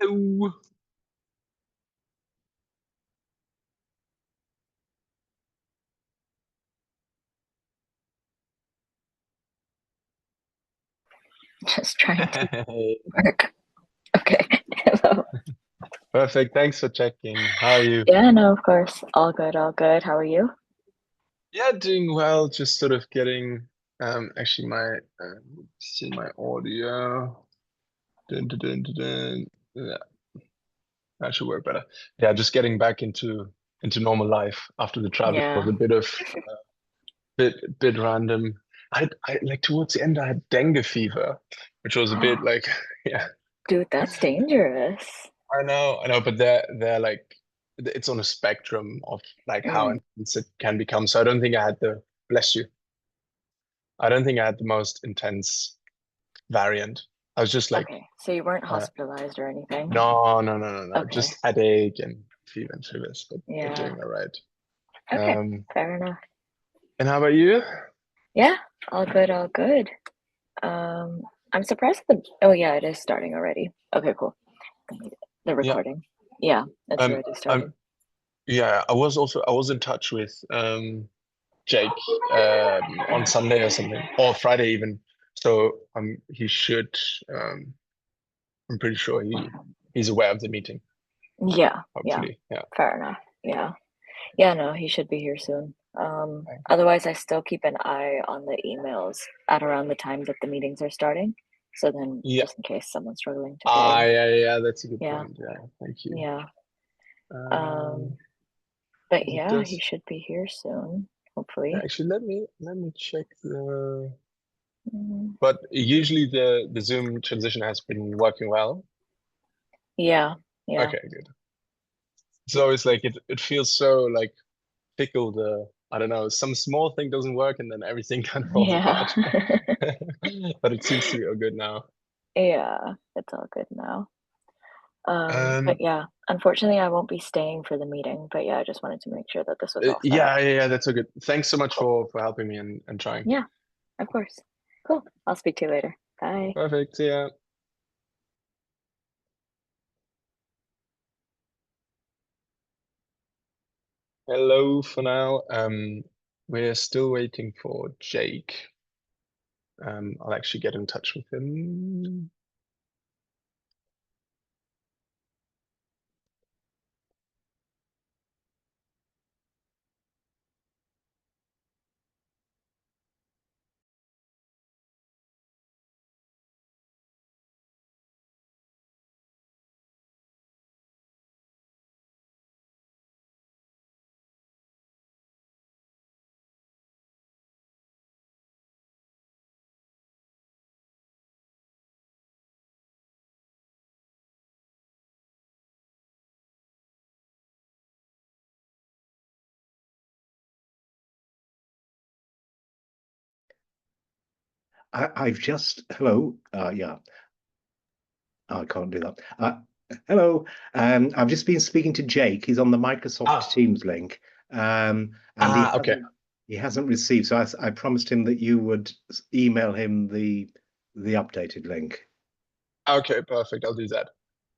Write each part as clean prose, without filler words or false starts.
Hello. Just trying to work. Okay. Hello. Perfect. Thanks for checking. How are you? Yeah, no, of course. All good, all good. How are you? Yeah, doing well. Just sort of getting actually my see my audio. Dun, dun, dun, dun, dun. Yeah, that should work better. Yeah, just getting back into normal life after the travel was Yeah. a bit random. I like towards the end I had dengue fever, which was a bit like yeah. Dude, that's dangerous. I know, but they're like it's on a spectrum of like how Mm, intense it can become. So I don't think I had the bless you. I don't think I had the most intense variant. I was just like, okay. So you weren't uh, hospitalized or anything? no, Okay. just headache and fever and shivers, but Yeah. doing all right. Okay. Um, Fair enough. and how about you? Yeah, all good, all good. Um, I'm surprised oh yeah, it is starting already. Okay, cool. The Yeah, recording. Yeah, it's um, already I'm started. yeah. I was in touch with Jake on Sunday or something, or Friday even. So he should um I'm pretty sure he's aware of the meeting, Yeah, yeah. hopefully. Yeah. Fair enough. Yeah. Yeah, no, he should be here soon. Okay. Otherwise, I still keep an eye on the emails at around the times that the meetings are starting. So then, Yeah. just in case someone's struggling to get in. Yeah, that's a good Yeah, point. Yeah, thank you. yeah. Um, Um, but it yeah, he does should be here soon, hopefully. actually let me check the Mm, but usually the Zoom transition has been working well. yeah, yeah, Okay, good. It's always like it feels so like fickle the I don't know, some small thing doesn't work and then everything kind of falls yeah. apart. But it seems to be all good now. Yeah, it's all good now. But Um, yeah, unfortunately, I won't be staying for the meeting. But yeah, I just wanted to make sure that this was all set up. yeah, that's so good. Thanks so much Cool. for helping me and trying. Yeah, of course. Cool. I'll speak to you later. Bye. Perfect. See ya. Hello for now. We're still waiting for Jake. I'll actually get in touch with him. I've just hello. Yeah, I can't do that. Hello. I've just been speaking to Jake. He's on the Microsoft Ah, Teams link, and he okay. hasn't received. So I promised him that you would email him the updated link. Okay, perfect. I'll do that.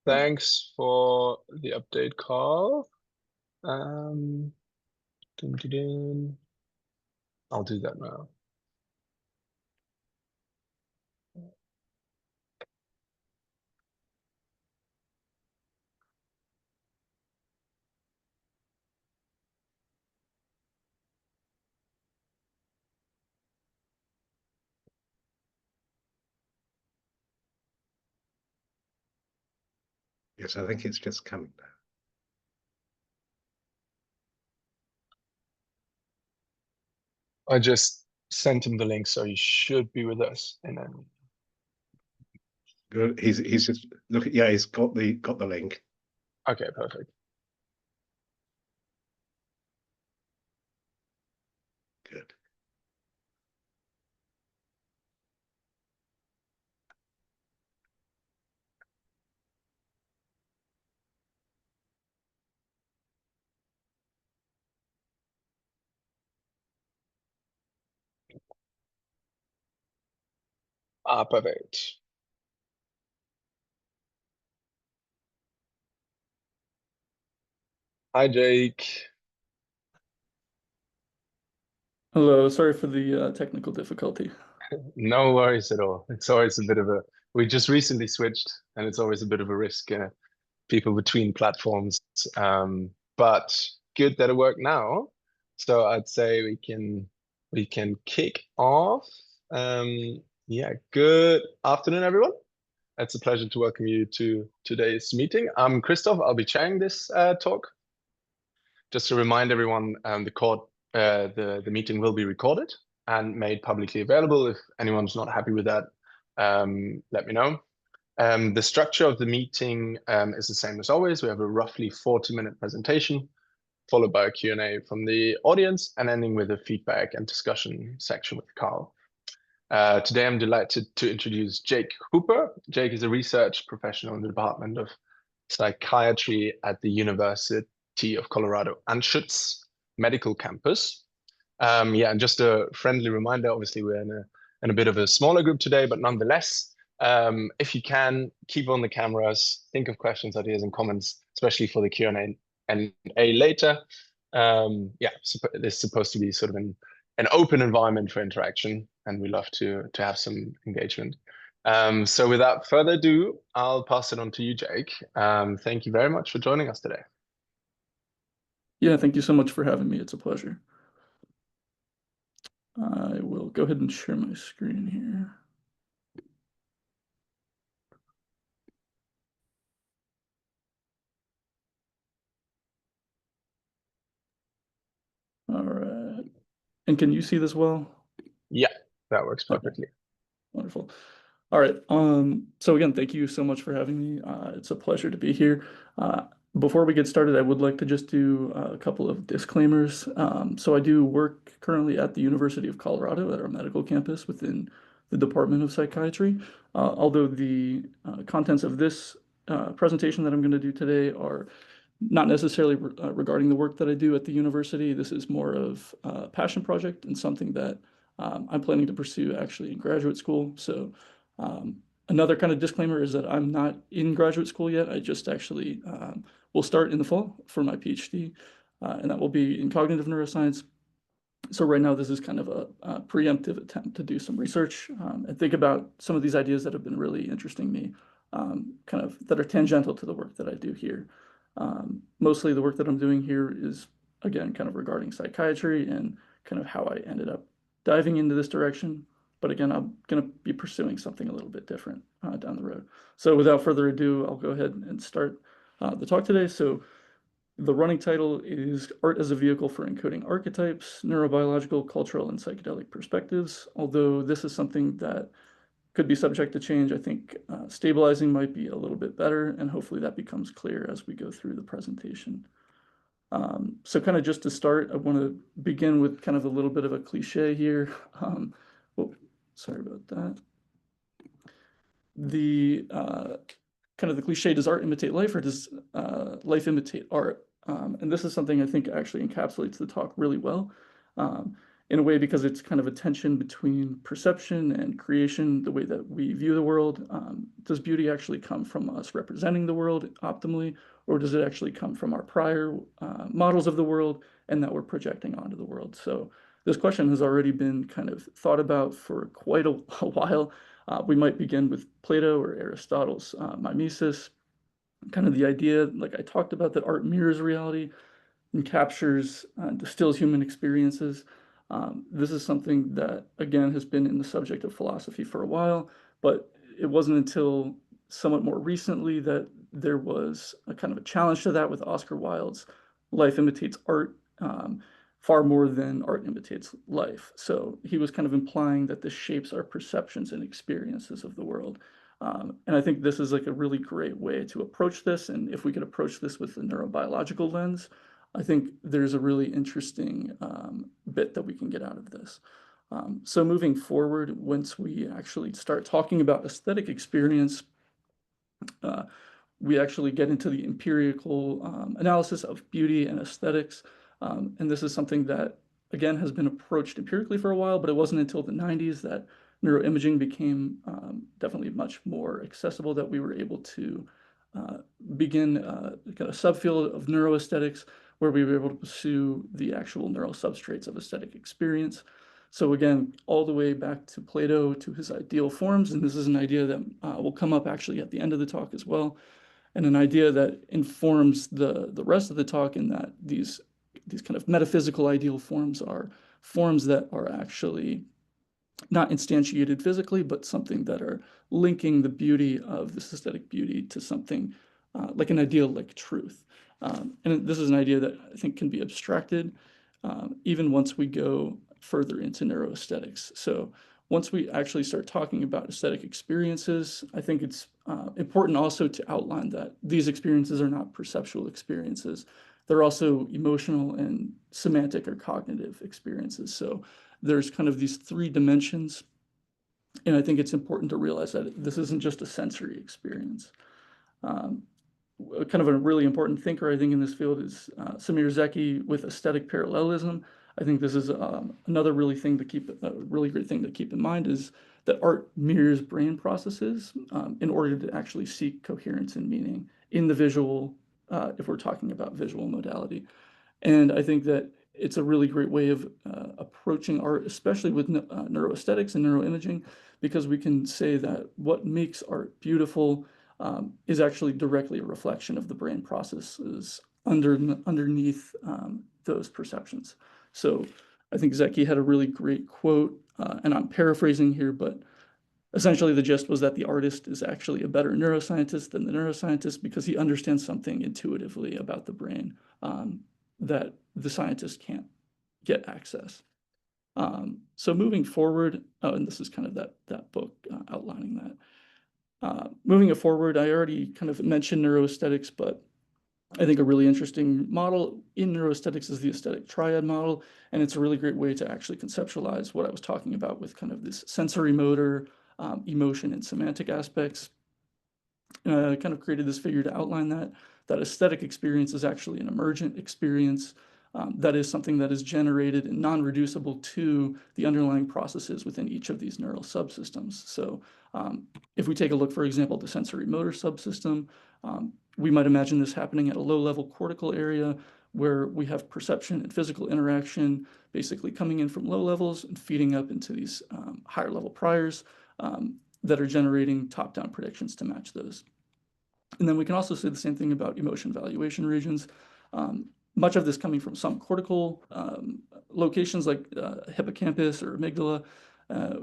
Right. Thanks for the update call. Um, dun, dun, dun. I'll do that now. Yes, I think it's just coming now. I just sent him the link, so he should be with us. And then, Good. He's just look. Yeah, he's got the link. okay, perfect. Good. Ah, perfect. Hi, Jake. Hello, sorry for the technical difficulty. No worries at all. It's always a bit of a, we just recently switched and it's always a bit of a risk, people between platforms. But good that it worked now. So I'd say we can kick off. Yeah, good afternoon, everyone. It's a pleasure to welcome you to today's meeting. I'm Christoph. I'll be chairing this talk. Just to remind everyone, the meeting will be recorded and made publicly available. If anyone's not happy with that, let me know. The structure of the meeting is the same as always. We have a roughly 40-minute presentation, followed by a Q&A from the audience, and ending with a feedback and discussion section with Carl. Today, I'm delighted to introduce Jake Hooper. Jake is a research professional in the Department of Psychiatry at the University of Colorado Anschutz Medical Campus. Yeah, and just a friendly reminder, obviously we're in a bit of a smaller group today, but nonetheless, if you can, keep on the cameras, think of questions, ideas, and comments, especially for the Q&A and A later. Yeah, this is supposed to be sort of an open environment for interaction, and we love to have some engagement. So without further ado, I'll pass it on to you, Jake. Thank you very much for joining us today. Yeah, thank you so much for having me. It's a pleasure. I will go ahead and share my screen here. All right. And can you see this well? Yeah, that works perfectly. Okay. Wonderful. All right. So again, thank you so much for having me. It's a pleasure to be here. Before we get started, I would like to just do a couple of disclaimers. So I do work currently at the University of Colorado at our medical campus within the Department of Psychiatry. Although the contents of this presentation that I'm going to do today are not necessarily regarding the work that I do at the university. This is more of a passion project and something that I'm planning to pursue actually in graduate school. So another kind of disclaimer is that I'm not in graduate school yet. I just actually will start in the fall for my PhD, and that will be in cognitive neuroscience. So right now, this is kind of a preemptive attempt to do some research and think about some of these ideas that have been really interesting me, kind of that are tangential to the work that I do here. Mostly the work that I'm doing here is, again, kind of regarding psychiatry and kind of how I ended up diving into this direction. But again, I'm going to be pursuing something a little bit different down the road. So without further ado, I'll go ahead and start the talk today. So the running title is Art as a Vehicle for Encoding Archetypes, Neurobiological, Cultural, and Psychedelic Perspectives. Although this is something that could be subject to change, I think stabilizing might be a little bit better, and hopefully that becomes clear as we go through the presentation. So kind of just to start, I want to begin with kind of a little bit of a cliche here. Sorry about that. The kind of the cliche, does art imitate life or does life imitate art? And this is something I think actually encapsulates the talk really well in a way because it's kind of a tension between perception and creation, the way that we view the world. Does beauty actually come from us representing the world optimally, or does it actually come from our prior models of the world and that we're projecting onto the world? So this question has already been kind of thought about for quite a while. We might begin with Plato or Aristotle's mimesis, kind of the idea, like I talked about, that art mirrors reality and captures, distills human experiences. This is something that, again, has been in the subject of philosophy for a while, but it wasn't until somewhat more recently that there was a kind of a challenge to that with Oscar Wilde's Life Imitates Art, far more than art imitates life. So he was kind of implying that this shapes our perceptions and experiences of the world. And I think this is like a really great way to approach this. And if we could approach this with a neurobiological lens, I think there's a really interesting bit that we can get out of this. So moving forward, once we actually start talking about aesthetic experience, we actually get into the empirical analysis of beauty and aesthetics. And this is something that, again, has been approached empirically for a while, but it wasn't until the 90s that neuroimaging became definitely much more accessible, that we were able to begin kind of subfield of neuroaesthetics, where we were able to pursue the actual neural substrates of aesthetic experience. So again, all the way back to Plato, to his ideal forms, and this is an idea that will come up actually at the end of the talk as well, and an idea that informs the rest of the talk, in that these kind of metaphysical ideal forms are forms that are actually not instantiated physically, but something that are linking the beauty of this aesthetic beauty to something like an ideal, like truth. And this is an idea that I think can be abstracted even once we go further into neuroaesthetics. So once we actually start talking about aesthetic experiences, I think it's important also to outline that these experiences are not perceptual experiences. They're also emotional and semantic or cognitive experiences. So there's kind of these three dimensions. And I think it's important to realize that this isn't just a sensory experience. Kind of a really important thinker, I think, in this field is Semir Zeki with aesthetic parallelism. I think this is another really great thing to keep in mind, is that art mirrors brain processes in order to actually seek coherence and meaning in the visual, if we're talking about visual modality. And I think that it's a really great way of approaching art, especially with neuroaesthetics and neuroimaging, because we can say that what makes art beautiful is actually directly a reflection of the brain processes underneath those perceptions. So I think Zeki had a really great quote, and I'm paraphrasing here, but essentially the gist was that the artist is actually a better neuroscientist than the neuroscientist, because he understands something intuitively about the brain that the scientist can't get access. So moving forward, and this is kind of that book outlining that. Moving it forward, I already kind of mentioned neuroaesthetics, but I think a really interesting model in neuroaesthetics is the aesthetic triad model, and it's a really great way to actually conceptualize what I was talking about with kind of this sensory motor, emotion, and semantic aspects. I kind of created this figure to outline that aesthetic experience is actually an emergent experience. That is something that is generated and non-reducible to the underlying processes within each of these neural subsystems. So if we take a look, for example, at the sensory motor subsystem, we might imagine this happening at a low-level cortical area where we have perception and physical interaction basically coming in from low levels and feeding up into these higher-level priors that are generating top-down predictions to match those. And then we can also say the same thing about emotion valuation regions. Much of this coming from some cortical locations like hippocampus or amygdala.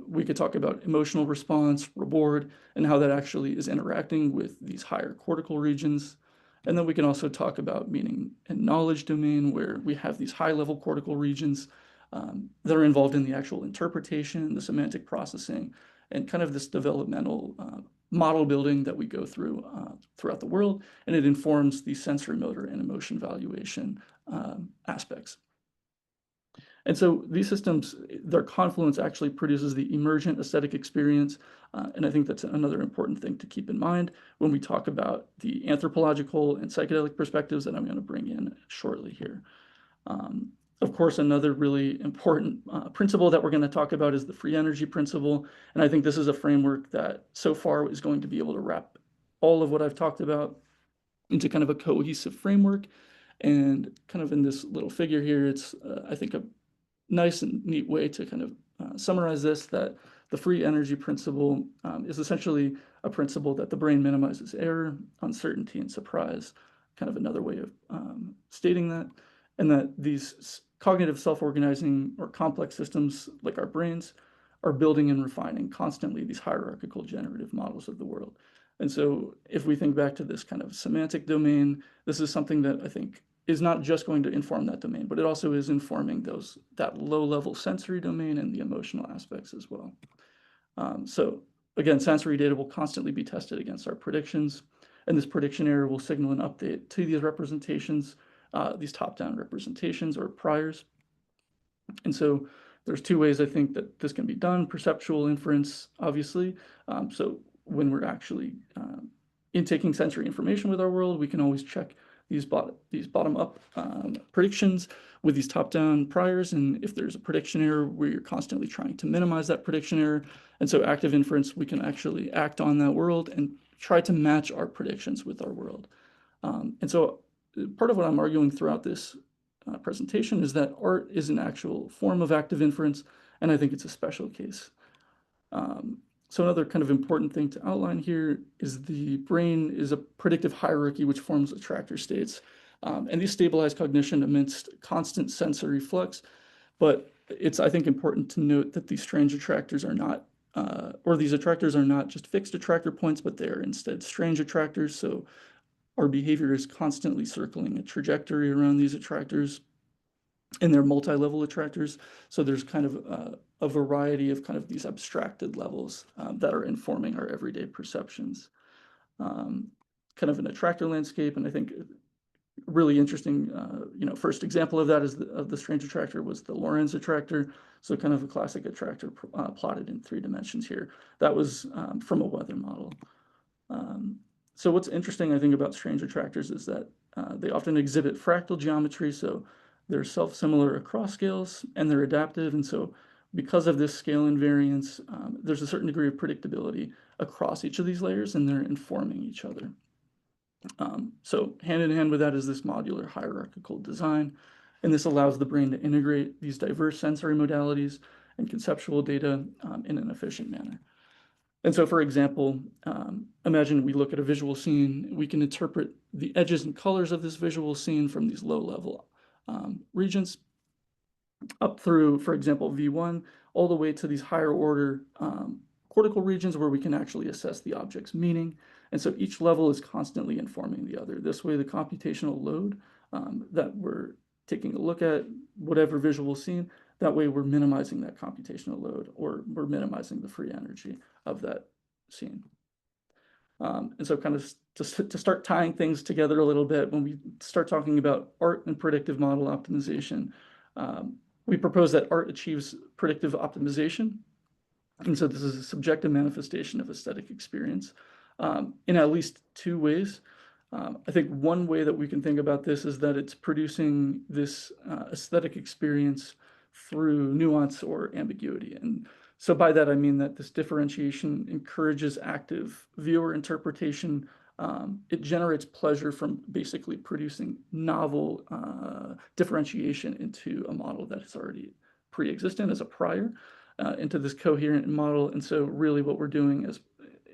We could talk about emotional response, reward, and how that actually is interacting with these higher cortical regions. And then we can also talk about meaning and knowledge domain, where we have these high-level cortical regions that are involved in the actual interpretation, the semantic processing, and kind of this developmental model building that we go through throughout the world, and it informs the sensory motor and emotion valuation aspects. And so these systems, their confluence actually produces the emergent aesthetic experience, and I think that's another important thing to keep in mind when we talk about the anthropological and psychedelic perspectives that I'm going to bring in shortly here. Of course, another really important principle that we're going to talk about is the free energy principle. And I think this is a framework that so far is going to be able to wrap all of what I've talked about into kind of a cohesive framework. And kind of in this little figure here, it's, I think, a nice and neat way to kind of summarize this, that the free energy principle is essentially a principle that the brain minimizes error, uncertainty, and surprise, kind of another way of stating that, and that these cognitive self-organizing or complex systems like our brains are building and refining constantly these hierarchical generative models of the world. And so if we think back to this kind of semantic domain, this is something that I think is not just going to inform that domain, but it also is informing that low-level sensory domain and the emotional aspects as well. So again, sensory data will constantly be tested against our predictions, and this prediction error will signal an update to these representations, these top-down representations or priors. And so there's two ways I think that this can be done: perceptual inference, obviously. So when we're actually intaking sensory information with our world, we can always check these bottom-up predictions with these top-down priors. And if there's a prediction error, we're constantly trying to minimize that prediction error. And so active inference, we can actually act on that world and try to match our predictions with our world. And so part of what I'm arguing throughout this presentation is that art is an actual form of active inference, and I think it's a special case. So another kind of important thing to outline here is the brain is a predictive hierarchy which forms attractor states. And these stabilize cognition amidst constant sensory flux. But it's, I think, important to note that these strange attractors are not, or these attractors are not just fixed attractor points, but they're instead strange attractors. So our behavior is constantly circling a trajectory around these attractors, and they're multi-level attractors. So there's kind of a variety of kind of these abstracted levels that are informing our everyday perceptions. Kind of an attractor landscape, and I think really interesting, first example of that is of the strange attractor was the Lorentz attractor. So kind of a classic attractor plotted in 3 dimensions here. That was from a weather model. So what's interesting, I think, about strange attractors is that they often exhibit fractal geometry. So they're self-similar across scales, and they're adaptive. And so because of this scale invariance, there's a certain degree of predictability across each of these layers, and they're informing each other. So hand in hand with that is this modular hierarchical design, and this allows the brain to integrate these diverse sensory modalities and conceptual data in an efficient manner. And so, for example, imagine we look at a visual scene. We can interpret the edges and colors of this visual scene from these low-level regions up through, for example, V1, all the way to these higher order cortical regions where we can actually assess the object's meaning. And so each level is constantly informing the other. This way, the computational load that we're taking a look at, whatever visual scene, that way we're minimizing that computational load, or we're minimizing the free energy of that scene. And so kind of to start tying things together a little bit, when we start talking about art and predictive model optimization, we propose that art achieves predictive optimization. And so this is a subjective manifestation of aesthetic experience in at least 2 ways. I think one way that we can think about this is that it's producing this aesthetic experience through nuance or ambiguity. And so by that, I mean that this differentiation encourages active viewer interpretation. It generates pleasure from basically producing novel differentiation into a model that is already pre-existent as a prior into this coherent model. And so really what we're doing is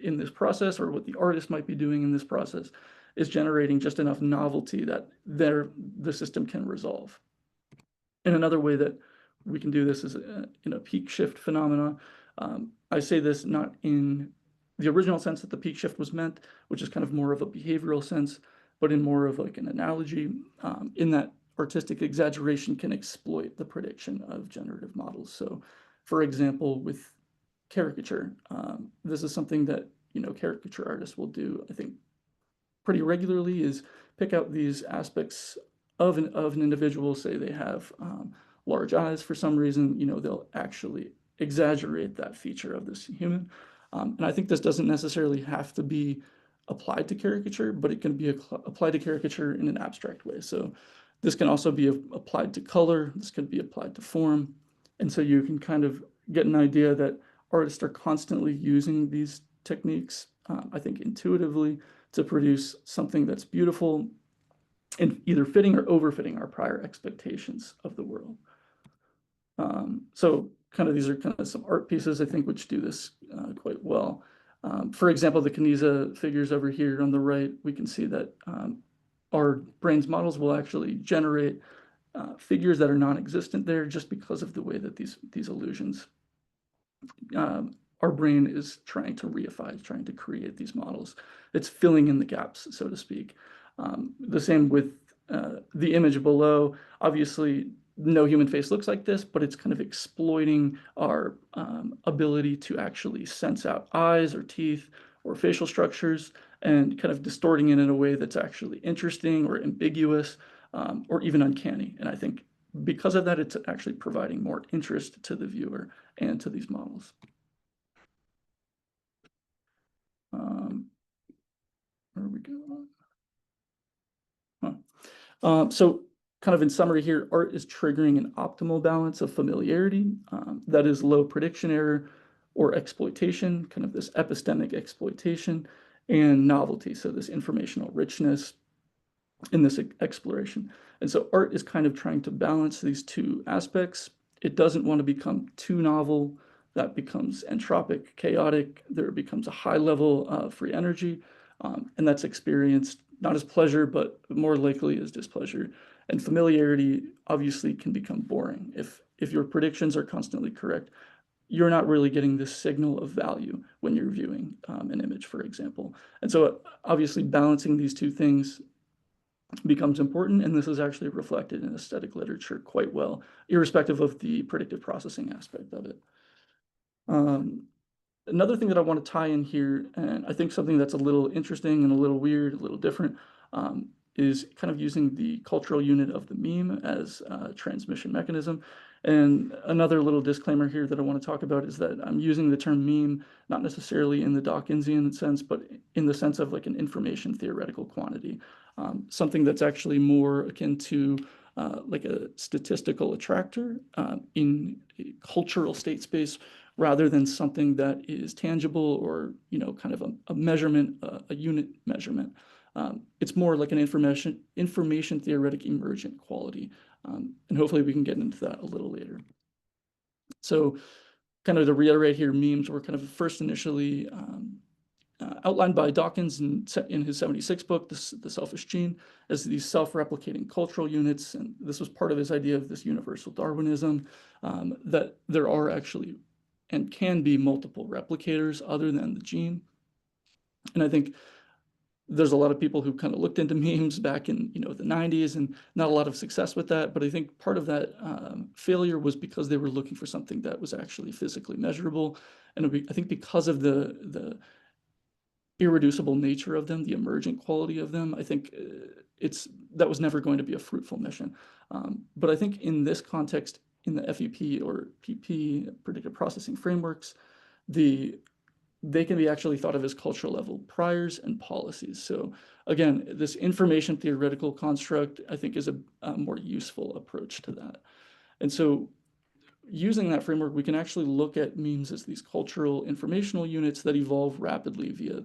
in this process, or what the artist might be doing in this process, is generating just enough novelty that the system can resolve. And another way that we can do this is in a peak shift phenomena. I say this not in the original sense that the peak shift was meant, which is kind of more of a behavioral sense, but in more of like an analogy, in that artistic exaggeration can exploit the prediction of generative models. So for example, with caricature, this is something that, caricature artists will do, I think, pretty regularly, is pick out these aspects of an individual. Say they have large eyes for some reason, they'll actually exaggerate that feature of this human. And I think this doesn't necessarily have to be applied to caricature, but it can be applied to caricature in an abstract way. So this can also be applied to color. This could be applied to form. And so you can kind of get an idea that artists are constantly using these techniques, I think intuitively, to produce something that's beautiful and either fitting or overfitting our prior expectations of the world. So kind of these are kind of some art pieces, I think, which do this quite well. For example, the Kniza figures over here on the right, we can see that our brain's models will actually generate figures that are non-existent there just because of the way that these illusions, our brain is trying to reify, trying to create these models. It's filling in the gaps, so to speak. The same with the image below. Obviously, no human face looks like this, but it's kind of exploiting our ability to actually sense out eyes or teeth or facial structures and kind of distorting it in a way that's actually interesting or ambiguous or even uncanny. And I think because of that, it's actually providing more interest to the viewer and to these models. Where are we going? So kind of in summary here, art is triggering an optimal balance of familiarity, that is low prediction error or exploitation, kind of this epistemic exploitation, and novelty, so this informational richness in this exploration. And so art is kind of trying to balance these two aspects. It doesn't want to become too novel. That becomes entropic, chaotic. There becomes a high level of free energy, and that's experienced not as pleasure, but more likely as displeasure. And familiarity obviously can become boring. If your predictions are constantly correct, you're not really getting this signal of value when you're viewing an image, for example. And so obviously balancing these two things becomes important, and this is actually reflected in aesthetic literature quite well, irrespective of the predictive processing aspect of it. Another thing that I want to tie in here, and I think something that's a little interesting and a little weird, a little different, is kind of using the cultural unit of the meme as a transmission mechanism. And another little disclaimer here that I want to talk about is that I'm using the term meme not necessarily in the Dawkinsian sense, but in the sense of like an information theoretical quantity, something that's actually more akin to like a statistical attractor in a cultural state space, rather than something that is tangible or, you know, kind of a measurement, a unit measurement. It's more like an information theoretic emergent quality. And hopefully we can get into that a little later. So kind of to reiterate here, memes were kind of first initially outlined by Dawkins in his 76 book, The Selfish Gene, as these self-replicating cultural units. And this was part of his idea of this universal Darwinism, that there are actually and can be multiple replicators other than the gene. And I think there's a lot of people who kind of looked into memes back in, you know, the 90s, and not a lot of success with that. But I think part of that failure was because they were looking for something that was actually physically measurable. And I think because of the irreducible nature of them, the emergent quality of them, I think that was never going to be a fruitful mission. But I think in this context, in the FEP or PP, predictive processing frameworks, they can be actually thought of as cultural level priors and policies. So again, this information theoretical construct, I think, is a more useful approach to that. And so using that framework, we can actually look at memes as these cultural informational units that evolve rapidly via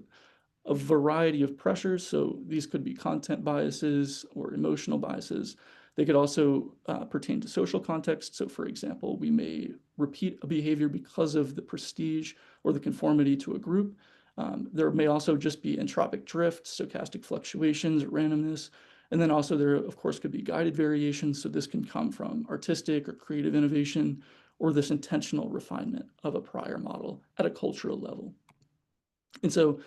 a variety of pressures. So these could be content biases or emotional biases. They could also pertain to social context. So for example, we may repeat a behavior because of the prestige or the conformity to a group. There may also just be entropic drift, stochastic fluctuations, randomness. And then also there, of course, could be guided variations. So this can come from artistic or creative innovation, or this intentional refinement of a prior model at a cultural level. And so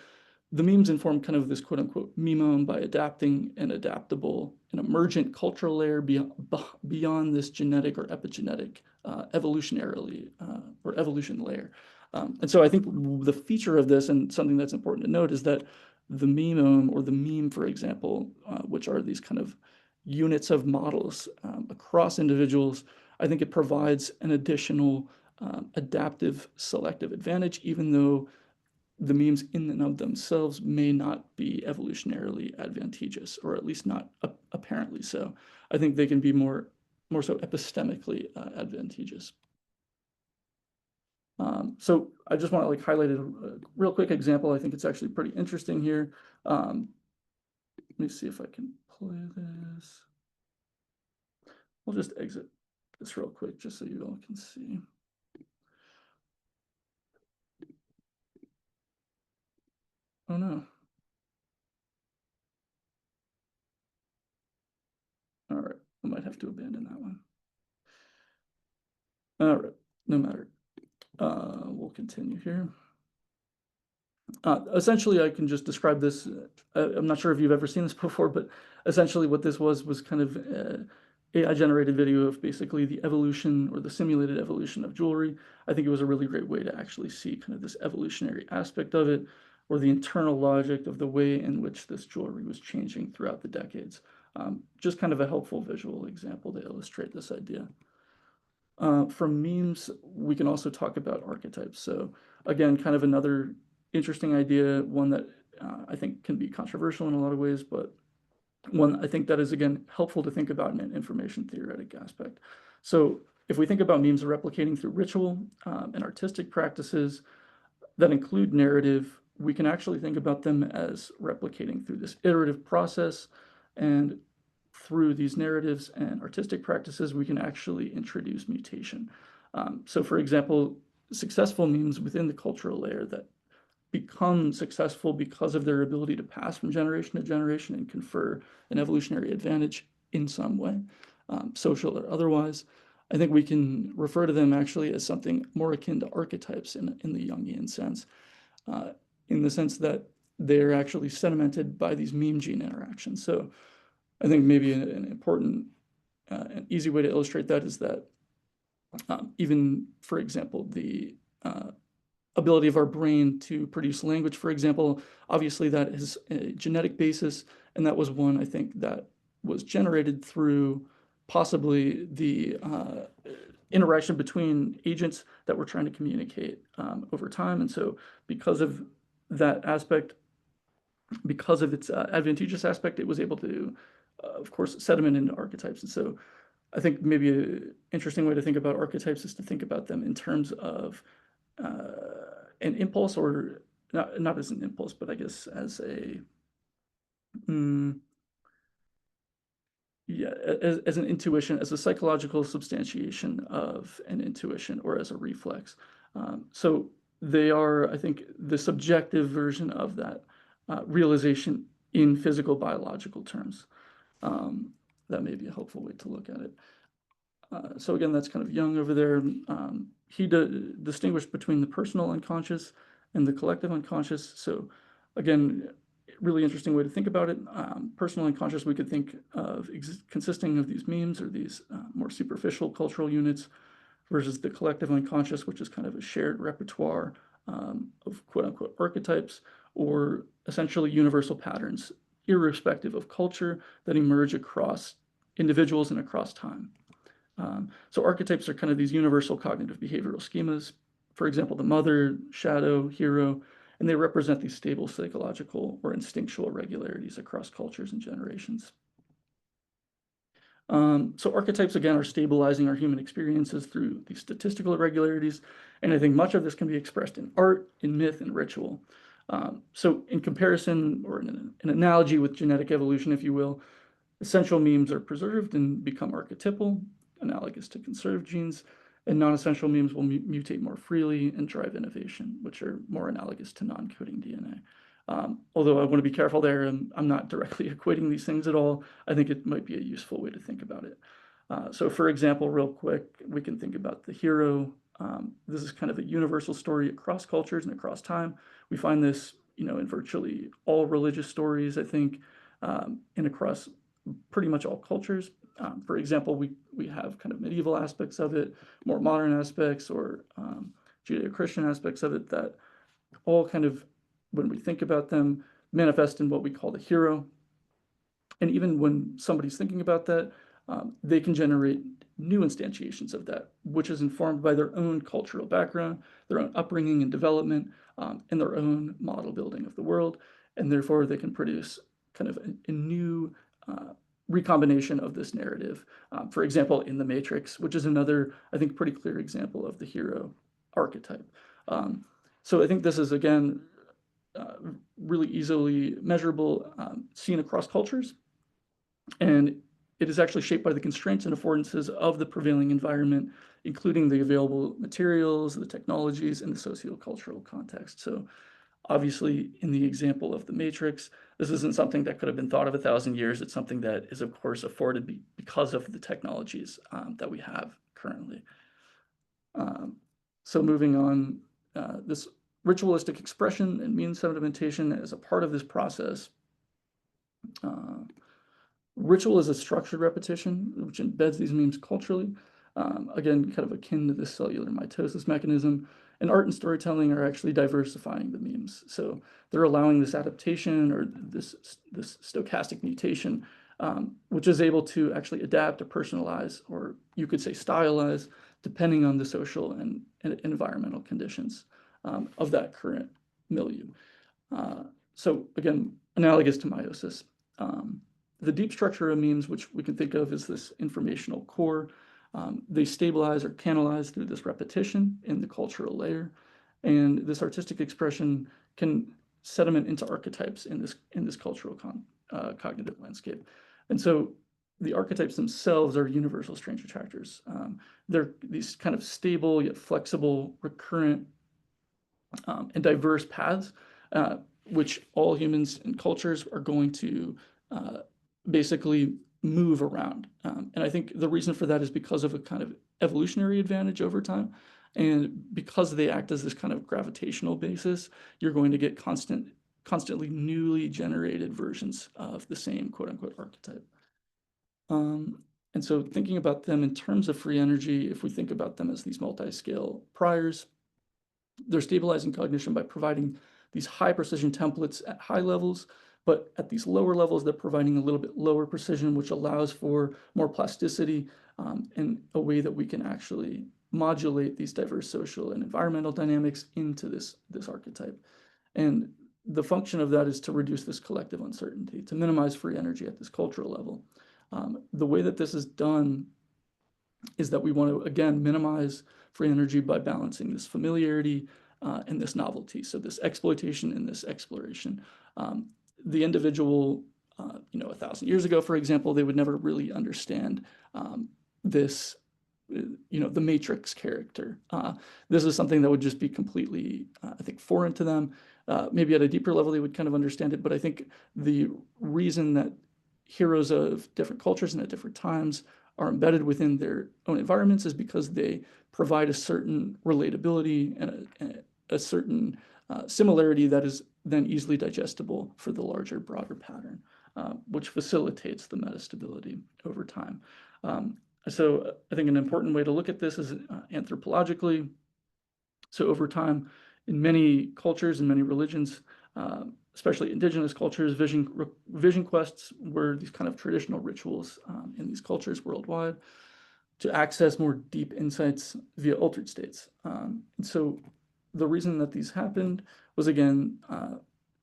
the memes inform kind of this quote unquote memome by adapting an adaptable and emergent cultural layer beyond this genetic or epigenetic evolutionarily or evolution layer. And so I think the feature of this, and something that's important to note, is that the memome or the meme, for example, which are these kind of units of models across individuals, I think it provides an additional adaptive selective advantage, even though the memes in and of themselves may not be evolutionarily advantageous, or at least not apparently so. I think they can be more so epistemically advantageous. So I just want to like highlight a real quick example. I think it's actually pretty interesting here. Let me see if I can play this. We'll just exit this real quick just so you all can see. Oh no. All right, I might have to abandon that one. All right, no matter. We'll continue here. Essentially, I can just describe this. I'm not sure if you've ever seen this before, but essentially what this was kind of AI-generated video of basically the evolution or the simulated evolution of jewelry. I think it was a really great way to actually see kind of this evolutionary aspect of it, or the internal logic of the way in which this jewelry was changing throughout the decades. Just kind of a helpful visual example to illustrate this idea. From memes, we can also talk about archetypes. So again, kind of another interesting idea, one that I think can be controversial in a lot of ways, but one I think that is, again, helpful to think about in an information theoretic aspect. So if we think about memes replicating through ritual and artistic practices that include narrative, we can actually think about them as replicating through this iterative process. And through these narratives and artistic practices, we can actually introduce mutation. So for example, successful memes within the cultural layer that become successful because of their ability to pass from generation to generation and confer an evolutionary advantage in some way, social or otherwise. I think we can refer to them actually as something more akin to archetypes in the Jungian sense, in the sense that they're actually sedimented by these meme gene interactions. So I think maybe an important, an easy way to illustrate that is that even, for example, the ability of our brain to produce language, for example, obviously that is a genetic basis, and that was one, I think, that was generated through possibly the interaction between agents that were trying to communicate over time. And so because of that aspect, because of its advantageous aspect, it was able to, of course, sediment into archetypes. And so I think maybe an interesting way to think about archetypes is to think about them in terms of an impulse, or not as an impulse, but I guess as a as an intuition, as a psychological substantiation of an intuition, or as a reflex. So they are, I think, the subjective version of that realization in physical biological terms. That may be a helpful way to look at it. So again, that's kind of Jung over there. He distinguished between the personal unconscious and the collective unconscious. So again, really interesting way to think about it. Personal unconscious, we could think of consisting of these memes or these more superficial cultural units, versus the collective unconscious, which is kind of a shared repertoire of quote unquote archetypes, or essentially universal patterns, irrespective of culture, that emerge across individuals and across time. So archetypes are kind of these universal cognitive behavioral schemas. For example, the mother, shadow, hero, and they represent these stable psychological or instinctual regularities across cultures and generations. So archetypes, again, are stabilizing our human experiences through these statistical irregularities. And I think much of this can be expressed in art, in myth, and ritual. So in comparison, or in an analogy with genetic evolution, if you will, essential memes are preserved and become archetypal, analogous to conserved genes, and non-essential memes will mutate more freely and drive innovation, which are more analogous to non-coding DNA. Although I want to be careful there, and I'm not directly equating these things at all. I think it might be a useful way to think about it. So for example, real quick, we can think about the hero. This is kind of a universal story across cultures and across time. We find this, in virtually all religious stories, I think, and across pretty much all cultures. For example, we have kind of medieval aspects of it, more modern aspects, or Judeo-Christian aspects of it that all kind of, when we think about them, manifest in what we call the hero. And even when somebody's thinking about that, they can generate new instantiations of that, which is informed by their own cultural background, their own upbringing and development, and their own model building of the world. And therefore, they can produce kind of a new recombination of this narrative. For example, in The Matrix, which is another, I think, pretty clear example of the hero archetype. So I think this is, again, really easily measurable, seen across cultures. And it is actually shaped by the constraints and affordances of the prevailing environment, including the available materials, the technologies, and the sociocultural context. So obviously, in the example of The Matrix, this isn't something that could have been thought of 1,000 years. It's something that is, of course, afforded because of the technologies that we have currently. So moving on, this ritualistic expression and mean sedimentation as a part of this process. Ritual is a structured repetition, which embeds these memes culturally. Again, kind of akin to this cellular mitosis mechanism. And art and storytelling are actually diversifying the memes. So they're allowing this adaptation, or this stochastic mutation, which is able to actually adapt or personalize, or you could say stylize, depending on the social and environmental conditions of that current milieu. So again, analogous to meiosis. the deep structure of memes, which we can think of as this informational core, they stabilize or canalize through this repetition in the cultural layer. And this artistic expression can sediment into archetypes in this cultural cognitive landscape. And so the archetypes themselves are universal strange attractors. They're these kind of stable yet flexible, recurrent, and diverse paths, which all humans and cultures are going to basically move around. And I think the reason for that is because of a kind of evolutionary advantage over time. And because they act as this kind of gravitational basis, you're going to get constantly newly generated versions of the same quote unquote archetype. And so thinking about them in terms of free energy, if we think about them as these multi-scale priors, they're stabilizing cognition by providing these high precision templates at high levels, but at these lower levels, they're providing a little bit lower precision, which allows for more plasticity in a way that we can actually modulate these diverse social and environmental dynamics into this archetype. And the function of that is to reduce this collective uncertainty, to minimize free energy at this cultural level. The way that this is done is that we want to, again, minimize free energy by balancing this familiarity and this novelty. So this exploitation and this exploration. The individual, 1,000 years ago, for example, they would never really understand this, the Matrix character. This is something that would just be completely, I think, foreign to them. Maybe at a deeper level, they would kind of understand it. But I think the reason that heroes of different cultures and at different times are embedded within their own environments is because they provide a certain relatability and a certain similarity that is then easily digestible for the larger, broader pattern, which facilitates the metastability over time. So I think an important way to look at this is anthropologically. So over time, in many cultures and many religions, especially indigenous cultures, vision quests were these kind of traditional rituals in these cultures worldwide to access more deep insights via altered states. And so the reason that these happened was, again,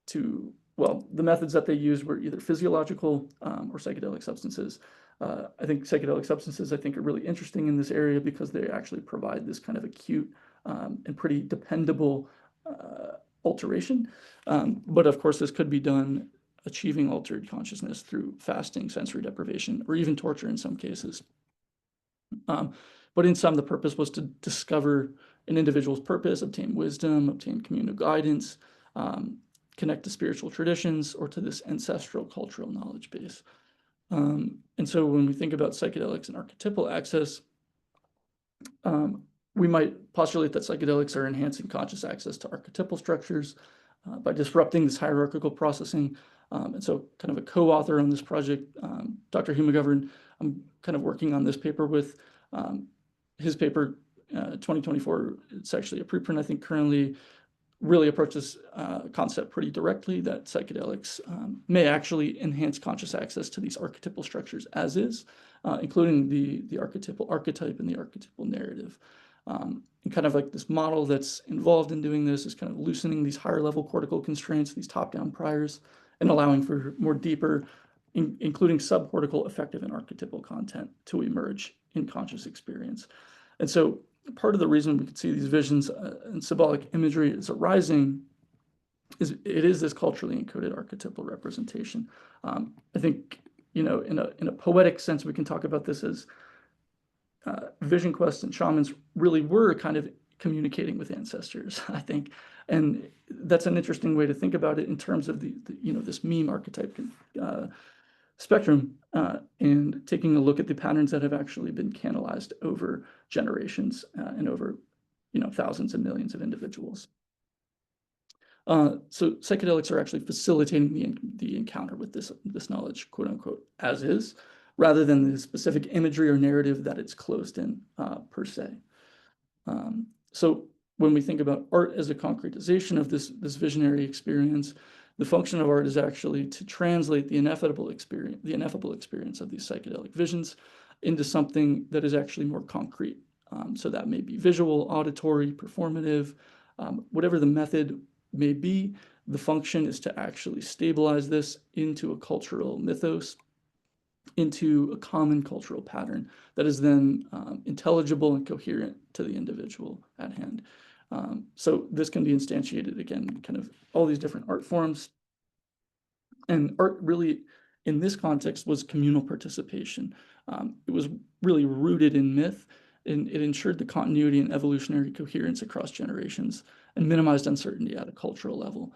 the methods that they used were either physiological or psychedelic substances. I think psychedelic substances, are really interesting in this area because they actually provide this kind of acute and pretty dependable alteration. But of course, this could be done achieving altered consciousness through fasting, sensory deprivation, or even torture in some cases. But in some, the purpose was to discover an individual's purpose, obtain wisdom, obtain communal guidance, connect to spiritual traditions, or to this ancestral cultural knowledge base. And so when we think about psychedelics and archetypal access, we might postulate that psychedelics are enhancing conscious access to archetypal structures by disrupting this hierarchical processing. And so kind of a co-author on this project, Dr. Hugh McGovern, I'm kind of working on this paper with his paper, 2024. It's actually a preprint, I think, currently really approaches concept pretty directly that psychedelics may actually enhance conscious access to these archetypal structures as is, including the archetypal archetype and the archetypal narrative. And kind of like this model that's involved in doing this is kind of loosening these higher level cortical constraints, these top-down priors, and allowing for more deeper, including subcortical affective and archetypal content to emerge in conscious experience. And so part of the reason we could see these visions and symbolic imagery is arising is it is this culturally encoded archetypal representation. I think, in a poetic sense, we can talk about this as vision quests and shamans really were kind of communicating with ancestors, I think. And that's an interesting way to think about it in terms of this meme archetype spectrum and taking a look at the patterns that have actually been canalized over generations and over thousands and millions of individuals. So psychedelics are actually facilitating the encounter with this knowledge, quote unquote, as is, rather than the specific imagery or narrative that it's closed in per se. So when we think about art as a concretization of this visionary experience, the function of art is actually to translate the ineffable experience of these psychedelic visions into something that is actually more concrete. So that may be visual, auditory, performative, whatever the method may be, the function is to actually stabilize this into a cultural mythos into a common cultural pattern that is then intelligible and coherent to the individual at hand. So this can be instantiated, again, kind of all these different art forms. And art really, in this context, was communal participation. It was really rooted in myth, and it ensured the continuity and evolutionary coherence across generations and minimized uncertainty at a cultural level.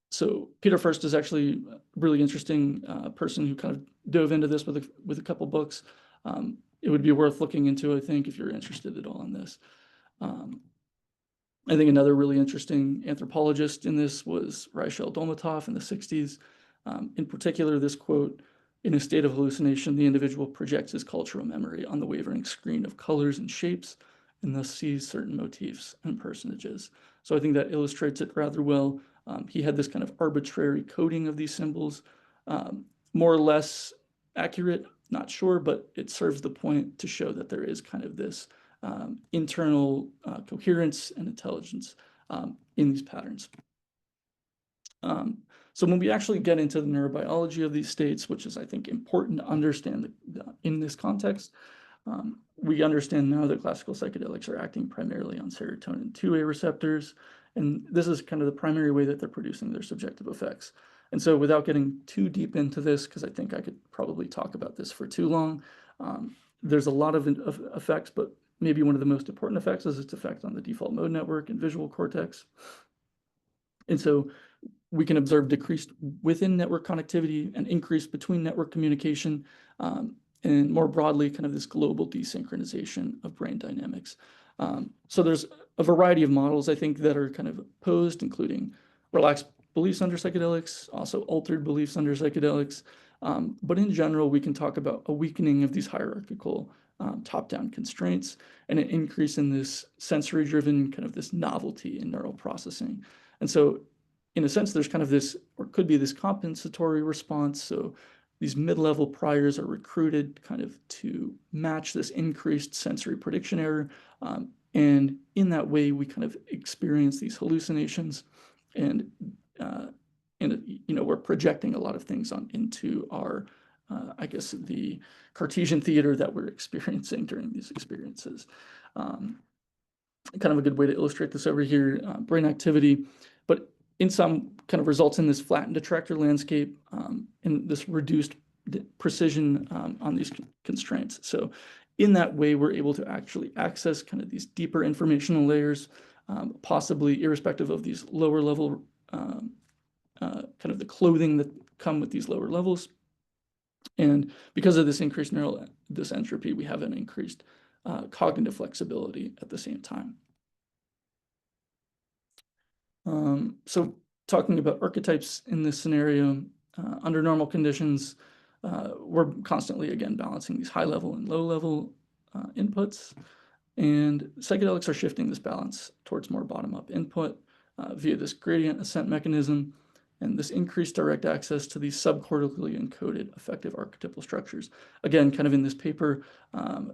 So Peter First is actually a really interesting person who kind of dove into this with a couple books. It would be worth looking into, I think, if you're interested at all in this. I think another really interesting anthropologist in this was Reichel Dolmatov in the 60s. In particular, this quote, "In a state of hallucination, the individual projects his cultural memory on the wavering screen of colors and shapes, and thus sees certain motifs and personages." So I think that illustrates it rather well. He had this kind of arbitrary coding of these symbols, more or less accurate, not sure, but it serves the point to show that there is kind of this internal coherence and intelligence in these patterns. So when we actually get into the neurobiology of these states, which is, I think, important to understand in this context, we understand now that classical psychedelics are acting primarily on serotonin 2A receptors, and this is kind of the primary way that they're producing their subjective effects. And so without getting too deep into this, because I think I could probably talk about this for too long, there's a lot of effects, but maybe one of the most important effects is its effect on the default mode network and visual cortex. And so we can observe decreased within network connectivity and increase between network communication, and more broadly, kind of this global desynchronization of brain dynamics. So there's a variety of models, I think, that are kind of posed, including relaxed beliefs under psychedelics, also altered beliefs under psychedelics. But in general, we can talk about a weakening of these hierarchical top-down constraints and an increase in this sensory-driven kind of this novelty in neural processing. And so in a sense, there's kind of this, or could be this compensatory response. So these mid-level priors are recruited kind of to match this increased sensory prediction error. And in that way, we kind of experience these hallucinations, and we're projecting a lot of things into our, I guess, the Cartesian theater that we're experiencing during these experiences. Kind of a good way to illustrate this over here, brain activity, but in some kind of results in this flattened attractor landscape, and this reduced precision on these constraints. So in that way, we're able to actually access kind of these deeper informational layers, possibly irrespective of these lower level, kind of the clothing that come with these lower levels. And because of this increased neural entropy, we have an increased cognitive flexibility at the same time. So talking about archetypes in this scenario, under normal conditions, we're constantly, again, balancing these high level and low level inputs. And psychedelics are shifting this balance towards more bottom-up input via this gradient ascent mechanism and this increased direct access to these subcortically encoded affective archetypal structures. Again, kind of in this paper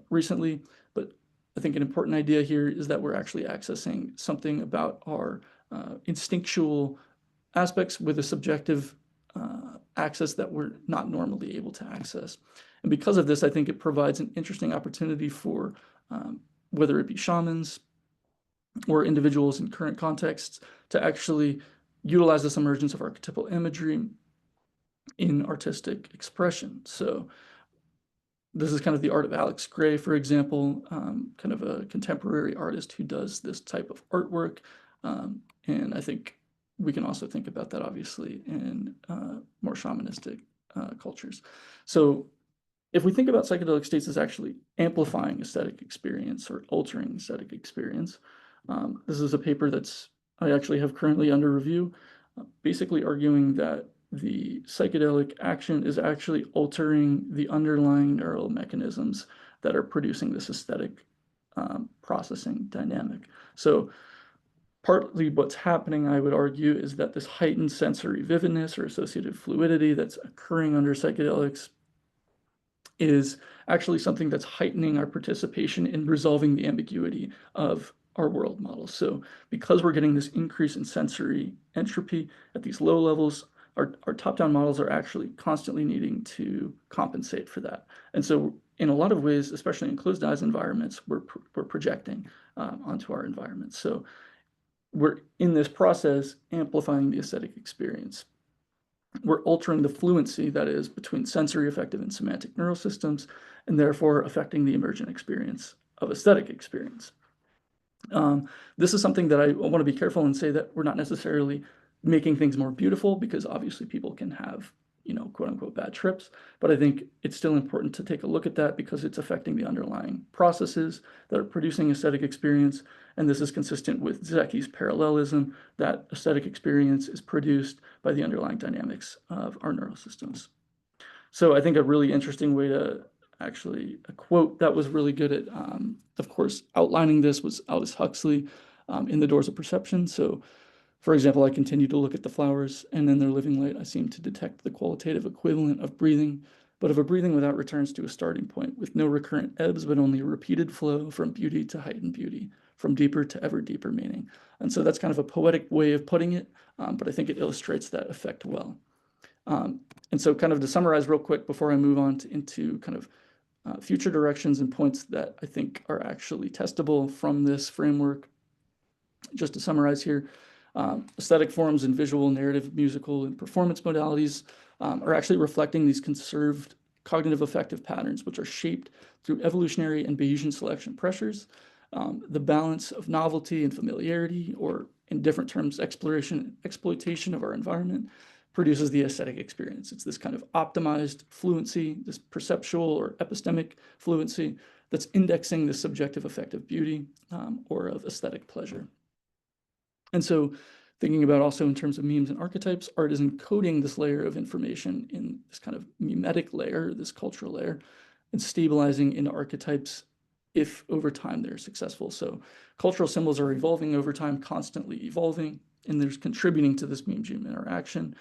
recently, but I think an important idea here is that we're actually accessing something about our instinctual aspects with a subjective access that we're not normally able to access. And because of this, I think it provides an interesting opportunity for whether it be shamans or individuals in current contexts to actually utilize this emergence of archetypal imagery in artistic expression. So this is kind of the art of Alex Gray, for example, kind of a contemporary artist who does this type of artwork. And I think we can also think about that, obviously, in more shamanistic cultures. So if we think about psychedelic states as actually amplifying aesthetic experience or altering aesthetic experience, this is a paper I actually have currently under review, basically arguing that the psychedelic action is actually altering the underlying neural mechanisms that are producing this aesthetic processing dynamic. So partly what's happening, I would argue, is that this heightened sensory vividness or associative fluidity that's occurring under psychedelics is actually something that's heightening our participation in resolving the ambiguity of our world model. So because we're getting this increase in sensory entropy at these low levels, our top-down models are actually constantly needing to compensate for that. And so in a lot of ways, especially in closed eyes environments, we're projecting onto our environments. So we're in this process amplifying the aesthetic experience. We're altering the fluency, that is, between sensory, affective, and semantic neural systems, and therefore affecting the emergent experience of aesthetic experience. This is something that I want to be careful and say that we're not necessarily making things more beautiful, because obviously people can have, quote unquote, bad trips. But I think it's still important to take a look at that because it's affecting the underlying processes that are producing aesthetic experience. And this is consistent with Zecchi's parallelism, that aesthetic experience is produced by the underlying dynamics of our neural systems. So I think a really interesting way to actually, a quote that was really good at, of course, outlining this was Aldous Huxley in The Doors of Perception. So, for example, I continue to look at the flowers, and in their living light, I seem to detect the qualitative equivalent of breathing, but of a breathing without returns to a starting point, with no recurrent ebbs, but only a repeated flow from beauty to heightened beauty, from deeper to ever deeper meaning. And so that's kind of a poetic way of putting it, but I think it illustrates that effect well. And so kind of to summarize real quick before I move on into kind of future directions and points that I think are actually testable from this framework, just to summarize here, aesthetic forms and visual, narrative, musical, and performance modalities are actually reflecting these conserved cognitive affective patterns, which are shaped through evolutionary and Bayesian selection pressures. The balance of novelty and familiarity, or in different terms, exploitation of our environment, produces the aesthetic experience. It's this kind of optimized fluency, this perceptual or epistemic fluency that's indexing the subjective affective beauty or of aesthetic pleasure. And so thinking about also in terms of memes and archetypes, art is encoding this layer of information in this kind of memetic layer, this cultural layer, and stabilizing into archetypes if over time they're successful. So cultural symbols are evolving over time, constantly evolving, and there's contributing to this meme-gene interaction.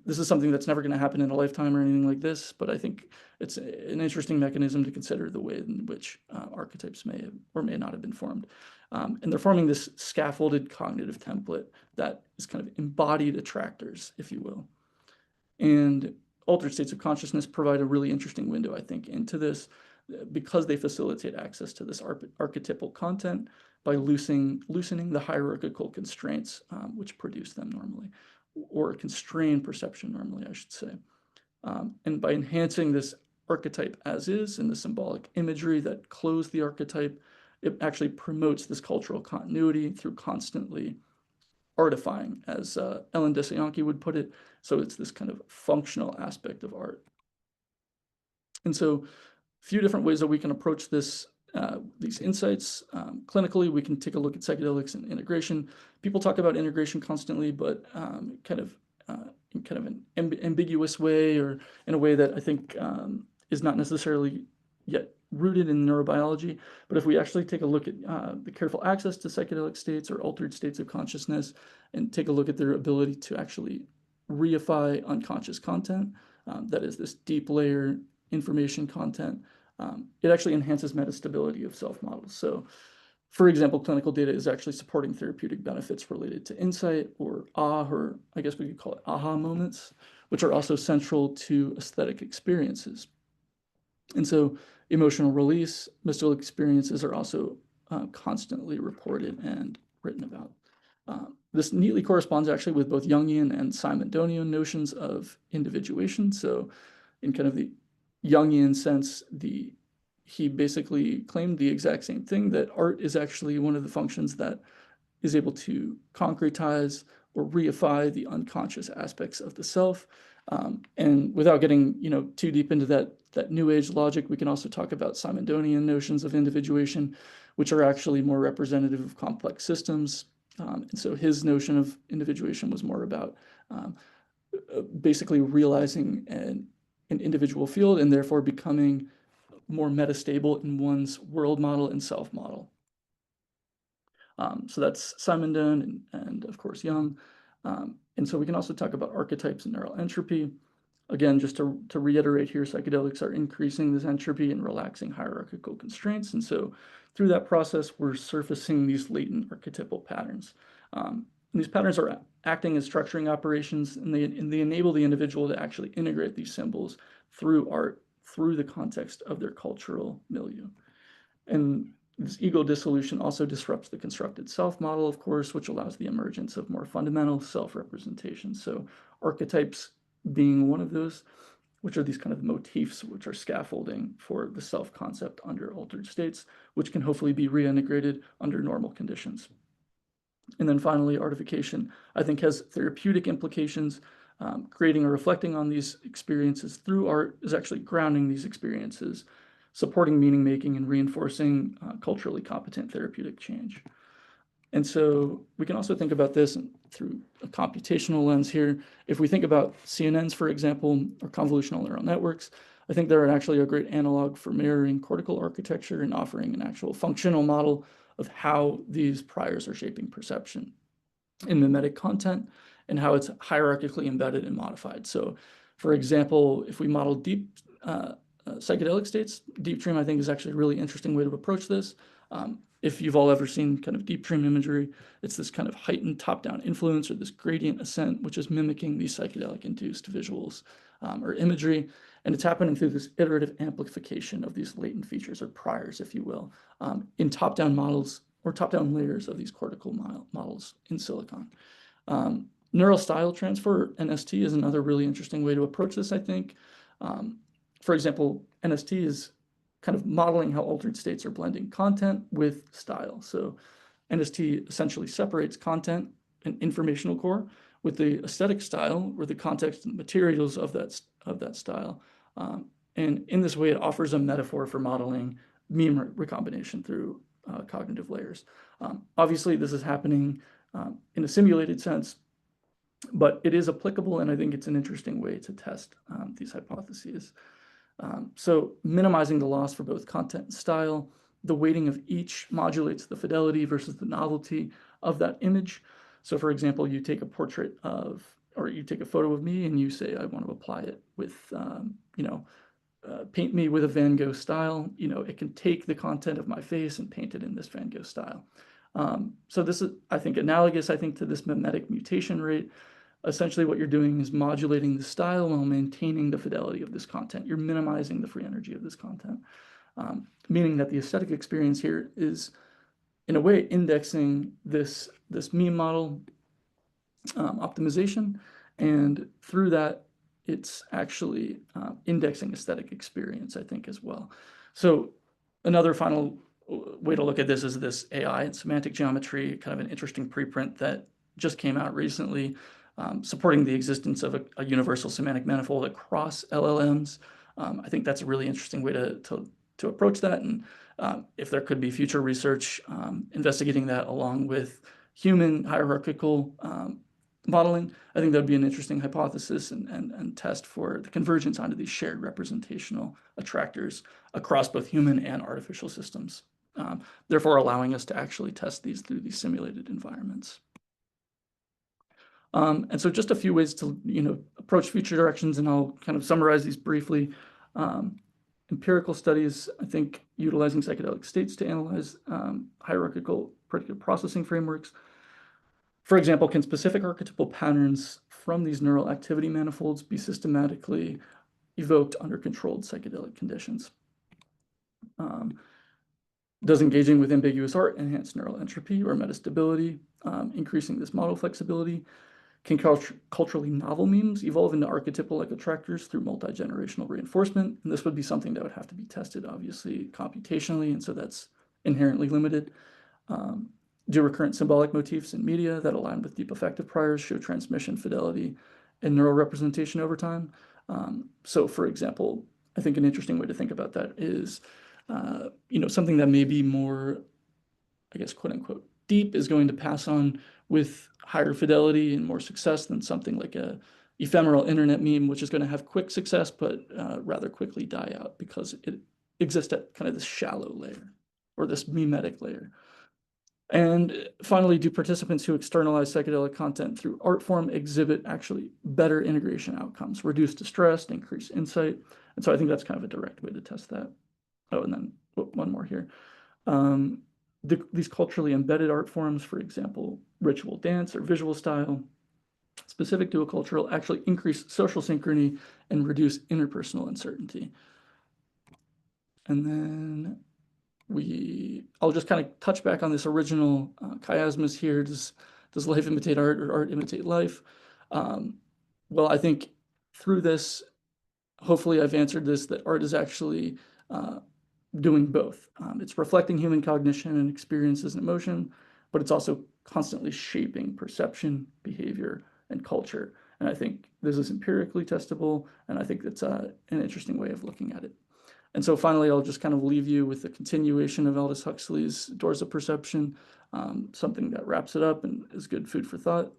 This is something that's never going to happen in a lifetime or anything like this, but I think it's an interesting mechanism to consider the way in which archetypes may have or may not have been formed. And they're forming this scaffolded cognitive template that is kind of embodied attractors, if you will. And altered states of consciousness provide a really interesting window, I think, into this, because they facilitate access to this archetypal content by loosening the hierarchical constraints which produce them normally, or constrain perception normally, I should say. And by enhancing this archetype as is and the symbolic imagery that clothes the archetype, it actually promotes this cultural continuity through constantly artifying, as Ellen Desayanki would put it. So it's this kind of functional aspect of art. And so a few different ways that we can approach this, these insights. Clinically, we can take a look at psychedelics and integration. People talk about integration constantly, but in kind of an ambiguous way, or in a way that I think is not necessarily yet rooted in neurobiology. But if we actually take a look at the careful access to psychedelic states or altered states of consciousness, and take a look at their ability to actually reify unconscious content, that is this deep layer information content, it actually enhances metastability of self-models. So, for example, clinical data is actually supporting therapeutic benefits related to insight, or or I guess we could call it aha moments, which are also central to aesthetic experiences. And so emotional release, mystical experiences are also constantly reported and written about. This neatly corresponds actually with both Jungian and Simondonian notions of individuation. So in kind of the Jungian sense, he basically claimed the exact same thing, that art is actually one of the functions that is able to concretize or reify the unconscious aspects of the self. And without getting too deep into that New Age logic, we can also talk about Simondonian notions of individuation, which are actually more representative of complex systems. And so his notion of individuation was more about basically realizing an individual field and therefore becoming more metastable in one's world model and self model. So that's Simondon and of course Jung. And so we can also talk about archetypes and neural entropy. Again, just to reiterate here, psychedelics are increasing this entropy and relaxing hierarchical constraints. And so through that process, we're surfacing these latent archetypal patterns. And And these patterns are acting as structuring operations, and they enable the individual to actually integrate these symbols through art, through the context of their cultural milieu. And this ego dissolution also disrupts the constructed self model, of course, which allows the emergence of more fundamental self-representations. So archetypes being one of those, which are these kind of motifs, which are scaffolding for the self-concept under altered states, which can hopefully be reintegrated under normal conditions. And then finally, artification, I think, has therapeutic implications. Creating or reflecting on these experiences through art is actually grounding these experiences, supporting meaning making, and reinforcing culturally competent therapeutic change. And so we can also think about this through a computational lens here. If we think about CNNs, for example, or convolutional neural networks, I think they're actually a great analog for mirroring cortical architecture and offering an actual functional model of how these priors are shaping perception in memetic content and how it's hierarchically embedded and modified. So, for example, if we model deep psychedelic states, deep dream, I think, is actually a really interesting way to approach this. If you've all ever seen kind of deep dream imagery, it's this kind of heightened top-down influence or this gradient ascent, which is mimicking these psychedelic-induced visuals or imagery. And it's happening through this iterative amplification of these latent features or priors, if you will, in top-down models or top-down layers of these cortical models in silicon. Neural style transfer, NST, is another really interesting way to approach this, I think. For example, NST is kind of modeling how altered states are blending content with style. So NST essentially separates content and informational core with the aesthetic style, or the context and materials of that style. And in this way, it offers a metaphor for modeling meme recombination through cognitive layers. Obviously, this is happening in a simulated sense, but it is applicable, and I think it's an interesting way to test these hypotheses. So minimizing the loss for both content and style, the weighting of each modulates the fidelity versus the novelty of that image. So for example, you take a portrait of, or you take a photo of me and you say, I want to apply it with, paint me with a Van Gogh style. It can take the content of my face and paint it in this Van Gogh style. So this is, I think, analogous, to this memetic mutation rate. Essentially, what you're doing is modulating the style while maintaining the fidelity of this content. You're minimizing the free energy of this content, meaning that the aesthetic experience here is, in a way, indexing this meme model optimization, and through that, it's actually indexing aesthetic experience, I think, as well. So another final way to look at this is this AI and semantic geometry, kind of an interesting preprint that just came out recently, supporting the existence of a universal semantic manifold across LLMs. I think that's a really interesting way to approach that. And if there could be future research investigating that along with human hierarchical modeling, I think that would be an interesting hypothesis and test for the convergence onto these shared representational attractors across both human and artificial systems, therefore allowing us to actually test these through these simulated environments. And so just a few ways to approach future directions, and I'll kind of summarize these briefly. Empirical studies, I think, utilizing psychedelic states to analyze hierarchical predictive processing frameworks. For example, can specific archetypal patterns from these neural activity manifolds be systematically evoked under controlled psychedelic conditions? Does engaging with ambiguous art enhance neural entropy or metastability, increasing this model flexibility? Can culturally novel memes evolve into archetypal-like attractors through multi-generational reinforcement? And this would be something that would have to be tested, obviously, computationally, and so that's inherently limited. Do recurrent symbolic motifs in media that align with deep affective priors show transmission, fidelity, and neural representation over time? So, for example, I think an interesting way to think about that is, something that may be more, I guess, quote unquote, deep is going to pass on with higher fidelity and more success than something like a ephemeral internet meme, which is going to have quick success, but rather quickly die out because it exists at kind of this shallow layer or this memetic layer. And finally, do participants who externalize psychedelic content through art form exhibit actually better integration outcomes, reduce distress, increase insight? And so I think that's kind of a direct way to test that. Oh, and then one more here. these culturally embedded art forms, for example, ritual dance or visual style, specific to a culture, will actually increase social synchrony and reduce interpersonal uncertainty. And then I'll just kind of touch back on this original chiasmus here. Does life imitate art or art imitate life? Well, I think through this, hopefully I've answered this, that art is actually doing both. It's reflecting human cognition and experiences and emotion, but it's also constantly shaping perception, behavior, and culture. And I think this is empirically testable, and I think that's an interesting way of looking at it. And so finally, I'll just kind of leave you with a continuation of Aldous Huxley's Doors of Perception, something that wraps it up and is good food for thought.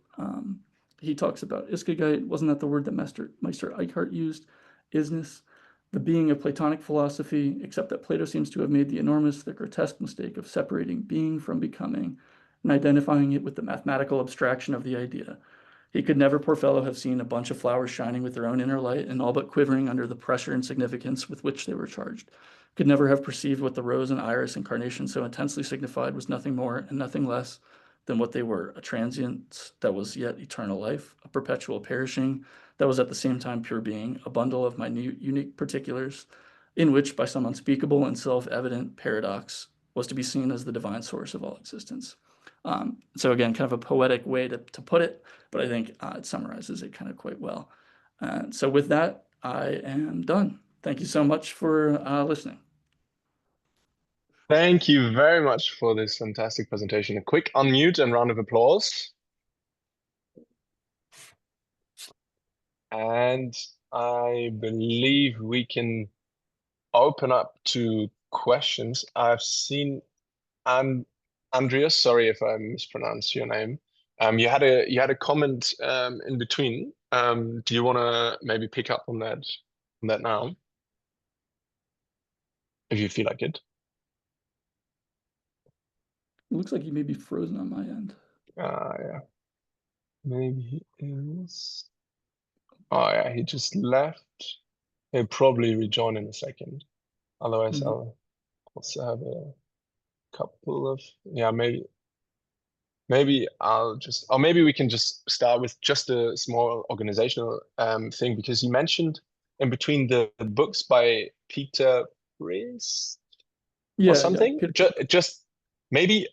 He talks about iskigai. Wasn't that the word that Meister Eckhart used? Isness, the being of Platonic philosophy, except that Plato seems to have made the enormous, the grotesque mistake of separating being from becoming and identifying it with the mathematical abstraction of the idea. He could never, poor fellow, have seen a bunch of flowers shining with their own inner light and all but quivering under the pressure and significance with which they were charged. Could never have perceived what the rose and iris and carnation so intensely signified was nothing more and nothing less than what they were, a transient that was yet eternal life, a perpetual perishing that was at the same time pure being, a bundle of minute, unique particulars, in which, by some unspeakable and self-evident paradox, was to be seen as the divine source of all existence. So again, kind of a poetic way to put it, but I think it summarizes it kind of quite well. So with that, I am done. Thank you so much for listening. Thank you very much for this fantastic presentation. A quick unmute and round of applause. And I believe we can open up to questions. I've seen Andreas, sorry if I mispronounced your name. You had a comment in between. Do you want to maybe pick up on that now, if you feel like it? It looks like he may be frozen on my end. Yeah. Maybe he is. Oh yeah, he just left. He'll probably rejoin in a second. Otherwise, I'll also have a couple of, yeah, maybe I'll just, or maybe we can just start with just a small organizational thing, because you mentioned in between the books by Peter Priest or something. Just maybe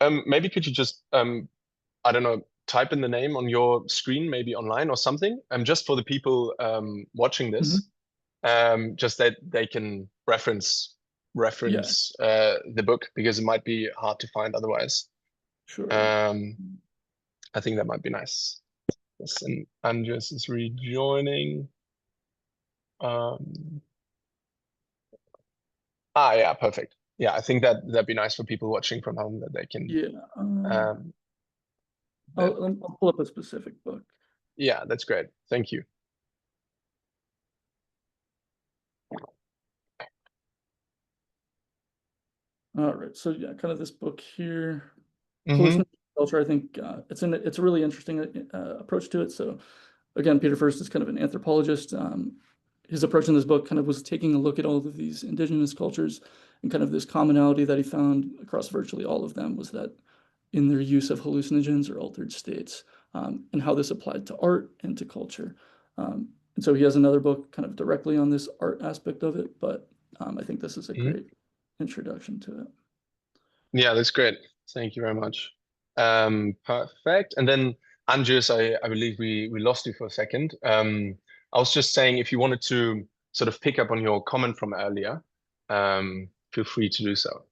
could you just I don't know, type in the name on your screen, maybe online or something, just for the people watching this, just that they can reference the book, because it might be hard to find otherwise. Sure. I think that might be nice. Yes, and Andres is rejoining. Yeah, perfect. Yeah, I think that'd be nice for people watching from home, that they can. Yeah. I'll pull up a specific book. Yeah, that's great. Thank you. All right. So yeah, kind of this book here, hallucination culture. I think it's a really interesting approach to it. So again, Peter First is kind of an anthropologist. His approach in this book kind of was taking a look at all of these indigenous cultures, and kind of this commonality that he found across virtually all of them was that in their use of hallucinogens or altered states, and how this applied to art and to culture. And so he has another book kind of directly on this art aspect of it, but I think this is a great introduction to it. Yeah, that's great. Thank you very much. Perfect. And then Andreas, I believe we lost you for a second. I was just saying, if you wanted to sort of pick up on your comment from earlier, feel free to do so.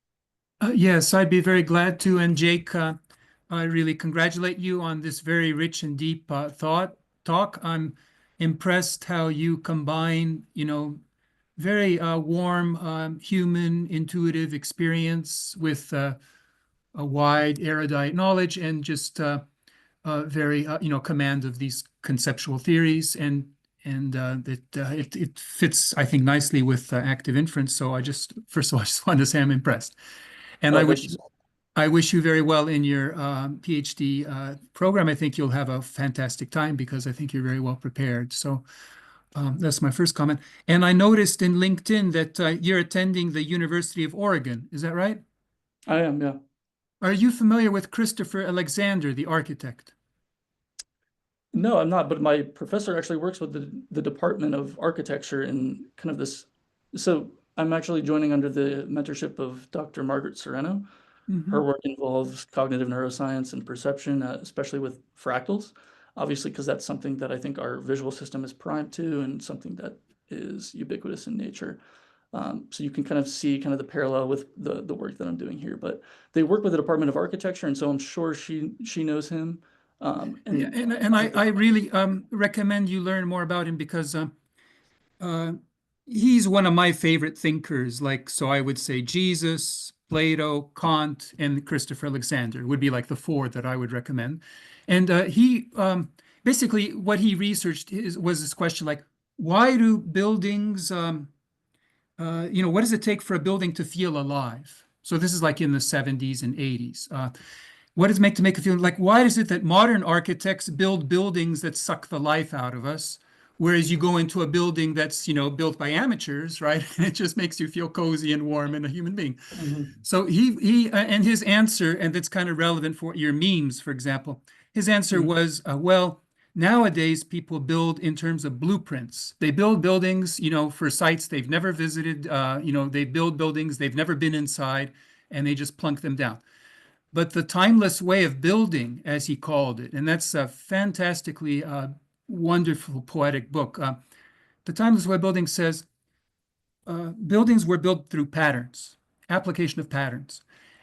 Yes, I'd be very glad to. And Jake, I really congratulate you on this very rich and deep talk. I'm impressed how you combine, very warm, human, intuitive experience with a wide, erudite knowledge, and just very, command of these conceptual theories, and that it fits, I think, nicely with active inference. So first of all, I just wanted to say I'm impressed. And I wish you very well in your PhD program. I think you'll have a fantastic time, because I think you're very well prepared. So that's my first comment. And I noticed in LinkedIn that you're attending the University of Oregon. Is that right? I am, yeah. Are you familiar with Christopher Alexander, the architect? No, I'm not, but my professor actually works with the Department of Architecture and kind of this. So I'm actually joining under the mentorship of Dr. Margaret Sereno. Her work involves cognitive neuroscience and perception, especially with fractals, obviously, because that's something that I think our visual system is primed to and something that is ubiquitous in nature. So you can kind of see kind of the parallel with the work that I'm doing here. But they work with the Department of Architecture, and so I'm sure she knows him. Yeah, and I really recommend you learn more about him because he's one of my favorite thinkers. Like, so I would say Jesus, Plato, Kant, and Christopher Alexander would be like the four that I would recommend. And he basically what he researched was this question like, why do buildings, what does it take for a building to feel alive? So this is like in the 70s and 80s. What does it make to make a feeling like, why is it that modern architects build buildings that suck the life out of us? Whereas you go into a building that's, built by amateurs, right? And it just makes you feel cozy and warm and a human being. So he and his answer, and that's kind of relevant for your memes, for example, his answer was, well, nowadays people build in terms of blueprints. They build buildings, for sites they've never visited. They build buildings they've never been inside, and they just plunk them down. But the timeless way of building, as he called it, and that's a fantastically wonderful poetic book. The timeless way of building says buildings were built through patterns, application of patterns.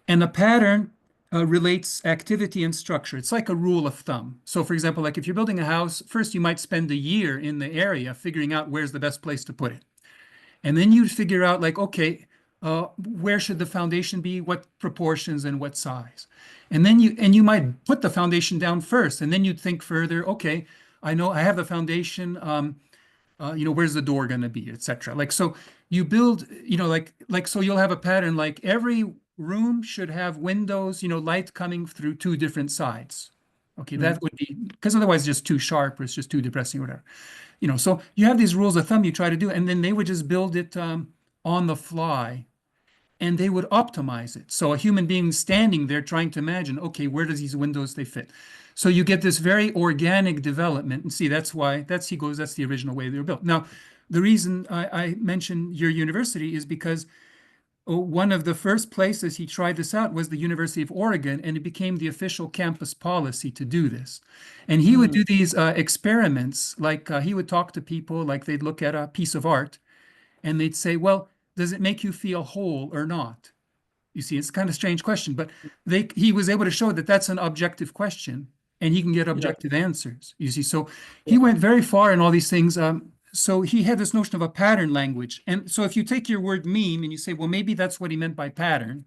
And the pattern relates activity and structure. It's like a rule of thumb. So for example, like if you're building a house, first you might spend a year in the area figuring out where's the best place to put it. And then you'd figure out like, okay, where should the foundation be, what proportions and what size. And then you might put the foundation down first, and then you'd think further, okay, I know I have the foundation, where's the door going to be, etc. Like, so you build, so you'll have a pattern like every room should have windows, light coming through two different sides. Okay, that would be, because otherwise it's just too sharp or it's just too depressing or whatever. So you have these rules of thumb you try to do, and then they would just build it on the fly, and they would optimize it. So a human being standing there trying to imagine, okay, where does these windows they fit? So you get this very organic development, and see, that's the original way they were built. Now, the reason I mentioned your university is because one of the first places he tried this out was the University of Oregon, and it became the official campus policy to do this. And he would do these experiments, like he would talk to people, like they'd look at a piece of art, and they'd say, well, does it make you feel whole or not? You see, it's kind of a strange question, but he was able to show that that's an objective question, and he can get objective answers. You see, so he went very far in all these things. So he had this notion of a pattern language. And so if you take your word meme and you say, well, maybe that's what he meant by pattern,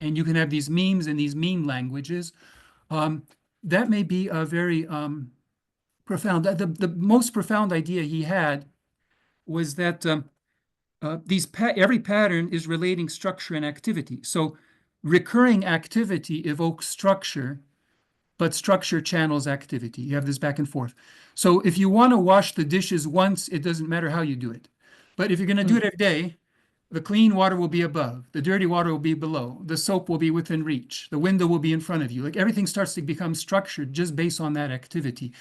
and you can have these memes and these meme languages, that may be a very profound. The most profound idea he had was that every pattern is relating structure and activity. So recurring activity evokes structure, but structure channels activity. You have this back and forth. So if you want to wash the dishes once, it doesn't matter how you do it. But if you're going to do it every day, the clean water will be above, the dirty water will be below, the soap will be within reach, the window will be in front of you. Like everything starts to become structured just based on that activity.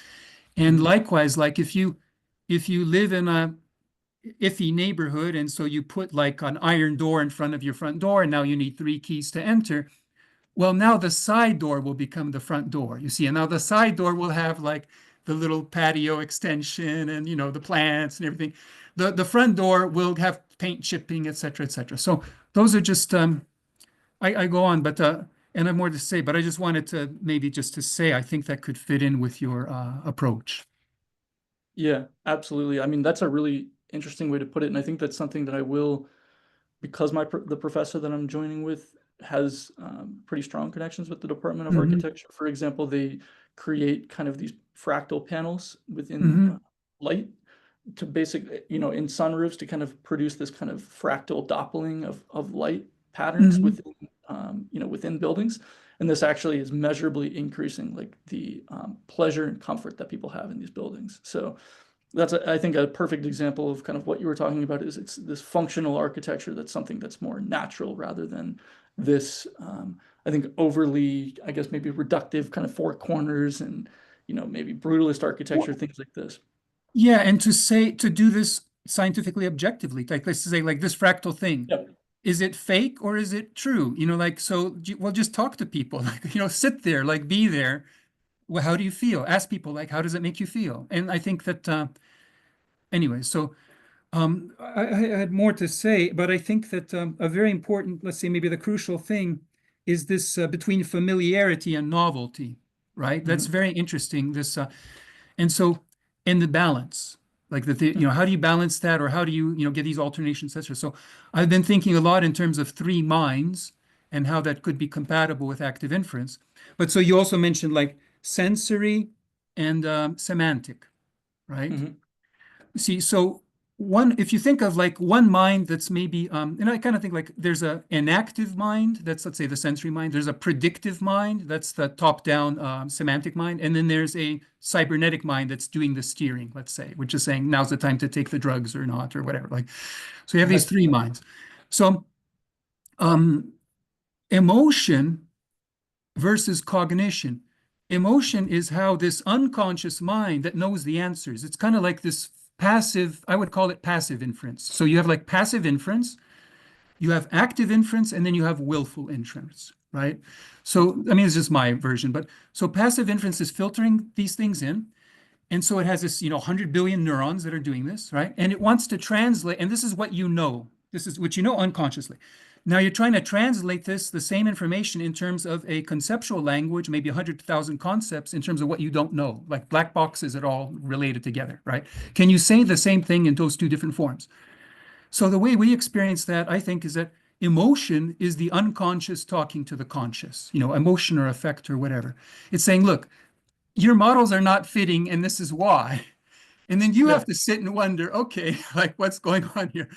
And likewise, like if you live in a iffy neighborhood, and so you put like an iron door in front of your front door, and now you need 3 keys to enter. Well, now the side door will become the front door, you see, and now the side door will have like the little patio extension and, the plants and everything. The front door will have paint chipping, et cetera, et cetera. So those are just, I go on, but, and I have more to say, but I just wanted to maybe just to say, I think that could fit in with your approach. Yeah, absolutely. I mean, that's a really interesting way to put it. And I think that's something that I will, because the professor that I'm joining with has pretty strong connections with the Department of Architecture. For example, they create kind of these fractal panels within light to basically, in sunroofs to kind of produce this kind of fractal doppling of light patterns within, within buildings. And this actually is measurably increasing like the pleasure and comfort that people have in these buildings. So that's, I think, a perfect example of kind of what you were talking about is it's this functional architecture that's something that's more natural rather than this I think, overly, I guess, maybe reductive, kind of four corners, and, maybe brutalist architecture, things like this. Yeah, and to do this scientifically objectively, like let's say like this fractal thing. Yep. Is it fake or is it true? Like, so, well, just talk to people, like, sit there, like, be there. Well, how do you feel? Ask people, like, how does it make you feel? And I think that, anyway, so I had more to say, but I think that a very important, let's say maybe the crucial thing is this between familiarity and novelty, right? That's very interesting. This, and so, in the balance, like how do you balance that, or how do you, get these alternations, etc. So I've been thinking a lot in terms of three minds and how that could be compatible with active inference. But so you also mentioned like sensory and semantic, right? See, so if you think of like one mind that's maybe, and I kind of think like there's an active mind, that's, let's say, the sensory mind. There's a predictive mind, that's the top-down semantic mind. And then there's a cybernetic mind that's doing the steering, let's say, which is saying now's the time to take the drugs or not, or whatever. Like, so you have these three minds. So emotion versus cognition. Emotion is how this unconscious mind that knows the answers. It's kind of like this passive, I would call it passive inference. So you have like passive inference, you have active inference, and then you have willful inference, right? So, I mean, it's just my version, but so passive inference is filtering these things in. And so it has this, 100 billion neurons that are doing this, right? And it wants to translate, and this is what you know. This is what you know unconsciously. Now you're trying to translate the same information in terms of a conceptual language, maybe 100,000 concepts in terms of what you don't know, like black boxes that are all related together, right? Can you say the same thing in those two different forms? So the way we experience that, I think, is that emotion is the unconscious talking to the conscious, emotion or affect or whatever. It's saying, look, your models are not fitting, and this is why. And then you have to sit and wonder, okay, like what's going on here?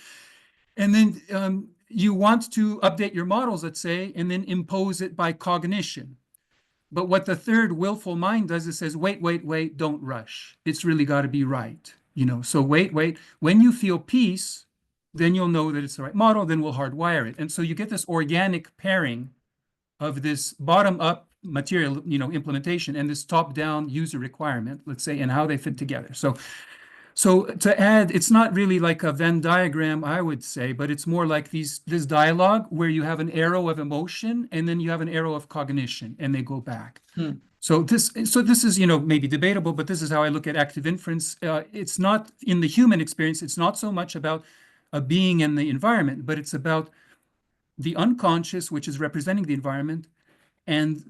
And then you want to update your models, let's say, and then impose it by cognition. But what the third willful mind does is says, wait, don't rush. It's really got to be right. So wait. When you feel peace, then you'll know that it's the right model, then we'll hardwire it. And so you get this organic pairing of this bottom-up material, implementation, and this top-down user requirement, let's say, and how they fit together. So to add, it's not really like a Venn diagram, I would say, but it's more like this dialogue where you have an arrow of emotion and then you have an arrow of cognition, and they go back. So this is, maybe debatable, but this is how I look at active inference. It's not, in the human experience, it's not so much about a being and the environment, but it's about the unconscious, which is representing the environment, and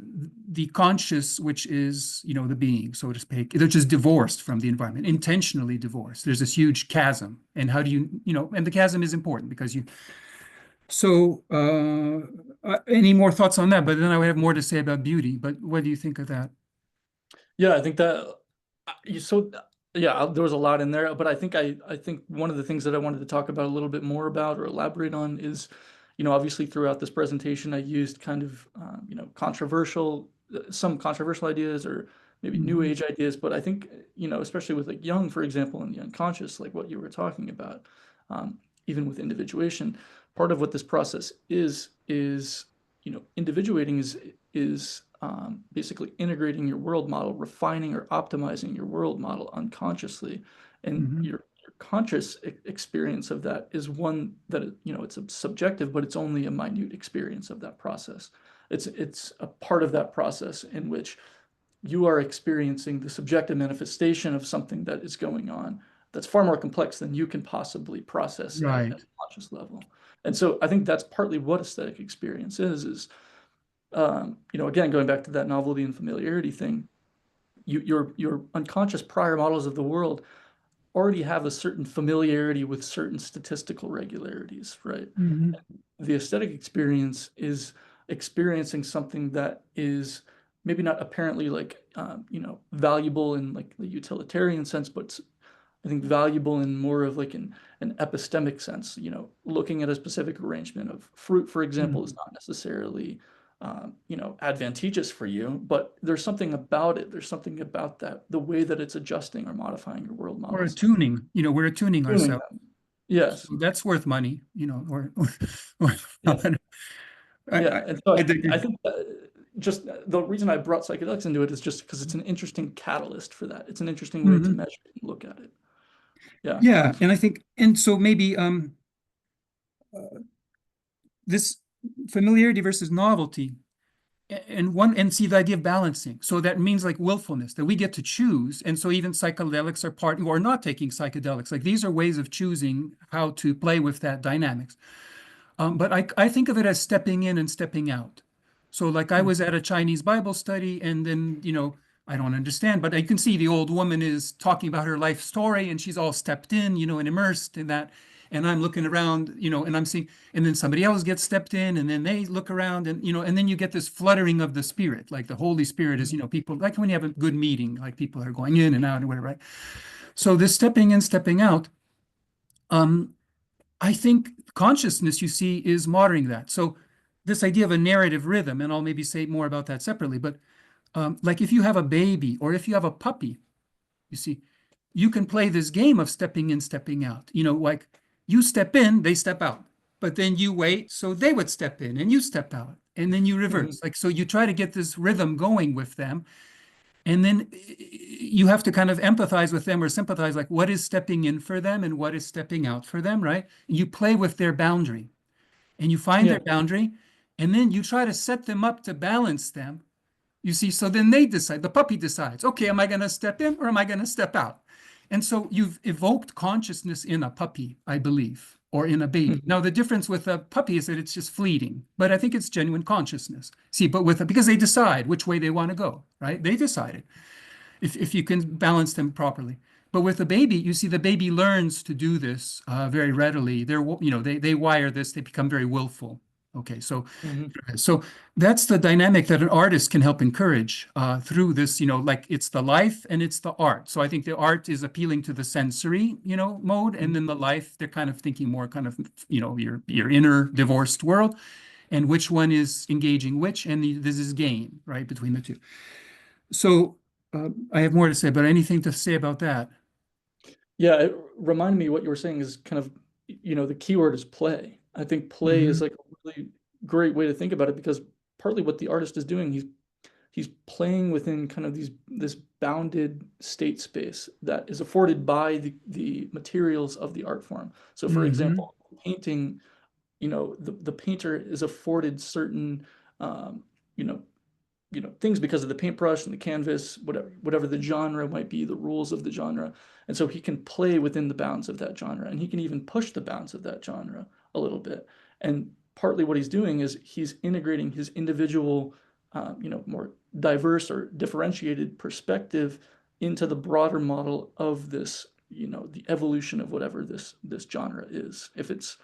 the conscious, which is, the being, so to speak, which is divorced from the environment, intentionally divorced. There's this huge chasm. And how do you, and the chasm is important because so any more thoughts on that? But then I would have more to say about beauty. But what do you think of that? Yeah, I think that, there was a lot in there, but I think one of the things that I wanted to talk about a little bit more about or elaborate on is, obviously throughout this presentation, I used kind of, some controversial ideas or maybe new age ideas, but I think, especially with like Jung, for example, and the unconscious, like what you were talking about, even with individuation, part of what this process is, individuating is basically integrating your world model, refining or optimizing your world model unconsciously, and your conscious experience of that is one that it's a subjective, but it's only a minute experience of that process. It's a part of that process in which you are experiencing the subjective manifestation of something that is going on that's far more complex than you can possibly process at a conscious level. And so I think that's partly what aesthetic experience is again, going back to that novelty and familiarity thing, your unconscious prior models of the world already have a certain familiarity with certain statistical regularities, right? The aesthetic experience is experiencing something that is maybe not apparently like, valuable in like the utilitarian sense, but I think valuable in more of like an epistemic sense. Looking at a specific arrangement of fruit, for example, is not necessarily advantageous for you, but there's something about it. There's something about that, the way that it's adjusting or modifying your world models. Or attuning, we're attuning ourselves. Yes. So that's worth money, or Yeah, and so I dig I it. think just the reason I brought psychedelics into it is just because it's an interesting catalyst for that. It's an interesting way to measure and look at it. Yeah. Yeah, and I think, and so maybe this familiarity versus novelty, and see the idea of balancing. So that means like willfulness, that we get to choose. And so even psychedelics are part, or not taking psychedelics, like these are ways of choosing how to play with that dynamics. But I think of it as stepping in and stepping out. So like I was at a Chinese Bible study, and then, I don't understand, but I can see the old woman is talking about her life story, and she's all stepped in, and immersed in that. And I'm looking around, and I'm seeing, and then somebody else gets stepped in, and then they look around, and, and then you get this fluttering of the spirit, like the Holy Spirit is, people, like when you have a good meeting, like people are going in and out and whatever, right? So this stepping in, stepping out, I think consciousness, you see, is moderating that. So this idea of a narrative rhythm, and I'll maybe say more about that separately, but like if you have a baby or if you have a puppy, you see, you can play this game of stepping in, stepping out. Like you step in, they step out, but then you wait, so they would step in and you step out, and then you reverse. Like, so you try to get this rhythm going with them. And then you have to kind of empathize with them or sympathize, like what is stepping in for them and what is stepping out for them, right? And you play with their boundary and you find their boundary, and then you try to set them up to balance them. You see, so then they decide, the puppy decides, okay, am I going to step in or am I going to step out? And so you've evoked consciousness in a puppy, I believe, or in a baby. Now, the difference with a puppy is that it's just fleeting, but I think it's genuine consciousness. See, but because they decide which way they want to go, right? They decided if you can balance them properly. But with a baby, you see, the baby learns to do this very readily. They wire this, they become very willful. Okay, so that's the dynamic that an artist can help encourage through this, like it's the life and it's the art. So I think the art is appealing to the sensory, mode, and then the life, they're kind of thinking more kind of, your inner divorced world, and which one is engaging which, and this is game, right, between the two. So I have more to say, but anything to say about that? Yeah, it reminded me what you were saying is kind of, the keyword is play. I think play is like a really great way to think about it, because partly what the artist is doing, he's playing within kind of this bounded state space that is afforded by the materials of the art form. So for example, painting, the painter is afforded certain things because of the paintbrush and the canvas, whatever the genre might be, the rules of the genre. And so he can play within the bounds of that genre, and he can even push the bounds of that genre a little bit. And partly what he's doing is he's integrating his individual, more diverse or differentiated perspective into the broader model of this, the evolution of whatever this genre is. If it's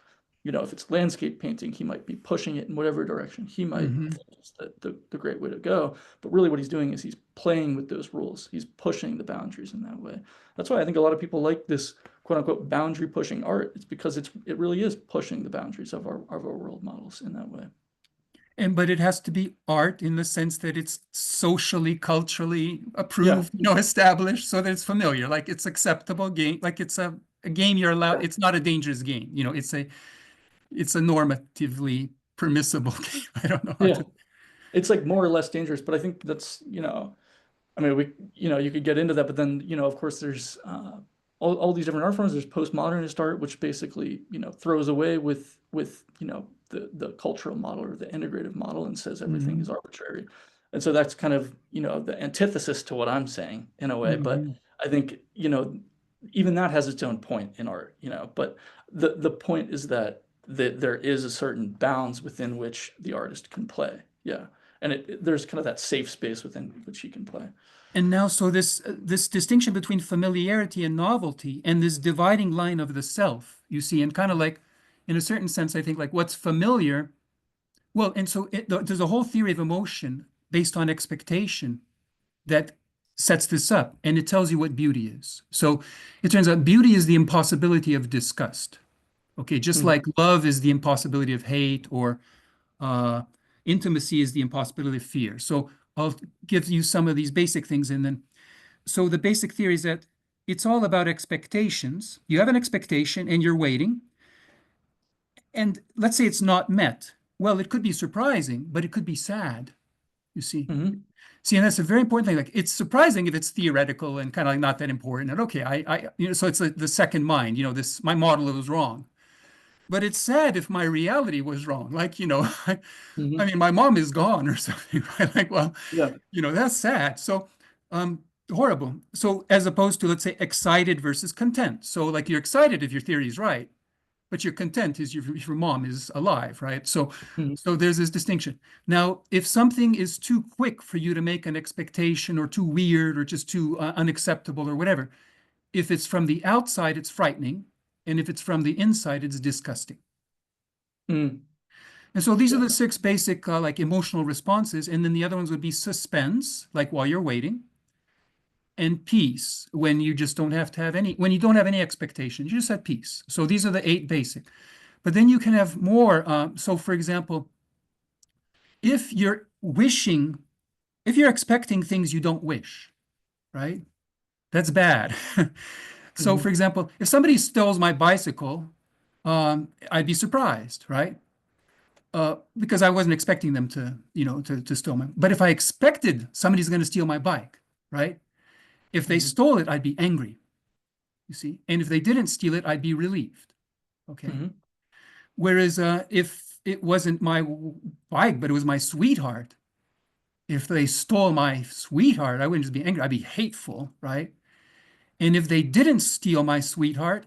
landscape painting, he might be pushing it in whatever direction he might think is the great way to go. But really what he's doing is he's playing with those rules. He's pushing the boundaries in that way. That's why I think a lot of people like this quote unquote boundary pushing art. It's because it really is pushing the boundaries of our world models in that way. But it has to be art in the sense that it's socially, culturally approved, established, so that it's familiar, like it's acceptable game, like it's a game you're allowed. It's not a dangerous game, it's a normatively permissible game. I don't know. It's like more or less dangerous, but I think that's, I mean, you could get into that, but then, of course, there's all these different art forms. There's postmodernist art, which basically, throws away with the cultural model or the integrative model and says everything is arbitrary. And so that's kind of, the antithesis to what I'm saying in a way. But I think, even that has its own point in art, but the point is that there is a certain bounds within which the artist can play. Yeah. And there's kind of that safe space within which he can play. And now, so this distinction between familiarity and novelty, and this dividing line of the self, you see, and kind of like, in a certain sense, I think like what's familiar, well, and so there's a whole theory of emotion based on expectation that sets this up, and it tells you what beauty is. So it turns out beauty is the impossibility of disgust. Okay, just like love is the impossibility of hate, or intimacy is the impossibility of fear. So I'll give you some of these basic things, and then, so the basic theory is that it's all about expectations. You have an expectation and you're waiting, and let's say it's not met. well, it could be surprising, but it could be sad, you see. Mm-hmm. See, and that's a very important thing. Like, it's surprising if it's theoretical and kind of like not that important. And okay, so it's like the second mind, my model was wrong. But it's sad if my reality was wrong. Like, I mean, my mom is gone or something, right? Like, well, Yeah. that's sad. So, horrible. So as opposed to, let's say, excited versus content. So like, you're excited if your theory is right, but you're content if your mom is alive, right? So, Mhm. so there's this distinction. Now, if something is too quick for you to make an expectation, or too weird, or just too unacceptable, or whatever, if it's from the outside, it's frightening. And if it's from the inside, it's disgusting. Mm. And so these are the 6 basic like emotional responses. And then the other ones would be suspense, like while you're waiting, and peace, when you just don't have to have any, when you don't have any expectations, you just have peace. So these are the 8 basic. But then you can have more. So for example, if you're expecting things you don't wish, right? That's bad. So for example, if somebody steals my bicycle, I'd be surprised, right? Because I wasn't expecting them to, to steal my. But if I expected somebody's going to steal my bike, right? If they stole it, I'd be angry. You see, and if they didn't steal it, I'd be relieved. Okay. Whereas if it wasn't my bike, but it was my sweetheart, if they stole my sweetheart, I wouldn't just be angry. I'd be hateful, right? And if they didn't steal my sweetheart,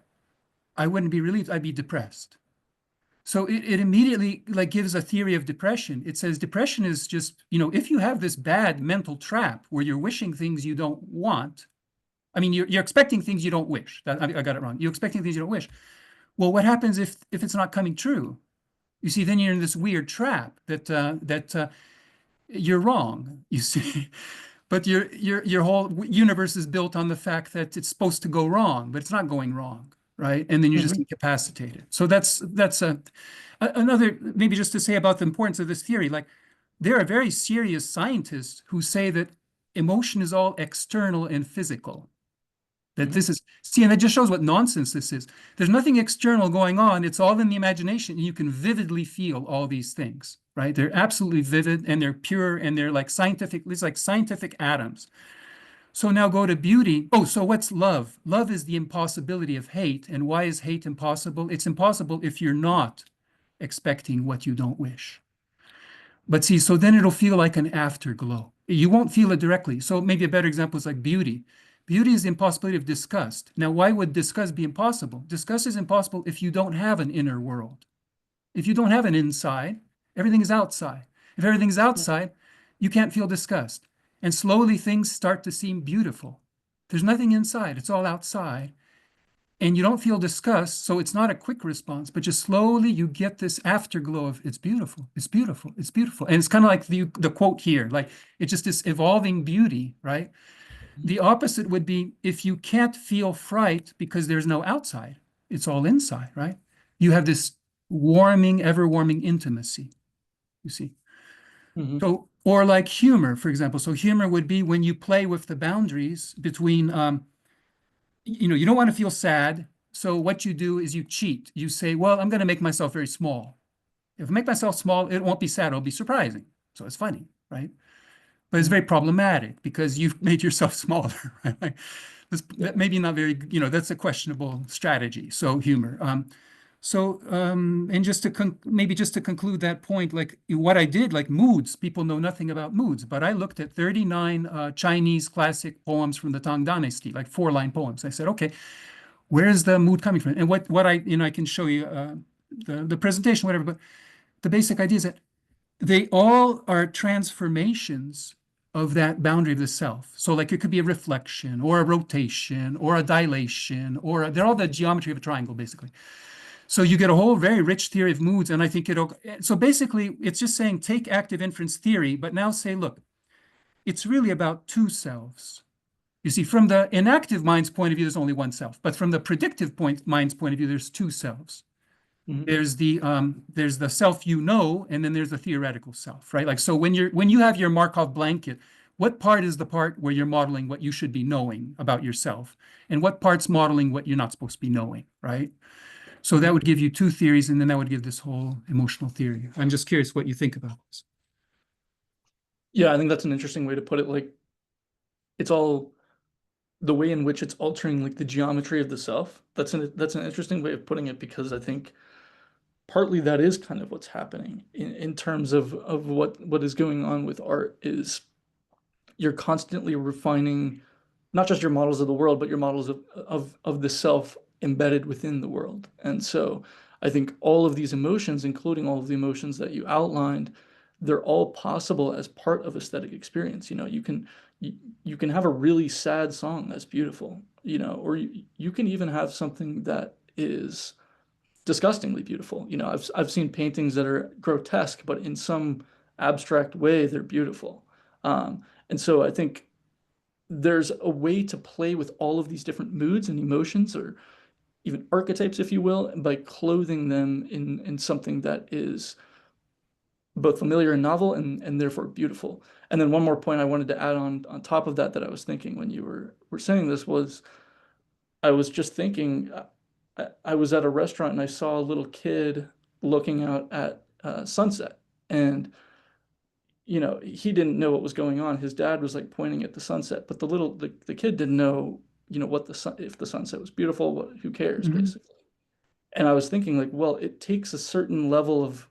I wouldn't be relieved. I'd be depressed. So it immediately like gives a theory of depression. It says depression is just, if you have this bad mental trap where you're wishing things you don't want, I mean, you're expecting things you don't wish. I got it wrong. You're expecting things you don't wish. Well, what happens if it's not coming true? You see, then you're in this weird trap that you're wrong, you see. But your whole universe is built on the fact that it's supposed to go wrong, but it's not going wrong, right? And then you're just incapacitated. So that's another, maybe just to say about the importance of this theory. Like, there are very serious scientists who say that emotion is all external and physical. That this is, see, and that just shows what nonsense this is. There's nothing external going on. It's all in the imagination. And you can vividly feel all these things, right? They're absolutely vivid, and they're pure, and they're like scientific, it's like scientific atoms. So now go to beauty. Oh, so what's love? Love is the impossibility of hate. And why is hate impossible? It's impossible if you're not expecting what you don't wish. But see, so then it'll feel like an afterglow. You won't feel it directly. So maybe a better example is like beauty. Beauty is the impossibility of disgust. Now, why would disgust be impossible? Disgust is impossible if you don't have an inner world. If you don't have an inside, everything is outside. If everything's outside, you can't feel disgust. And slowly things start to seem beautiful. There's nothing inside, it's all outside. And you don't feel disgust, so it's not a quick response, but just slowly you get this afterglow of it's beautiful, it's beautiful, it's beautiful. And it's kind of like the quote here, like it's just this evolving beauty, right? The opposite would be if you can't feel fright because there's no outside, it's all inside, right? You have this warming, ever warming intimacy, you see. So, or like humor, for example. So humor would be when you play with the boundaries between, you don't want to feel sad. So what you do is you cheat. You say, well, I'm going to make myself very small. If I make myself small, it won't be sad, it'll be surprising. So it's funny, right? But it's very problematic because you've made yourself smaller, right? That maybe not very, that's a questionable strategy. So humor. And just to maybe just to conclude that point, like what I did, like moods, people know nothing about moods, but I looked at 39 Chinese classic poems from the Tang Dynasty, like 4-line poems. I said, okay, where is the mood coming from? And what I can show you the presentation, whatever, but the basic idea is that they all are transformations of that boundary of the self. So like it could be a reflection or a rotation or a dilation, or they're all the geometry of a triangle, basically. So you get a whole very rich theory of moods. And I think so basically it's just saying take active inference theory, but now say, look, it's really about 2 selves. You see, from the inactive mind's point of view, there's only 1 self, but from the predictive mind's point of view, there's 2 selves. There's the self, and then there's the theoretical self, right? Like, so when you have your Markov blanket, what part is the part where you're modeling what you should be knowing about yourself, and what part's modeling what you're not supposed to be knowing, right? So that would give you two theories, and then that would give this whole emotional theory. I'm just curious what you think about this. Yeah, I think that's an interesting way to put it. Like, it's all the way in which it's altering like the geometry of the self. That's an interesting way of putting it, because I think partly that is kind of what's happening in terms of what is going on with art. Is you're constantly refining not just your models of the world, but your models of the self embedded within the world. And so I think all of these emotions, including all of the emotions that you outlined, they're all possible as part of aesthetic experience. You can have a really sad song that's beautiful, or you can even have something that is disgustingly beautiful. I've seen paintings that are grotesque, but in some abstract way, they're beautiful. And so I think there's a way to play with all of these different moods and emotions, or even archetypes, if you will, by clothing them in something that is both familiar and novel, and therefore beautiful. And then one more point I wanted to add on top of that I was thinking when you were saying this was, I was just thinking, I was at a restaurant and I saw a little kid looking out at sunset, and he didn't know what was going on. His dad was like pointing at the sunset, but the kid didn't know, if the sunset was beautiful, who cares, basically. And I was thinking, like, well, it takes a certain level of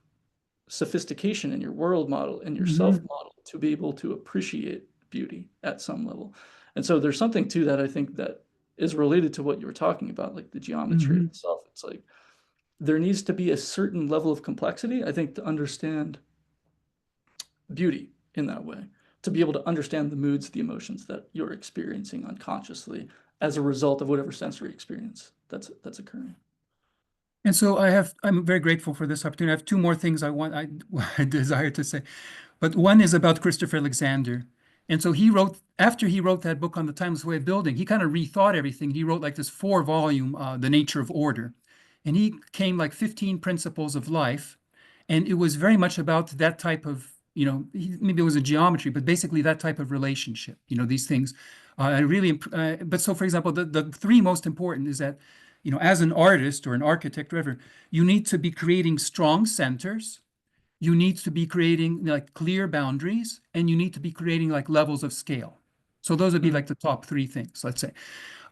sophistication in your world model and your self model to be able to appreciate beauty at some level. And so there's something to that, I think, that is related to what you were talking about, like the geometry itself. It's like there needs to be a certain level of complexity, I think, to understand beauty in that way, to be able to understand the moods, the emotions that you're experiencing unconsciously as a result of whatever sensory experience that's occurring. And so I'm very grateful for this opportunity. I have two more things I desire to say, but one is about Christopher Alexander. And so after he wrote that book on the timeless way of building, he kind of rethought everything. He wrote like this 4-volume, The Nature of Order. And he came like 15 principles of life. And it was very much about that type of, maybe it was a geometry, but basically that type of relationship, these things. But so for example, the three most important is that, as an artist or an architect, whatever, you need to be creating strong centers. You need to be creating like clear boundaries, and you need to be creating like levels of scale. So those would be like the top 3 things, let's say.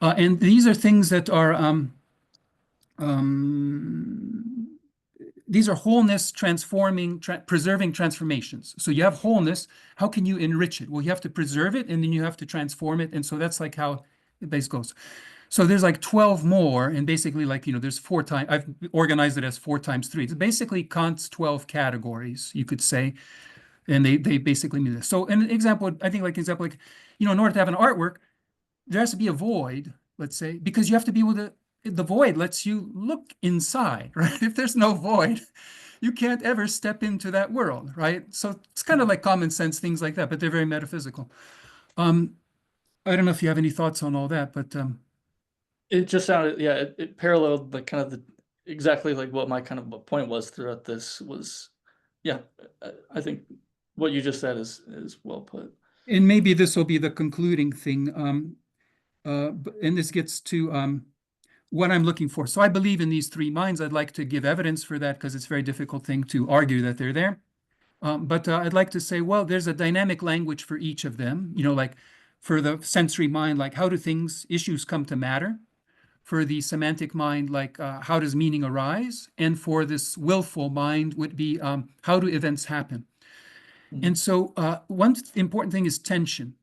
And these are things that are, these are wholeness, transforming, preserving transformations. So you have wholeness. How can you enrich it? Well, you have to preserve it, and then you have to transform it. And so that's like how it basically goes. So there's like 12 more, and basically like, there's 4 times, I've organized it as 4 times 3. It's basically Kant's 12 categories, you could say, and they basically mean this. So an example, I think like in order to have an artwork, there has to be a void, let's say, because you have to be able to, the void lets you look inside, right? If there's no void, you can't ever step into that world, right? So it's kind of like common sense, things like that, but they're very metaphysical. I don't know if you have any thoughts on all that, but it just sounded, yeah, it paralleled like kind of exactly like what my kind of point was throughout this was, yeah, I think what you just said is well put. And maybe this will be the concluding thing. And this gets to what I'm looking for. So I believe in these 3 minds. I'd like to give evidence for that because it's a very difficult thing to argue that they're there. But I'd like to say, well, there's a dynamic language for each of them. Like for the sensory mind, like how do issues come to matter? For the semantic mind, like how does meaning arise? And for this willful mind would be how do events happen? And so one important thing is tension.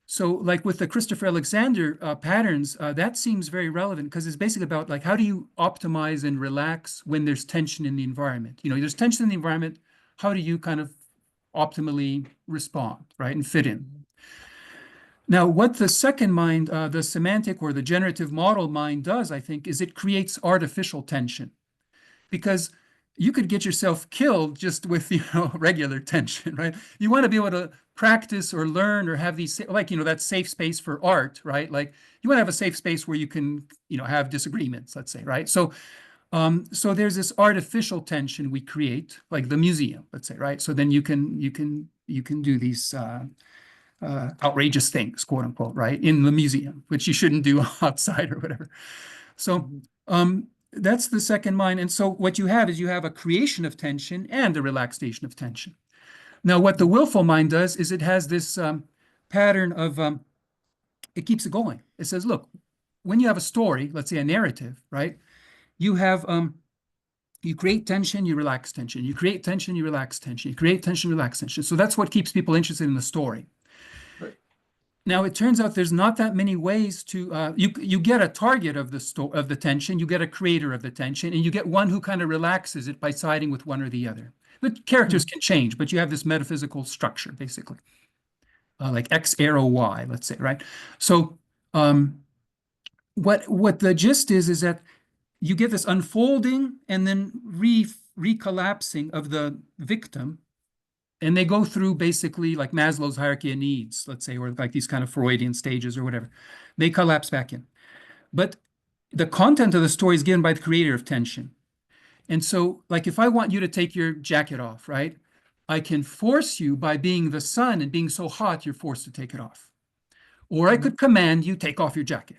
So like with the Christopher Alexander patterns, that seems very relevant because it's basically about like how do you optimize and relax when there's tension in the environment? There's tension in the environment. How do you kind of optimally respond, right, and fit in? Now, what the second mind, the semantic or the generative model mind does, I think, is it creates artificial tension. Because you could get yourself killed just with, regular tension, right? You want to be able to practice or learn or have these, like, that safe space for art, right? Like you want to have a safe space where you can, have disagreements, let's say, right? So there's this artificial tension we create, like the museum, let's say, right? So then you can do these outrageous things, quote unquote, right, in the museum, which you shouldn't do outside or whatever. So that's the second mind. And so what you have is you have a creation of tension and a relaxation of tension. Now, what the willful mind does is it has this pattern of, it keeps it going. It says, look, when you have a story, let's say a narrative, right? You have, you create tension, you relax tension. You create tension, you relax tension. You create tension, relax tension. So that's what keeps people interested in the story. Right. Now, it turns out there's not that many ways to, you get a target of the tension, you get a creator of the tension, and you get one who kind of relaxes it by siding with one or the other. The characters can change, but you have this metaphysical structure, basically, like X arrow Y, let's say, right? So what the gist is that you get this unfolding and then recollapsing of the victim, and they go through basically like Maslow's hierarchy of needs, let's say, or like these kind of Freudian stages or whatever. They collapse back in. But the content of the story is given by the creator of tension. And so, like, if I want you to take your jacket off, right, I can force you by being the sun and being so hot, you're forced to take it off. Or I could command you, take off your jacket.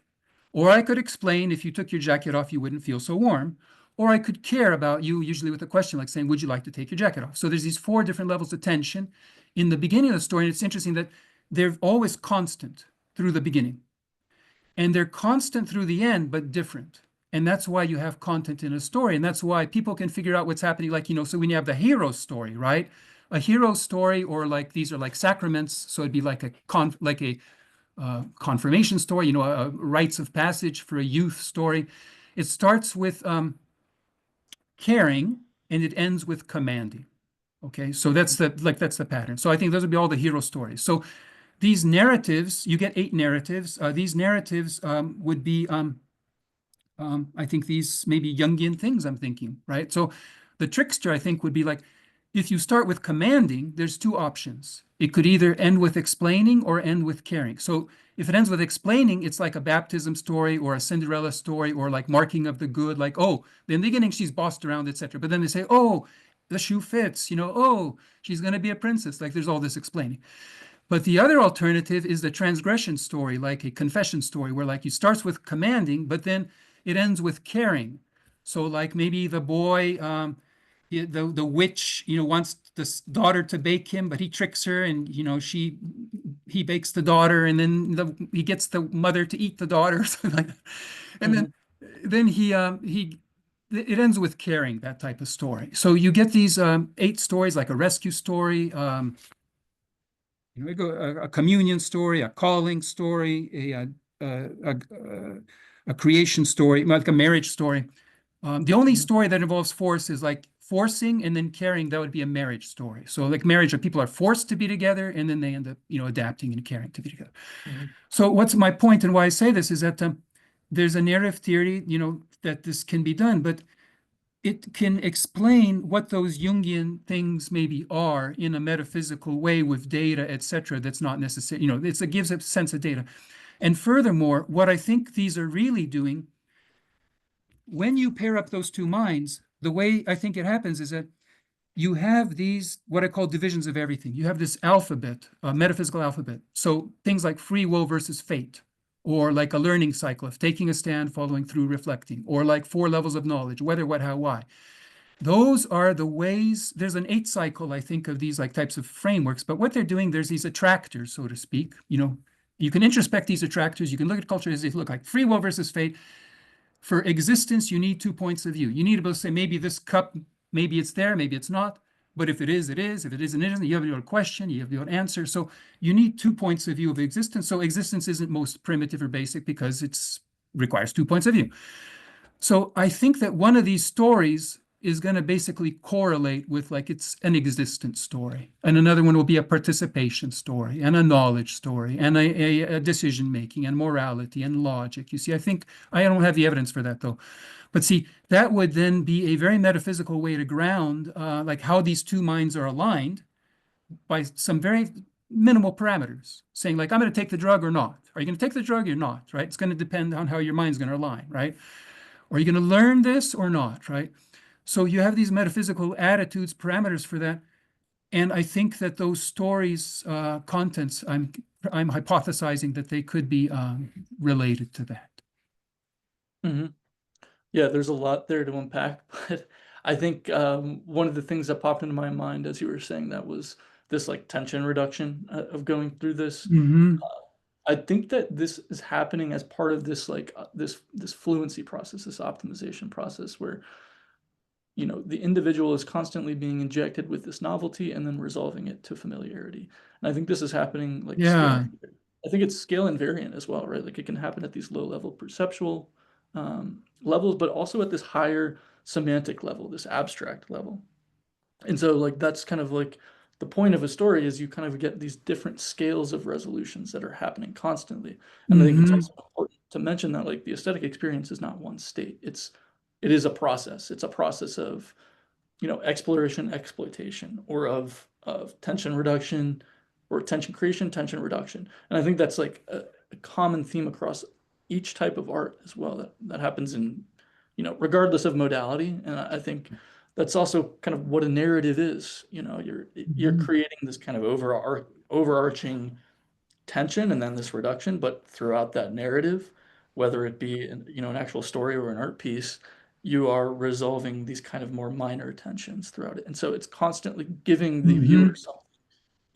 Or I could explain if you took your jacket off, you wouldn't feel so warm. Or I could care about you, usually with a question like saying, would you like to take your jacket off? So there's these 4 different levels of tension in the beginning of the story. And it's interesting that they're always constant through the beginning. And they're constant through the end, but different. And that's why you have content in a story. And that's why people can figure out what's happening. Like, so when you have the hero story, right? A hero story, or like these are like sacraments. So it'd be like a confirmation story, a rites of passage for a youth story. It starts with caring and it ends with commanding. Okay, so that's the pattern. So I think those would be all the hero stories. So these narratives, you get 8 narratives. These narratives would be, I think these maybe Jungian things I'm thinking, right? So the trickster, I think, would be like, if you start with commanding, there's 2 options. It could either end with explaining or end with caring. So if it ends with explaining, it's like a baptism story or a Cinderella story or like marking of the good, like, oh, in the beginning she's bossed around, etc. But then they say, oh, the shoe fits, oh, she's going to be a princess. Like there's all this explaining. But the other alternative is the transgression story, like a confession story, where like it starts with commanding, but then it ends with caring. So like maybe the boy, the witch, wants this daughter to bake him, but he tricks her, and he bakes the daughter, and then he gets the mother to eat the daughter, something like that. And then it ends with caring, that type of story. So you get these 8 stories, like a rescue story, a communion story, a calling story, a creation story, like a marriage story. The only story that involves force is like forcing and then caring. That would be a marriage story. So like marriage, people are forced to be together, and then they end up, adapting and caring to be together. So what's my point and why I say this is that there's a narrative theory, that this can be done, but it can explain what those Jungian things maybe are in a metaphysical way with data, etc. That's not necessary, it gives a sense of data. And furthermore, what I think these are really doing, when you pair up those 2 minds, the way I think it happens is that you have these, what I call divisions of everything. You have this alphabet, a metaphysical alphabet. So things like free will versus fate, or like a learning cycle of taking a stand, following through, reflecting, or like 4 levels of knowledge, whether, what, how, why. Those are the ways. There's an 8 cycle, I think, of these like types of frameworks, but what they're doing, there's these attractors, so to speak. You can introspect these attractors. You can look at culture as they look like free will versus fate. For existence, you need 2 points of view. You need to be able to say, maybe this cup, maybe it's there, maybe it's not. But if it is, it is. If it isn't, it isn't. You have your question, you have your answer. So you need 2 points of view of existence. So existence isn't most primitive or basic because it requires 2 points of view. So I think that one of these stories is going to basically correlate with like it's an existence story. And another one will be a participation story and a knowledge story and a decision-making and morality and logic. You see, I think, I don't have the evidence for that though. But see, that would then be a very metaphysical way to ground like how these 2 minds are aligned by some very minimal parameters, saying like, I'm going to take the drug or not. Are you going to take the drug or not, right? It's going to depend on how your mind's going to align, right? Are you going to learn this or not, right? So you have these metaphysical attitudes, parameters for that. And I think that those stories, contents, I'm hypothesizing that they could be related to that. Yeah, there's a lot there to unpack, but I think one of the things that popped into my mind as you were saying that was this like tension reduction of going through this. Hmm. I think that this is happening as part of this like this fluency process, this optimization process where the individual is constantly being injected with this novelty and then resolving it to familiarity. And I think this is happening like Yeah. I think it's scale invariant as well, right? Like it can happen at these low level perceptual levels, but also at this higher semantic level, this abstract level. And so like that's kind of like the point of a story is you kind of get these different scales of resolutions that are happening constantly. And I think it's Hmm. also important to mention that like the aesthetic experience is not one state. It is a process. It's a process of exploration, exploitation, or of tension reduction, or tension creation, tension reduction. And I think that's like a common theme across each type of art as well that happens in, regardless of modality. And I think that's also kind of what a narrative is. You're creating this kind of overarching tension and then this reduction, but throughout that narrative, whether it be an actual story or an art piece, you are resolving these kind of more minor tensions throughout it. And so it's constantly giving the viewer something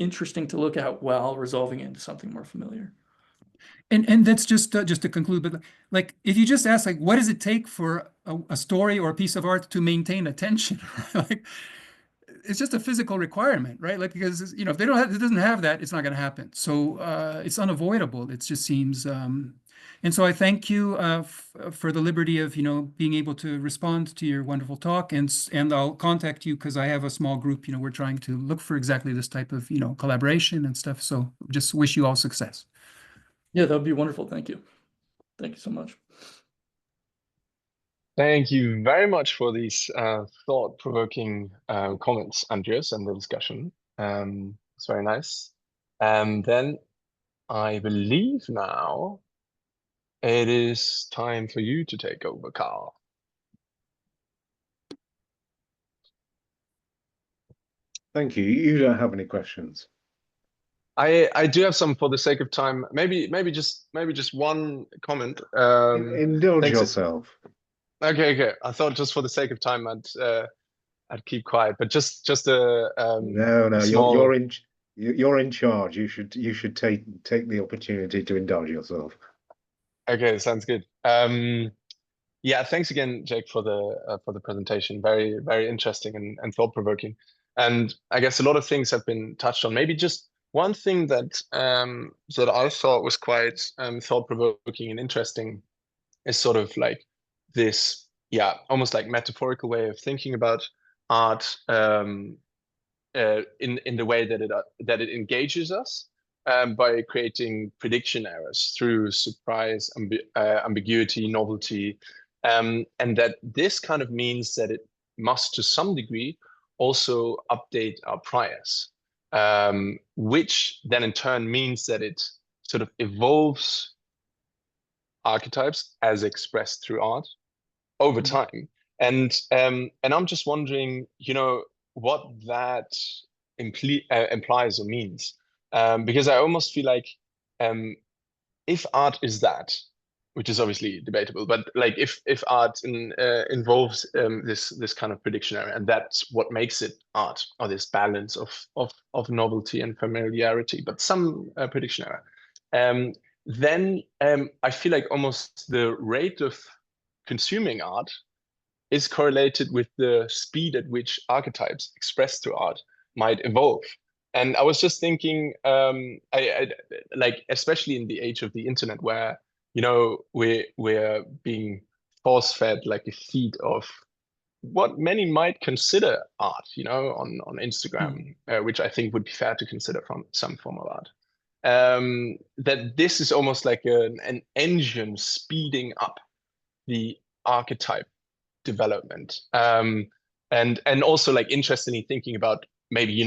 interesting to look at while resolving it into something more familiar. And that's just to conclude, but like if you just ask like what does it take for a story or a piece of art to maintain attention, like it's just a physical requirement, right? Like because if they don't have, it doesn't have that, it's not going to happen. So it's unavoidable. It just seems. And so I thank you for the liberty of being able to respond to your wonderful talk, and I'll contact you because I have a small group. We're trying to look for exactly this type of collaboration and stuff. So just wish you all success. Yeah, that would be wonderful. Thank you. Thank you so much. Thank you very much for these thought-provoking comments, Andreas, and the discussion. It's very nice. Then I believe now it is time for you to take over, Carl. Thank you. You don't have any questions. I do have some for the sake of time. Maybe just one comment. Indulge thanks. yourself. Okay. I thought just for the sake of time, I'd keep quiet. But just a No, a small... you're in charge. You should take the opportunity to indulge yourself. Okay, sounds good. Yeah, thanks again, Jake, for the presentation. Very, very interesting and thought-provoking. And I guess a lot of things have been touched on. Maybe just one thing that I thought was quite thought-provoking and interesting is sort of like this, almost like metaphorical way of thinking about art in the way that it engages us by creating prediction errors through surprise, ambiguity, novelty, and that this kind of means that it must, to some degree, also update our priors, which then in turn means that it sort of evolves archetypes as expressed through art over time. And I'm just wondering, what that implies or means, because I almost feel like if art is that, which is obviously debatable, but like if art involves this kind of prediction error, and that's what makes it art, or this balance of novelty and familiarity, but some prediction error, then I feel like almost the rate of consuming art is correlated with the speed at which archetypes expressed through art might evolve. And I was just thinking, I like, especially in the age of the internet, where we're being force-fed like a feed of what many might consider art, on Instagram, which I think would be fair to consider from some form of art. That this is almost like an engine speeding up the archetype development, and also like interestingly thinking about maybe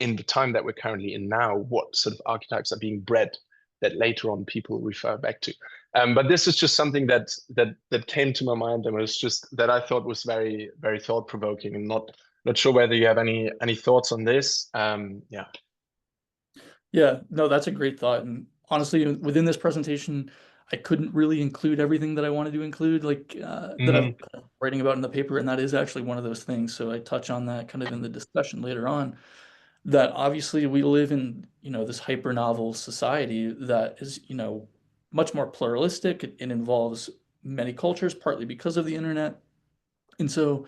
in the time that we're currently in now, what sort of archetypes are being bred that later on people refer back to. But this is just something that came to my mind, and was just that I thought was very, very thought-provoking, and not sure whether you have any thoughts on this. Yeah, no, that's a great thought. And honestly, within this presentation, I couldn't really include everything that I wanted to include, like that I'm writing about in the paper, and that is actually one of those things. So I touch on that kind of in the discussion later on. That obviously we live in, this hyper novel society that is, much more pluralistic. It involves many cultures, partly because of the internet. And so,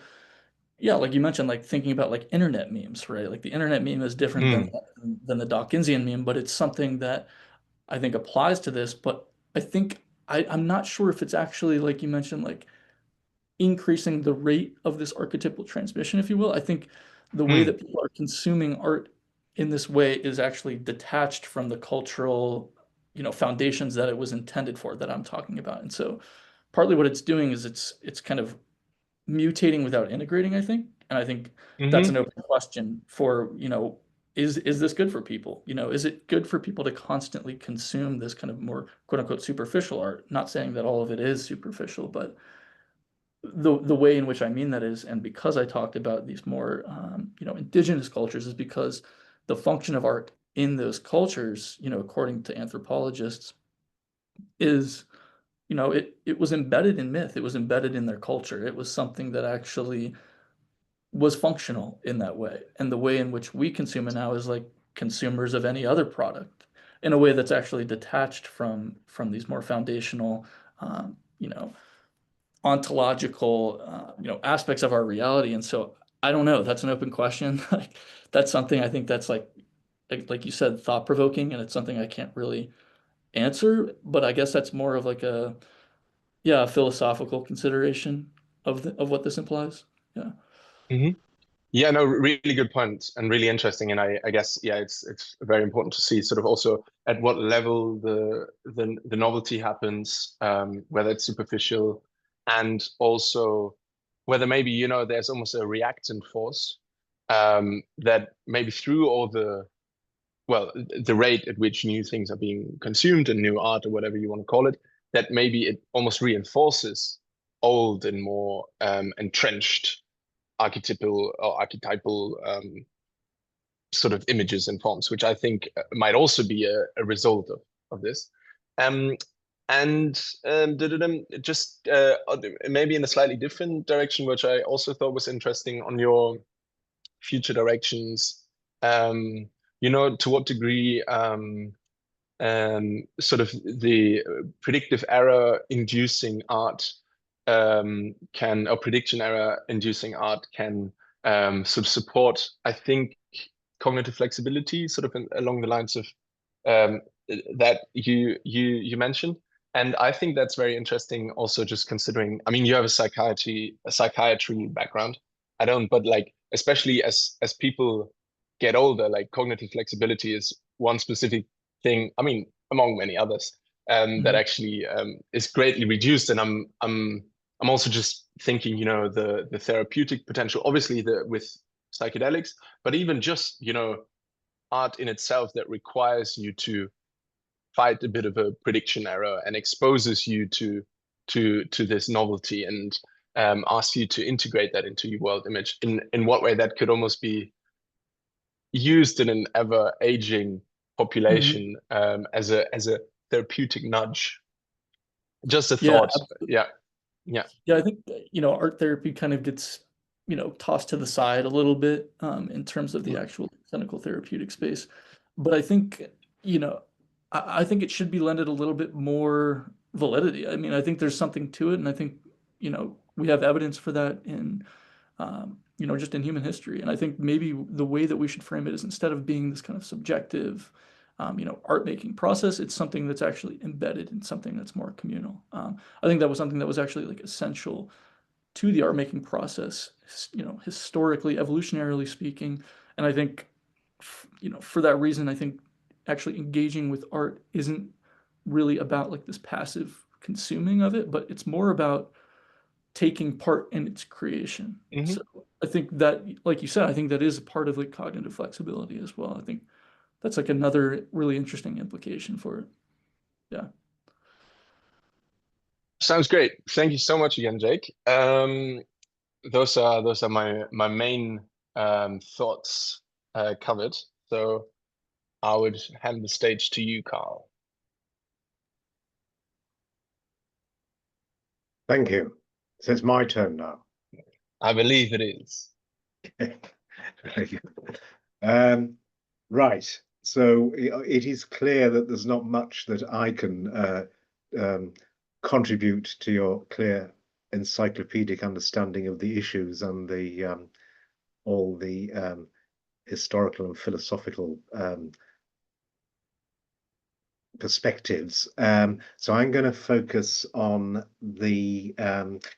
yeah, like you mentioned, like thinking about like internet memes, right? Like the internet meme is different than the Dawkinsian meme, but it's something that I think applies to this. But I think I'm not sure if it's actually, like you mentioned, like increasing the rate of this archetypal transmission, if you will. I think the way that people are consuming art in this way is actually detached from the cultural, foundations that it was intended for, that I'm talking about. And so partly what it's doing is it's kind of mutating without integrating, I think. And I think that's an open question for, is this good for people? Is it good for people to constantly consume this kind of more quote unquote superficial art? Not saying that all of it is superficial, but the way in which I mean that is, and because I talked about these more, indigenous cultures, is because the function of art in those cultures, according to anthropologists, is, it was embedded in myth. It was embedded in their culture. It was something that actually was functional in that way. And the way in which we consume it now is like consumers of any other product, in a way that's actually detached from these more foundational, ontological, aspects of our reality. And so I don't know. That's an open question. Like that's something I think that's like you said, thought provoking, and it's something I can't really answer. But I guess that's more of like a philosophical consideration of what this implies. Yeah. Yeah, no, really good point and really interesting. And I guess, yeah, it's very important to see sort of also at what level the novelty happens, whether it's superficial, and also whether maybe, there's almost a reactant force, that maybe through all the rate at which new things are being consumed and new art or whatever you want to call it, that maybe it almost reinforces old and more entrenched archetypal sort of images and forms, which I think might also be a result of this. And just maybe in a slightly different direction, which I also thought was interesting on your future directions, to what degree sort of the predictive error inducing art or prediction error inducing art can sort of support, I think, cognitive flexibility, sort of along the lines of that you mentioned. And I think that's very interesting also, just considering, I mean, you have a psychiatry background. I don't, but like, especially as people get older, like cognitive flexibility is one specific thing, I mean, among many others, that actually is greatly reduced. And I'm also just thinking, the therapeutic potential, obviously with psychedelics, but even just, art in itself that requires you to fight a bit of a prediction error and exposes you to this novelty, and asks you to integrate that into your world image. In what way that could almost be used in an ever aging population, as a therapeutic nudge. Just a thought. Yeah. I think art therapy kind of gets tossed to the side a little bit, in terms of the actual clinical therapeutic space. But I think I think it should be lended a little bit more validity. I mean, I think there's something to it, and I think we have evidence for that in just in human history. And I think maybe the way that we should frame it is, instead of being this kind of subjective art making process, it's something that's actually embedded in something that's more communal. I think that was something that was actually like essential to the art making process, historically, evolutionarily speaking. And I think, for that reason, I think actually engaging with art isn't really about like this passive consuming of it, but it's more about taking part in its creation. So I think that, like you said, I think that is a part of like cognitive flexibility as well. I think that's like another really interesting implication for it. Yeah. Sounds great. Thank you so much again, Jake. Those are my main thoughts covered. So I would hand the stage to you, Carl. Thank you. So it's my turn now. I believe it is. Very good. Right. So it is clear that there's not much that I can contribute to your clear encyclopedic understanding of the issues and the all the historical and philosophical perspectives. So I'm going to focus on the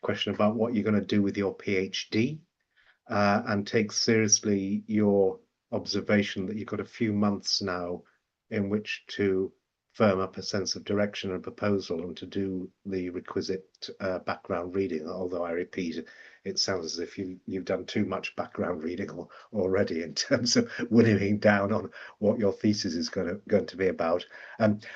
question about what you're going to do with your PhD and take seriously your observation that you've got a few months now in which to firm up a sense of direction and proposal and to do the requisite background reading. Although I repeat, it sounds as if you've done too much background reading already in terms of winnowing down on what your thesis is going to be about.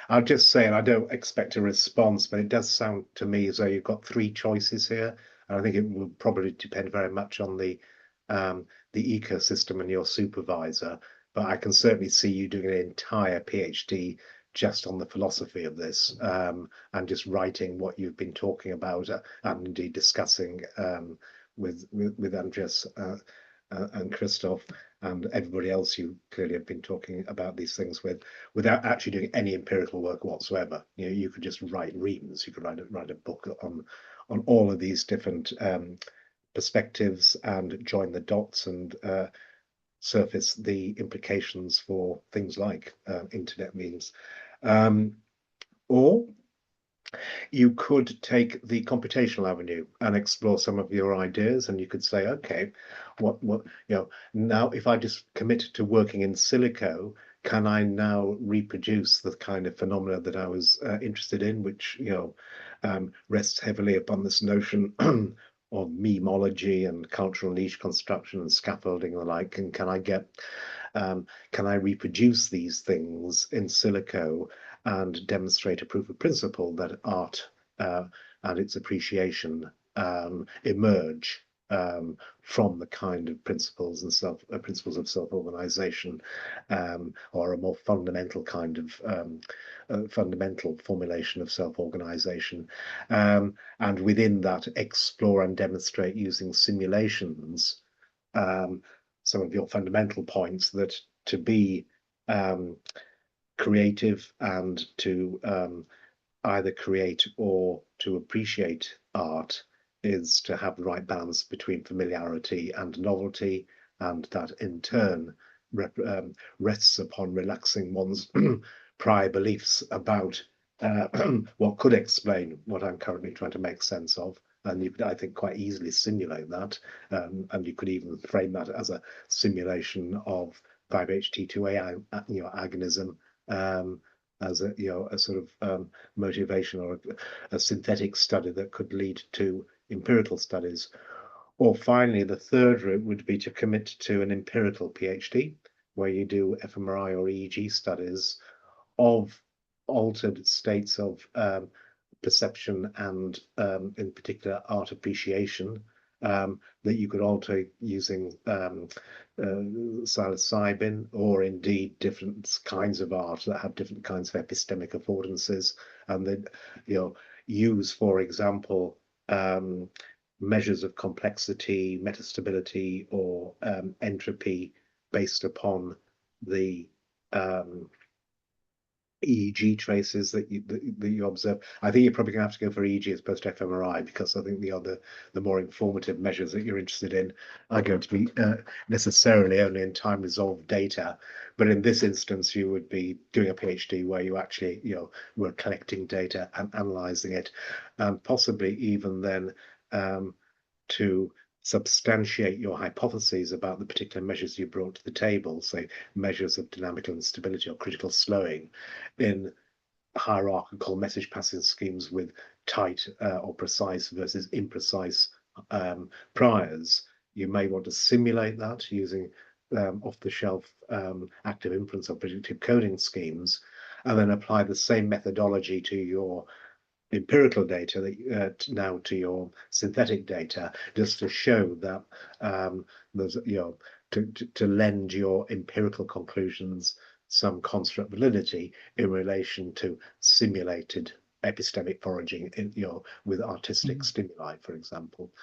I'll just say, and I don't expect a response, but it does sound to me as though you've got three choices here. And I think it will probably depend very much on the ecosystem and your supervisor, but I can certainly see you doing an entire PhD just on the philosophy of this and just writing what you've been talking about and indeed discussing with Andres and Christoph and everybody else you clearly have been talking about these things with, without actually doing any empirical work whatsoever. You know, you could just write reams. You could write a book on all of these different perspectives and join the dots and surface the implications for things like internet memes. Or you could take the computational avenue and explore some of your ideas, and you could say, okay, what now if I just commit to working in silico, can I now reproduce the kind of phenomena that I was interested in, which rests heavily upon this notion of memology and cultural niche construction and scaffolding and the like, and can I reproduce these things in silico and demonstrate a proof of principle that art and its appreciation emerge from the kind of principles and principles of self-organization, or a more fundamental kind of fundamental formulation of self-organization, and within that explore and demonstrate using simulations some of your fundamental points that to be creative and to either create or to appreciate art is to have the right balance between familiarity and novelty, and that in turn rests upon relaxing one's prior beliefs about what could explain what I'm currently trying to make sense of. And you could, I think, quite easily simulate that, and you could even frame that as a simulation of 5-HT2A agonism, as a sort of motivation or a synthetic study that could lead to empirical studies. Or finally, the third route would be to commit to an empirical PhD, where you do fMRI or EEG studies of altered states of perception and in particular art appreciation that you could alter using psilocybin, or indeed different kinds of art that have different kinds of epistemic affordances, and then use, for example, measures of complexity, metastability, or entropy based upon the EEG traces that you observe. I think you're probably going to have to go for EEG as opposed to fMRI, because I think the more informative measures that you're interested in are going to be necessarily only in time resolved data. But in this instance, you would be doing a PhD where you actually were collecting data and analysing it, and possibly even then to substantiate your hypotheses about the particular measures you brought to the table, say measures of dynamical instability or critical slowing in hierarchical message passing schemes with tight or precise versus imprecise priors. You may want to simulate that using off-the-shelf active inference or predictive coding schemes, and then apply the same methodology to your empirical data that now to your synthetic data, just to show that there's to lend your empirical conclusions some construct validity in relation to simulated epistemic foraging in, with artistic Mhm. stimuli, for example.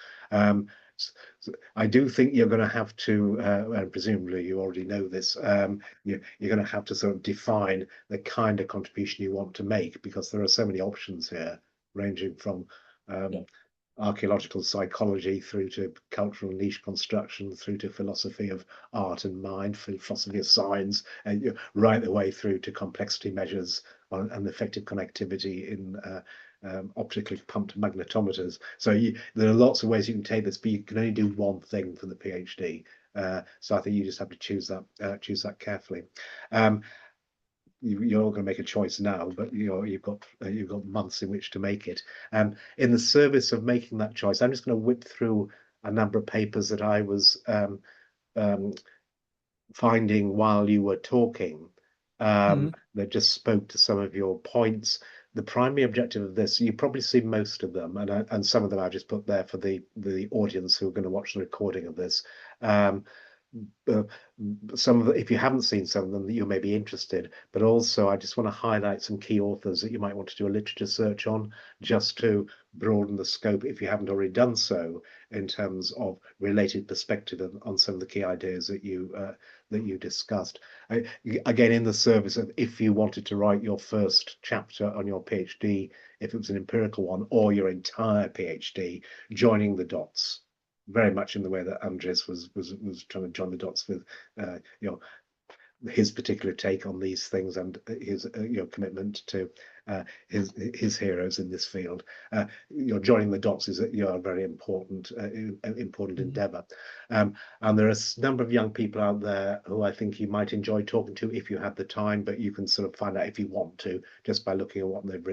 So I do think you're going to have to, and presumably you already know this, you're going to have to sort of define the kind of contribution you want to make, because there are so many options here, ranging from archaeological psychology through to cultural niche construction, through to philosophy of art and mind, philosophy of science, and right the way through to complexity measures and effective connectivity in optically pumped magnetometers. So there are lots of ways you can take this, but you can only do one thing for the PhD. So I think you just have to choose that carefully. You're not going to make a choice now, but you've got months in which to make it. In the service of making that choice, I'm just going to whip through a number of papers that I was finding while you were talking, that just spoke to some of your points. The primary objective of this, you probably see most of them, and some of them I just put there for the audience who are going to watch the recording of this. Some of if you haven't seen some of them, that you may be interested, but also I just want to highlight some key authors that you might want to do a literature search on, just to broaden the scope, if you haven't already done so, in terms of related perspective on some of the key ideas that you discussed. Again, in the service of, if you wanted to write your first chapter on your PhD, if it was an empirical one, or your entire PhD, joining the dots, very much in the way that Andres was trying to join the dots with his particular take on these things, and his commitment to his heroes in this field. Joining the dots is a very important endeavor. And there are a number of young people out there who I think you might enjoy talking to if you have the time, but you can sort of find out if you want to just by looking at what they've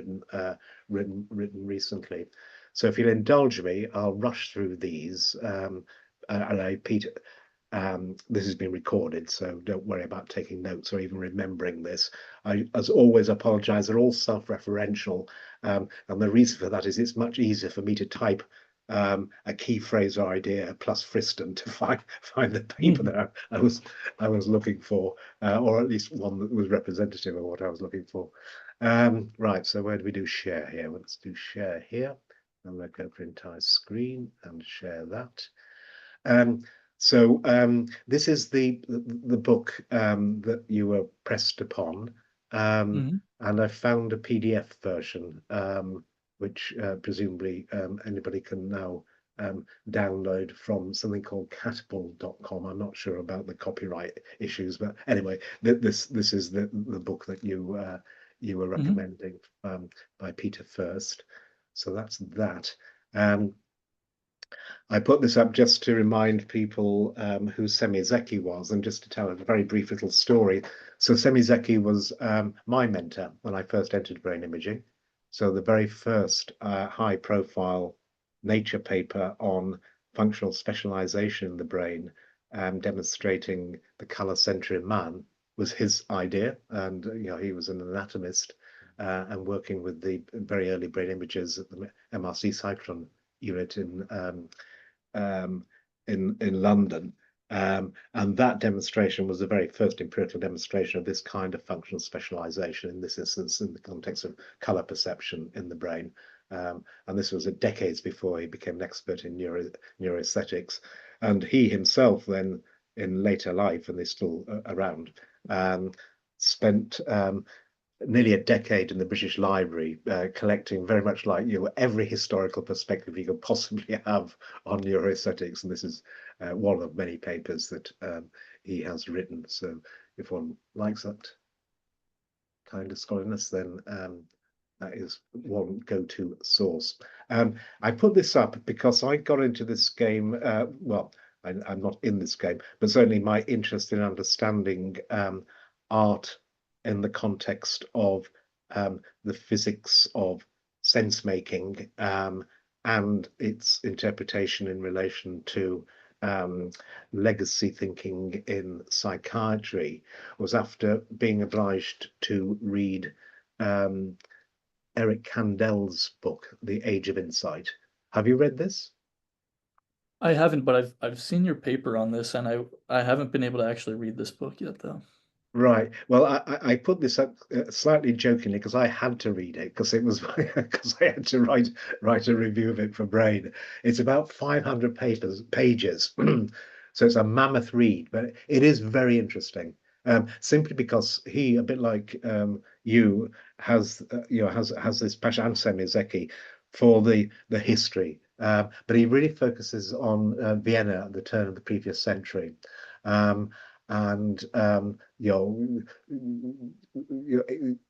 written recently. So if you'll indulge me, I'll rush through these. And Peter, this has been recorded, so don't worry about taking notes or even remembering this. I, as always, apologize. They're all self-referential, and the reason for that is it's much easier for me to type a key phrase or idea plus Friston to find the paper that I was looking for, or at least one that was representative of what I was looking for. Right, so where do we do share here? Let's do share here. I'm going to go for entire screen and share that. So this is the book that you were pressed upon, and I found a PDF version, which presumably anybody can now download from something called catapult.com. I'm not sure about the copyright issues, but anyway, this is the book that you were recommending, by Peter First. So that's that. I put this up just to remind people who Semizeki was, and just to tell a very brief little story. So Semizeki was my mentor when I first entered brain imaging. So the very first high-profile Nature paper on functional specialization in the brain, demonstrating the color center in man, was his idea. And he was an anatomist and working with the very early brain images at the MRC cyclotron unit in London, and that demonstration was the very first empirical demonstration of this kind of functional specialization, in this instance in the context of color perception in the brain. And this was decades before he became an expert in neuroaesthetics. And he himself then, in later life, and he's still around, spent nearly a decade in the British Library, collecting very much like every historical perspective you could possibly have on neuroaesthetics, and this is one of many papers that he has written. So if one likes that kind of scholarliness, then that is one go-to source. I put this up because I got into this game, well, I'm not in this game, but certainly my interest in understanding art in the context of the physics of sense making and its interpretation in relation to legacy thinking in psychiatry was after being obliged to read Eric Kandel's book, The Age of Insight. Have you read this? I haven't, but I've seen your paper on this, and I haven't been able to actually read this book yet, though. Right. Well, I put this up slightly jokingly because I had to read it because it was because I had to write a review of it for Brain. It's about 500 pages, so it's a mammoth read, but it is very interesting. Simply because he, a bit like you, has has this passion, and Semizeki, for the history. But he really focuses on Vienna at the turn of the previous century. Um, and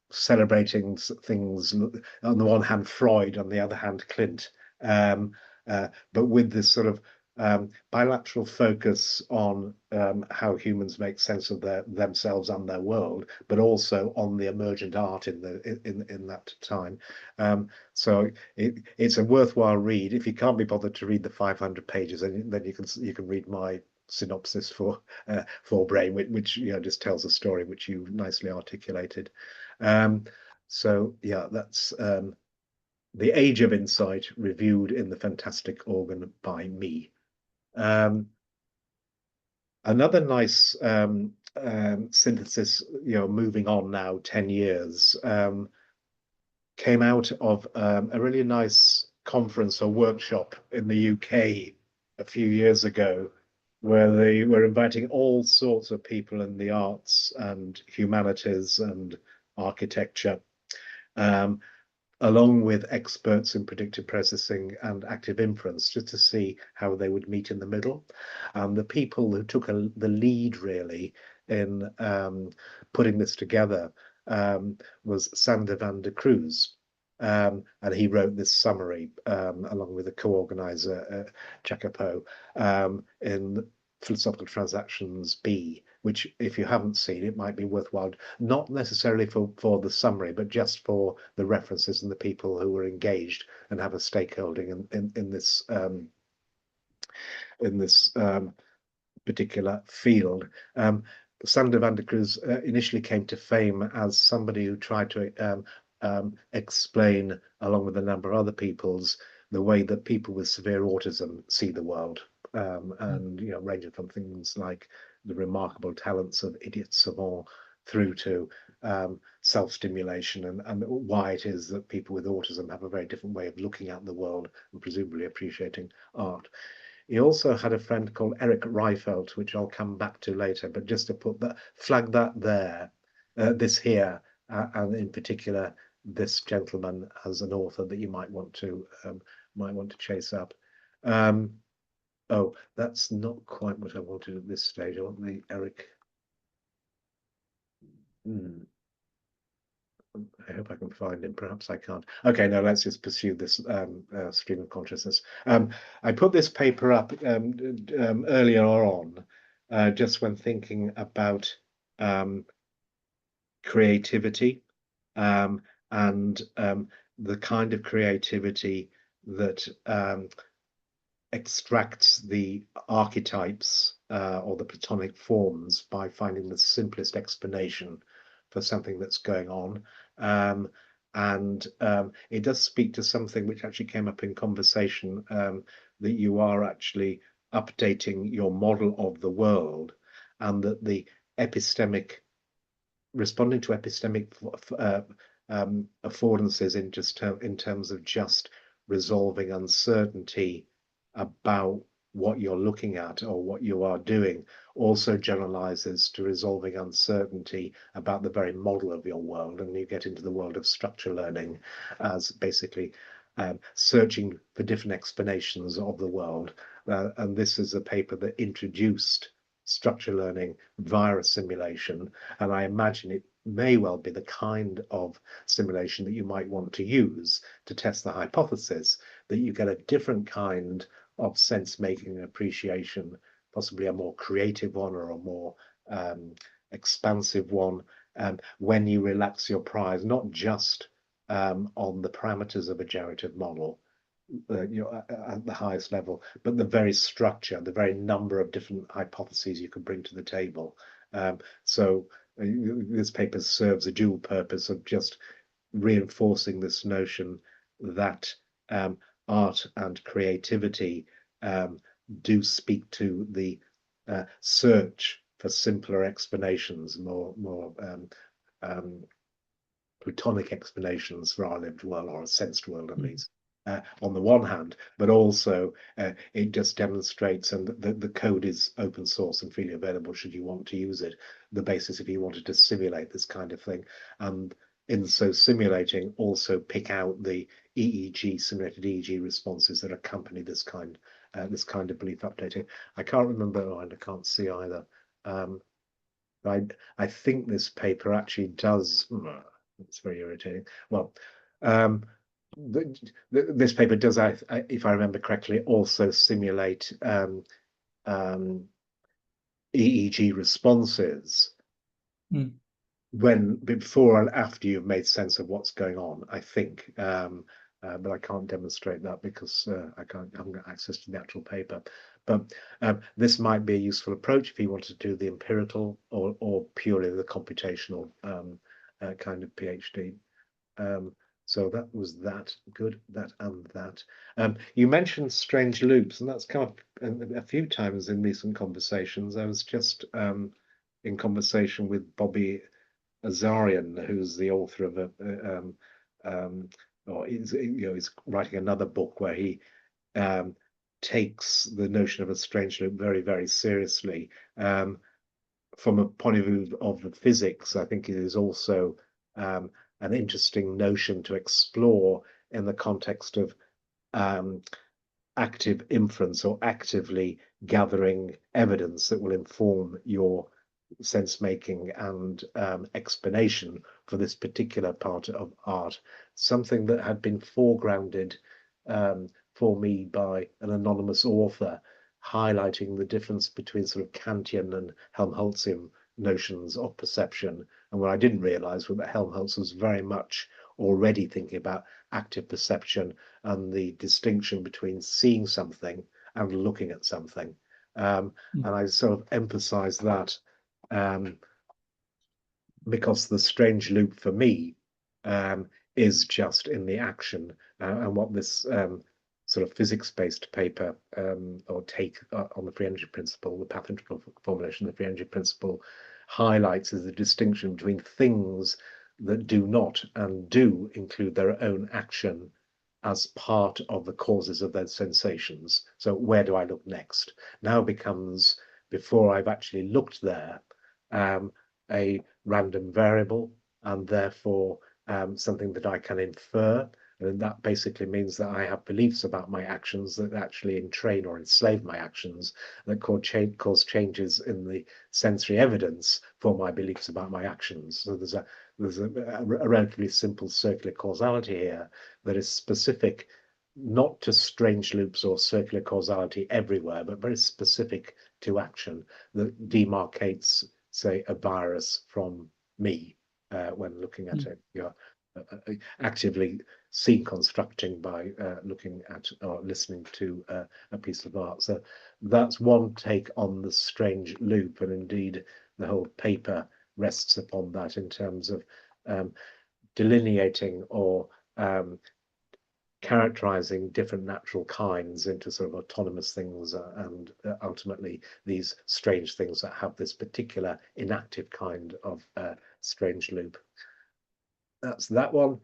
celebrating things, on the one hand Freud, on the other hand Clint, um, but with this sort of bilateral focus on how humans make sense of themselves and their world, but also on the emergent art in that time. So it's a worthwhile read. If you can't be bothered to read the 500 pages, then you can read my synopsis for Brain, which just tells a story which you nicely articulated. So yeah, that's The Age of Insight, reviewed in the Fantastic Organ by me. Another nice synthesis, moving on now 10 years, came out of a really nice conference or workshop in the UK a few years ago, where they were inviting all sorts of people in the arts and humanities and architecture, um, along with experts in predictive processing and active inference, just to see how they would meet in the middle. And the people who took the lead really in putting this together was Sander van der Cruz. And he wrote this summary along with the co-organizer, Jacopo, in Philosophical Transactions B, which, if you haven't seen it, might be worthwhile, not necessarily for the summary, but just for the references and the people who were engaged and have a stakeholding in this particular field. Sander van der Cruz initially came to fame as somebody who tried to explain, along with a number of other peoples, the way that people with severe autism see the world, and ranging from things like the remarkable talents of idiot savant through to self-stimulation and why it is that people with autism have a very different way of looking at the world and presumably appreciating art. He also had a friend called Eric Reifelt, which I'll come back to later, but just to flag that there, this here, and in particular this gentleman as an author that you might want to chase up. Oh, that's not quite what I wanted at this stage. I want the Eric. I hope I can find him. Perhaps I can't. Okay, no, let's just pursue this stream of consciousness. I put this paper up earlier on, just when thinking about creativity and the kind of creativity that extracts the archetypes or the Platonic forms by finding the simplest explanation for something that's going on. It does speak to something which actually came up in conversation, that you are actually updating your model of the world, and that the responding to epistemic affordances in terms of just resolving uncertainty about what you're looking at or what you are doing also generalizes to resolving uncertainty about the very model of your world. And you get into the world of structure learning as basically searching for different explanations of the world. And this is a paper that introduced structure learning via a simulation. And I imagine it may well be the kind of simulation that you might want to use to test the hypothesis that you get a different kind of sense making and appreciation, possibly a more creative one or a more expansive one, when you relax your priors, not just on the parameters of a generative model, at the highest level, but the very structure, the very number of different hypotheses you can bring to the table. So this paper serves a dual purpose of just reinforcing this notion that art and creativity do speak to the search for simpler explanations, more Platonic explanations for our lived world, or a sensed world at least, on the one hand, but also it just demonstrates, and the code is open source and freely available should you want to use it, the basis if you wanted to simulate this kind of thing. And in so simulating, also pick out the simulated EEG responses that accompany this kind of belief updating. I can't remember, and I can't see either. I think this paper actually does. It's very irritating. Well, this paper does, if I remember correctly, also simulate EEG responses before and after you've made sense of what's going on, I think. But I can't demonstrate that because I haven't got access to the actual paper. But this might be a useful approach if you want to do the empirical or purely the computational kind of PhD. So that was that. Good, that and that. You mentioned strange loops, and that's come up a few times in recent conversations. I was just in conversation with Bobby Azarian, who's the author of he's writing another book where he takes the notion of a strange loop very, very seriously. From a point of view of the physics, I think it is also an interesting notion to explore in the context of active inference, or actively gathering evidence that will inform your sense making and explanation for this particular part of art. Something that had been foregrounded for me by an anonymous author, highlighting the difference between sort of Kantian and Helmholtzian notions of perception. And what I didn't realize was that Helmholtz was very much already thinking about active perception and the distinction between seeing something and looking at something. And I sort of emphasize that because the strange loop for me is just in the action, and what this sort of physics-based paper or take on the free energy principle, the path-integral formulation of the free energy principle, highlights is the distinction between things that do not and do include their own action as part of the causes of their sensations. So where do I look next? Now becomes, before I've actually looked there, a random variable, and therefore something that I can infer. And that basically means that I have beliefs about my actions that actually entrain or enslave my actions, that cause changes in the sensory evidence for my beliefs about my actions. So there's a relatively simple circular causality here that is specific not to strange loops or circular causality everywhere, but very specific to action that demarcates, say, a virus from me when looking at it. You're actively scene constructing by looking at or listening to a piece of art. So that's one take on the strange loop, and indeed the whole paper rests upon that in terms of delineating or characterizing different natural kinds into sort of autonomous things and ultimately these strange things that have this particular inactive kind of strange loop. That's that one.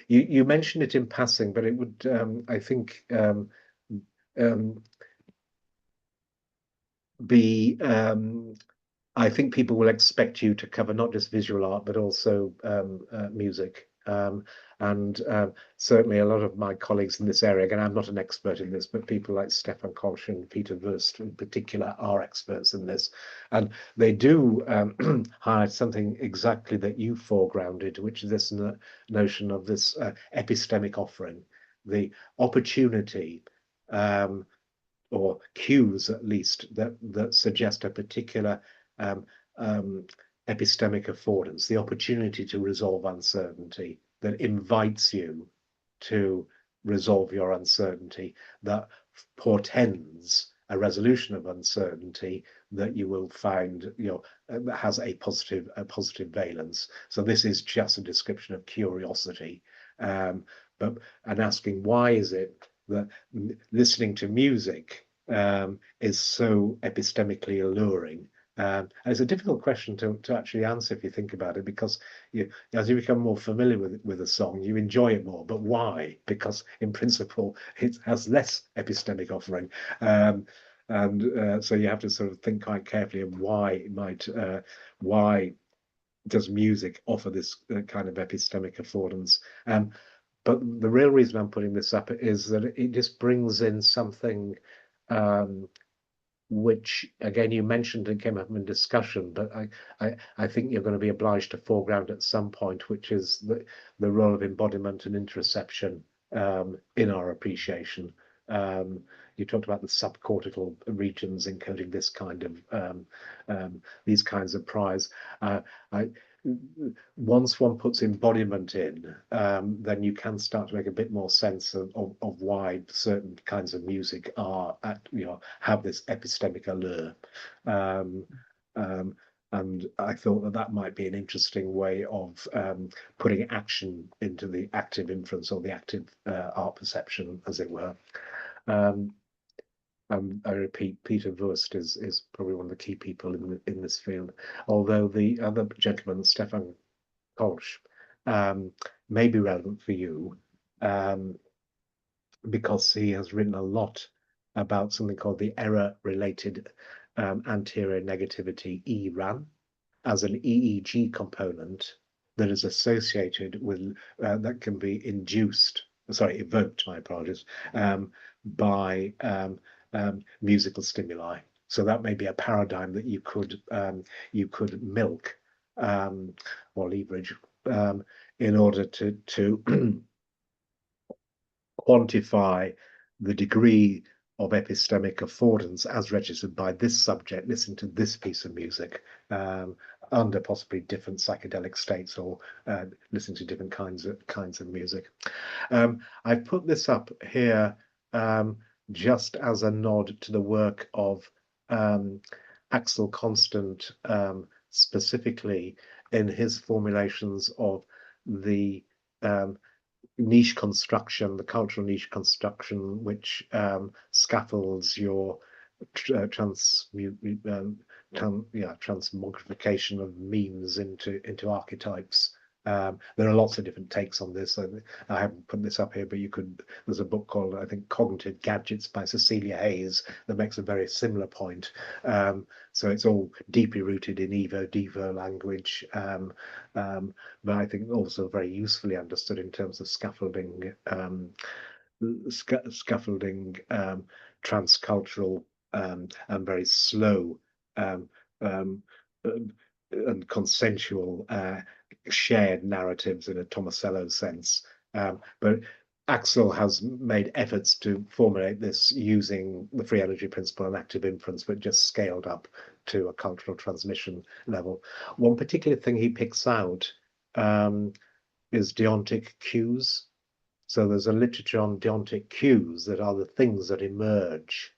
You mentioned it in passing, but it would, I think, be I think people will expect you to cover not just visual art, but also music. Certainly a lot of my colleagues in this area, again, I'm not an expert in this, but people like Stefan Koch and Peter Wurst in particular are experts in this. And they do highlight something exactly that you foregrounded, which is this notion of this epistemic offering, the opportunity or cues at least that suggest a particular epistemic affordance, the opportunity to resolve uncertainty, that invites you to resolve your uncertainty, that portends a resolution of uncertainty that you will find, that has a positive valence. So this is just a description of curiosity, and asking why is it that listening to music is so epistemically alluring, And it's a difficult question to actually answer if you think about it, because as you become more familiar with a song, you enjoy it more. But why? Because in principle, it has less epistemic offering. And so you have to sort of think quite carefully of why does music offer this kind of epistemic affordance. But the real reason I'm putting this up is that it just brings in something which, again, you mentioned and came up in discussion, but I think you're going to be obliged to foreground at some point, which is the role of embodiment and interoception in our appreciation. You talked about the subcortical regions encoding this kind of these kinds of priors. Once one puts embodiment in, then you can start to make a bit more sense of why certain kinds of music have this epistemic allure. And I thought that might be an interesting way of putting action into the active inference, or the active art perception, as it were. I repeat, Peter Wurst is probably one of the key people in this field. Although the other gentleman, Stefan Kolsch, may be relevant for you, because he has written a lot about something called the error-related anterior negativity, ERAN, as an EEG component that is associated with that can be evoked, my apologies, by musical stimuli. So that may be a paradigm that you could milk or leverage in order to quantify the degree of epistemic affordance as registered by this subject listening to this piece of music under possibly different psychedelic states, or listening to different kinds of music. I've put this up here just as a nod to the work of Axel Constant, specifically in his formulations of the niche construction, the cultural niche construction, which scaffolds your transmogrification of memes into archetypes. There are lots of different takes on this. I haven't put this up here, but there's a book called, I think, Cognitive Gadgets by Cecilia Hayes that makes a very similar point. So it's all deeply rooted in Evo-Devo language, but I think also very usefully understood in terms of scaffolding transcultural and very slow and consensual shared narratives in a Tomasello sense. But Axel has made efforts to formulate this using the free energy principle and active inference, but just scaled up to a cultural transmission level. One particular thing he picks out is deontic cues. So there's a literature on deontic cues that are the things that emerge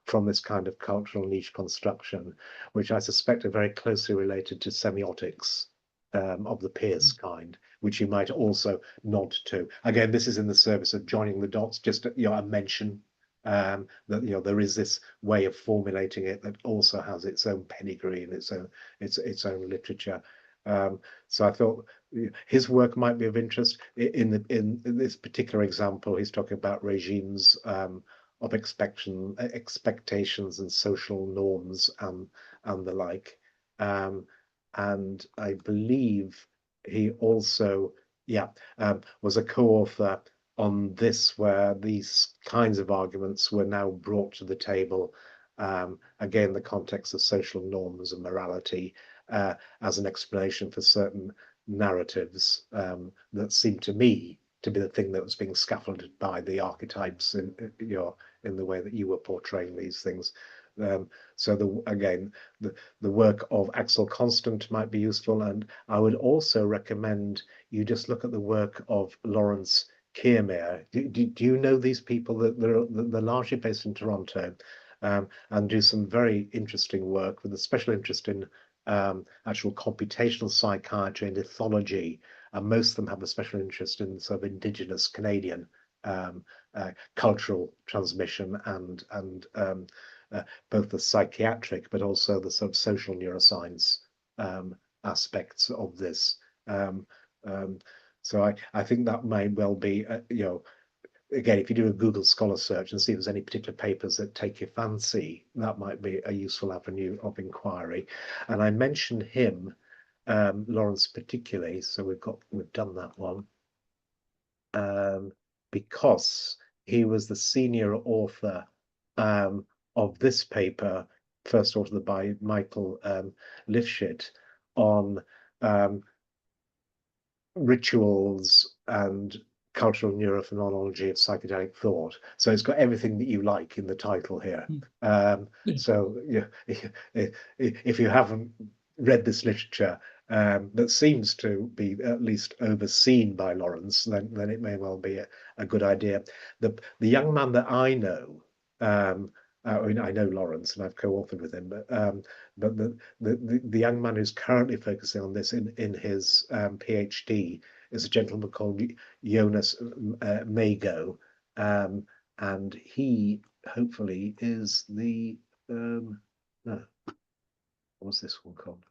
from this kind of cultural niche construction, which I suspect are very closely related to semiotics of the Peirce kind, which you might also nod to. Again, this is in the service of joining the dots, just a mention that there is this way of formulating it that also has its own pedigree and its own literature. So I thought his work might be of interest. In this particular example, he's talking about regimes of expectations and social norms and the like. And I believe he also, was a co-author on this, where these kinds of arguments were now brought to the table, again, the context of social norms and morality, as an explanation for certain narratives that seemed to me to be the thing that was being scaffolded by the archetypes in the way that you were portraying these things. So the work of Axel Constant might be useful, and I would also recommend you just look at the work of Lawrence Kiermaier. Do you know these people? They're largely based in Toronto, and do some very interesting work with a special interest in actual computational psychiatry and ethology, and most of them have a special interest in sort of Indigenous Canadian cultural transmission and both the psychiatric but also the sort of social neuroscience aspects of this. So I think that may well be, you know, again, if you do a Google Scholar search and see if there's any particular papers that take your fancy, that might be a useful avenue of inquiry. And I mentioned him, Lawrence particularly, so we've done that one, because he was the senior author of this paper, first authored by Michael Lifshitz, on rituals and cultural neurophenomenology of psychedelic thought. So it's got everything that you like in the title here. So yeah, if you haven't read this literature that seems to be at least overseen by Lawrence, then it may well be a good idea. The young man that I know, I mean, I know Lawrence and I've co-authored with him, but the young man who's currently focusing on this in his PhD is a gentleman called Jonas Mago, and he hopefully is the no, what's this one called?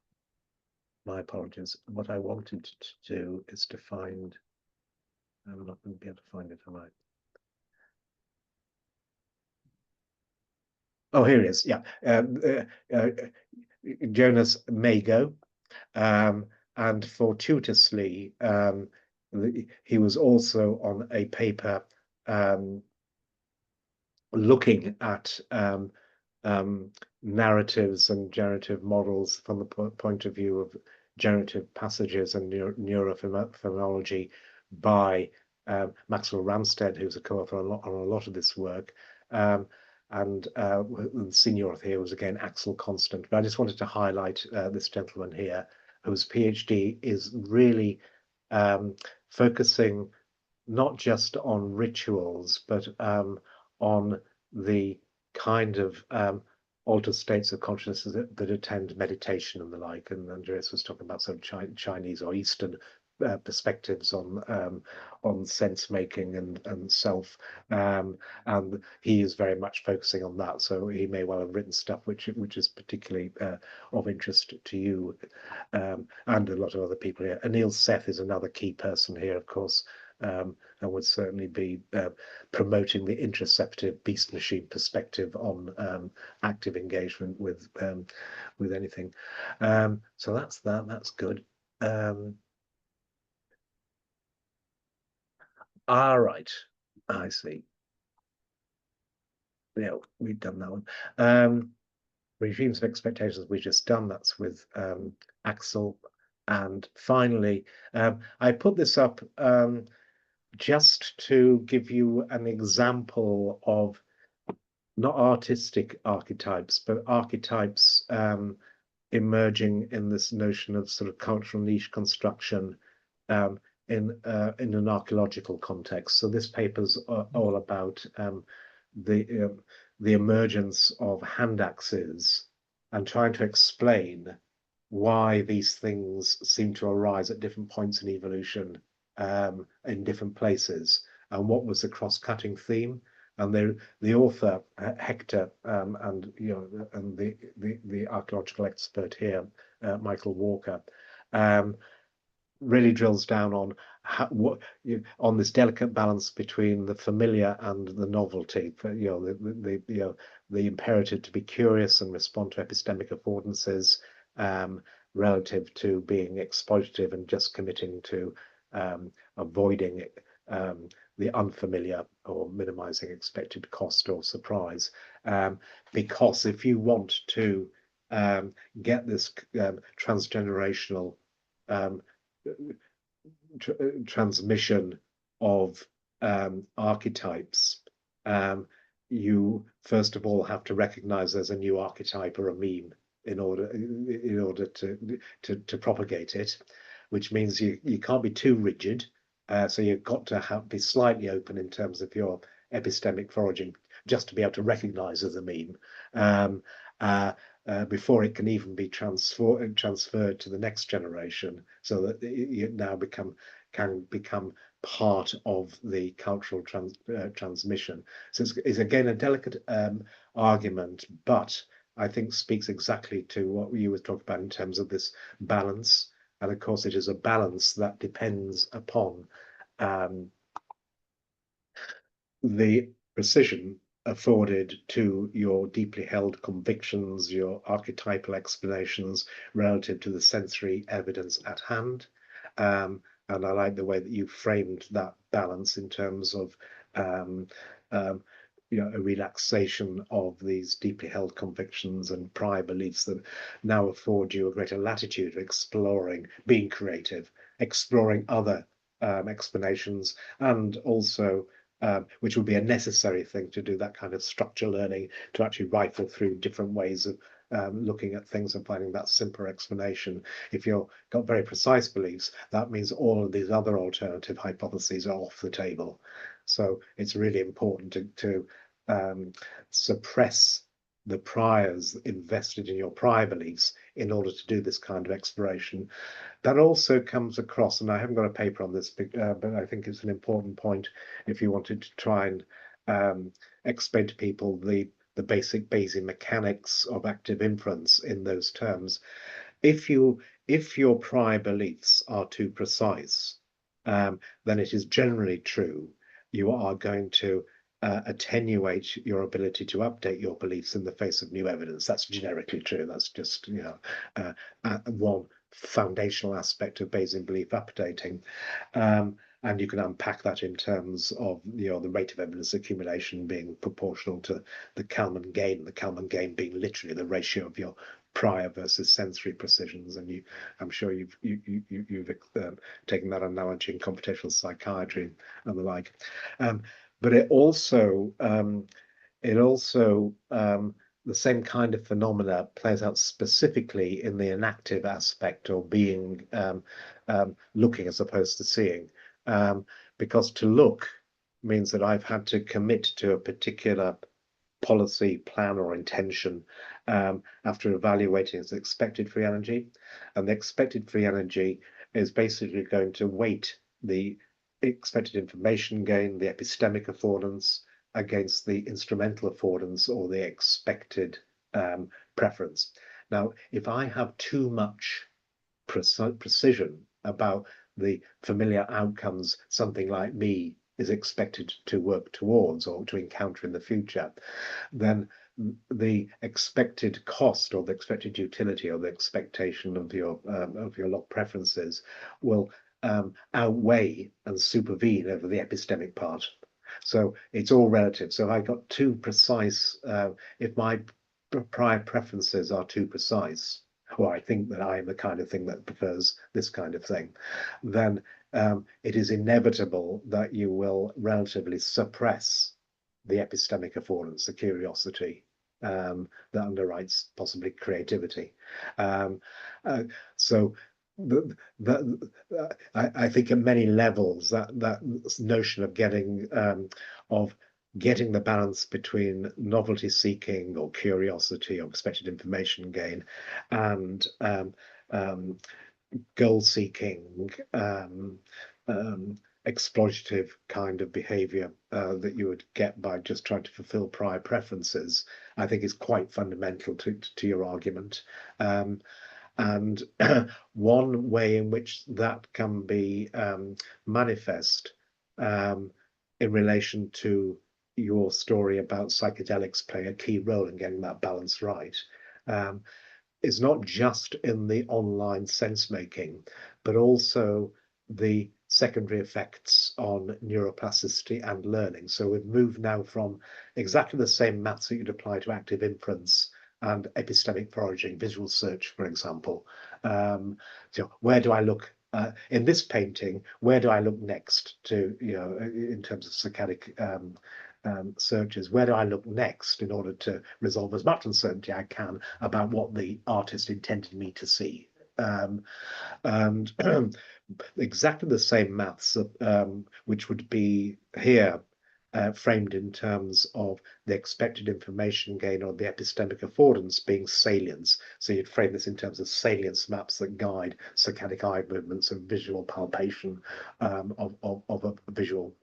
My apologies. What I wanted to do is to find. I'm not going to be able to find it, am I? Oh, here it is. Yeah, Jonas Mago, and fortuitously, he was also on a paper looking at narratives and generative models from the point of view of generative passages and neurophenomenology by Maxwell Ramstead, who's a co-author on a lot of this work. And the senior author here was again Axel Constant. But I just wanted to highlight this gentleman here, whose PhD is really focusing not just on rituals, but on the kind of altered states of consciousness that attend meditation and the like. And Andreas was talking about sort of Chinese or Eastern perspectives on sense making and self, and he is very much focusing on that. So he may well have written stuff which is particularly of interest to you, and a lot of other people here. Anil Seth is another key person here, of course. And would certainly be promoting the interoceptive beast machine perspective on active engagement with anything. So that's that. That's good. All right, I see. Yeah, we've done that one. Regimes of expectations we just done. That's with Axel. And finally, I put this up just to give you an example of not artistic archetypes, but archetypes emerging in this notion of sort of cultural niche construction in an archaeological context. So this paper's all about the emergence of hand axes and trying to explain why these things seem to arise at different points in evolution in different places, and what was the cross-cutting theme. And the author Hector and the archaeological expert here, Michael Walker, really drills down on on this delicate balance between the familiar and the novelty. The imperative to be curious and respond to epistemic affordances, relative to being exploitative and just committing to avoiding the unfamiliar or minimizing expected cost or surprise. Because if you want to get this transgenerational transmission of archetypes, you first of all have to recognize there's a new archetype or a meme in order to propagate it, which means you can't be too rigid. So you've got to be slightly open in terms of your epistemic foraging, just to be able to recognize as a meme before it can even be transferred to the next generation, so that it now can become part of the cultural transmission. So it's again a delicate argument, but I think speaks exactly to what you were talking about in terms of this balance. And of course, it is a balance that depends upon the precision afforded to your deeply held convictions, your archetypal explanations relative to the sensory evidence at hand. And I like the way that you framed that balance in terms of a relaxation of these deeply held convictions and prior beliefs that now afford you a greater latitude of exploring, being creative, exploring other explanations, and also which would be a necessary thing to do that kind of structure learning, to actually rifle through different ways of looking at things and finding that simpler explanation. If you've got very precise beliefs, that means all of these other alternative hypotheses are off the table. So it's really important to suppress the priors invested in your prior beliefs in order to do this kind of exploration. That also comes across, and I haven't got a paper on this, but I think it's an important point if you wanted to try and explain to people the basic Bayesian mechanics of active inference in those terms. If your prior beliefs are too precise, then it is generally true you are going to attenuate your ability to update your beliefs in the face of new evidence. That's generically true. That's just one foundational aspect of Bayesian belief updating. And you can unpack that in terms of the rate of evidence accumulation being proportional to the Kalman gain, the Kalman gain being literally the ratio of your prior versus sensory precisions. And I'm sure you've taken that analogy in computational psychiatry and the like. But it also the same kind of phenomena plays out specifically in the inactive aspect of being looking as opposed to seeing. Because to look means that I've had to commit to a particular policy, plan, or intention after evaluating its expected free energy. And the expected free energy is basically going to weight the expected information gain, the epistemic affordance, against the instrumental affordance or the expected preference. Now, if I have too much precision about the familiar outcomes something like me is expected to work towards or to encounter in the future, then the expected cost or the expected utility or the expectation of your lock preferences will outweigh and supervene over the epistemic part. So it's all relative. So I got too precise. If my prior preferences are too precise, or I think that I am the kind of thing that prefers this kind of thing, then it is inevitable that you will relatively suppress the epistemic affordance, the curiosity that underwrites possibly creativity. So I think at many levels that notion of getting the balance between novelty seeking or curiosity or expected information gain and goal seeking, exploitative kind of behavior that you would get by just trying to fulfill prior preferences, I think is quite fundamental to your argument. And one way in which that can be manifest in relation to your story about psychedelics playing a key role in getting that balance right is not just in the online sense making, but also the secondary effects on neuroplasticity and learning. So we've moved now from exactly the same maths that you'd apply to active inference and epistemic foraging, visual search, for example. So where do I look in this painting? Where do I look next to, in terms of saccadic searches? Where do I look next in order to resolve as much uncertainty I can about what the artist intended me to see? And exactly the same maths, which would be here framed in terms of the expected information gain or the epistemic affordance being salience. So you'd frame this in terms of salience maps that guide saccadic eye movements and visual palpation of a visual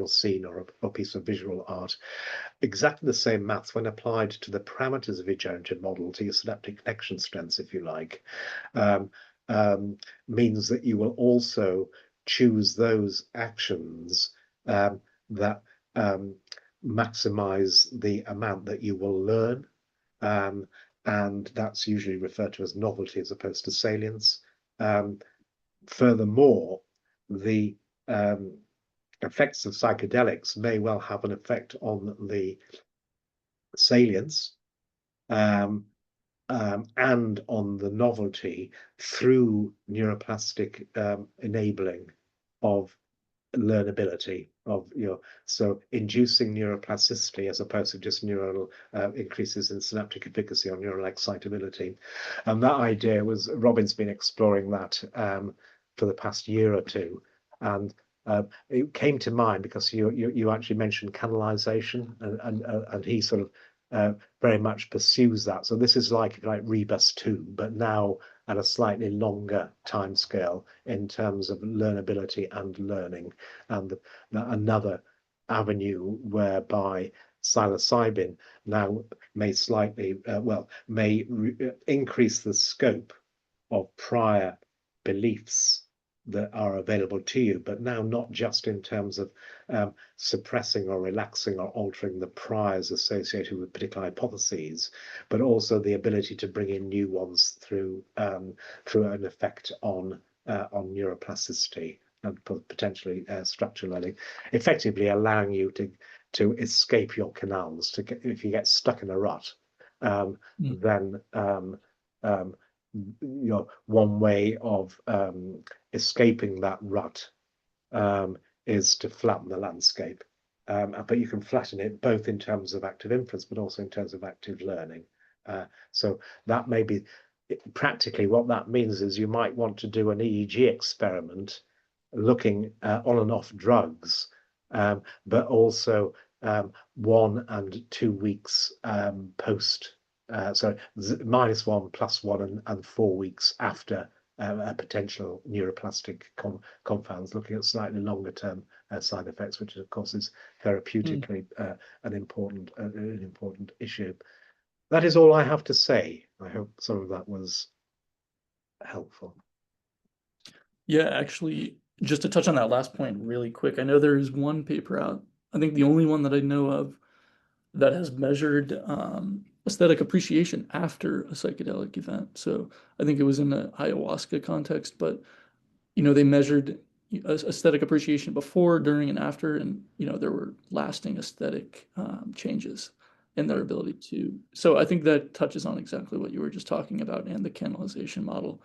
scene or a piece of visual art. Exactly the same maths when applied to the parameters of your generative model, to your synaptic connection strengths, if you like, means that you will also choose those actions that maximize the amount that you will learn, and that's usually referred to as novelty as opposed to salience. Furthermore, the effects of psychedelics may well have an effect on the salience and on the novelty through neuroplastic enabling of learnability of so inducing neuroplasticity as opposed to just neural increases in synaptic efficacy or neural excitability. And that idea was, Robin's been exploring that for the past year or two, and it came to mind because you actually mentioned canalization, and he sort of very much pursues that. So this is like Rebus 2, but now at a slightly longer time scale in terms of learnability and learning, and another avenue whereby psilocybin now may slightly increase the scope of prior beliefs that are available to you, but now not just in terms of suppressing or relaxing or altering the priors associated with particular hypotheses, but also the ability to bring in new ones through an effect on neuroplasticity and potentially structural learning, effectively allowing you to escape your canals. If you get stuck in a rut, then one way of escaping that rut is to flatten the landscape, but you can flatten it both in terms of active inference but also in terms of active learning. So that may be practically what that means is you might want to do an EEG experiment looking on and off drugs, but also 1 and 2 weeks post, so -1, +1 and 4 weeks after a potential neuroplastic confounds, looking at slightly longer term side effects, which of course is therapeutically an important issue. That is all I have to say. I hope some of that was helpful. Yeah, actually, just to touch on that last point really quick, I know there is one paper out, I think the only one that I know of, that has measured aesthetic appreciation after a psychedelic event. So I think it was in the ayahuasca context, but they measured aesthetic appreciation before, during, and after, and there were lasting aesthetic changes in their ability to. So I think that touches on exactly what you were just talking about and the canalization model.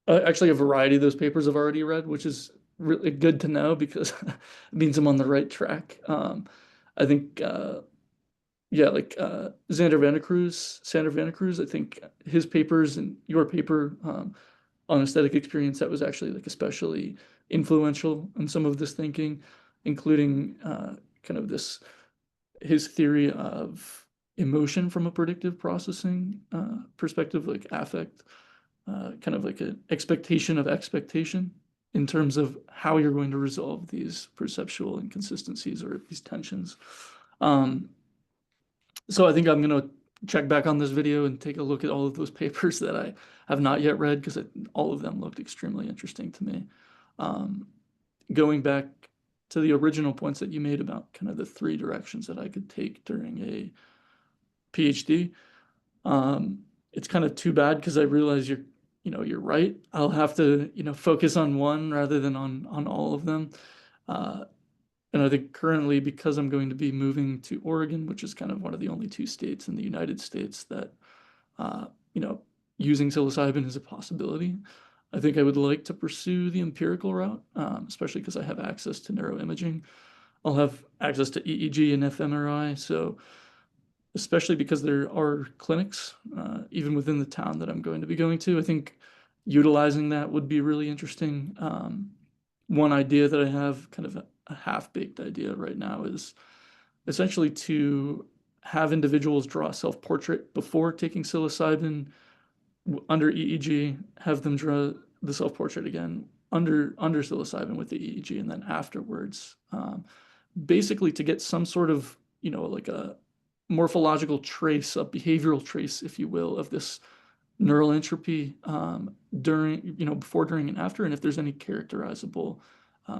Actually, a variety of those papers I've already read, which is really good to know because it means I'm on the right track. I think, Sander van der Cruz, I think his papers and your paper on aesthetic experience, that was actually especially influential in some of this thinking, including kind of his theory of emotion from a predictive processing perspective, like affect, kind of like an expectation of expectation in terms of how you're going to resolve these perceptual inconsistencies or these tensions. So I think I'm going to check back on this video and take a look at all of those papers that I have not yet read, because all of them looked extremely interesting to me. Going back to the original points that you made about kind of the 3 directions that I could take during a PhD, it's kind of too bad because I realize you're right. I'll have to focus on one rather than on all of them. And I think currently, because I'm going to be moving to Oregon, which is kind of one of the only 2 states in the United States that, using psilocybin is a possibility, I think I would like to pursue the empirical route, especially because I have access to neuroimaging. I'll have access to EEG and fMRI. So especially because there are clinics, even within the town that I'm going to be going to, I think utilizing that would be really interesting. One idea that I have kind of a half-baked idea right now, is essentially to have individuals draw a self-portrait before taking psilocybin under EEG, have them draw the self-portrait again under psilocybin with the EEG, and then afterwards, basically to get some sort of, like a morphological trace, a behavioral trace, if you will, of this neural entropy during, before, during, and after, and if there's any characterizable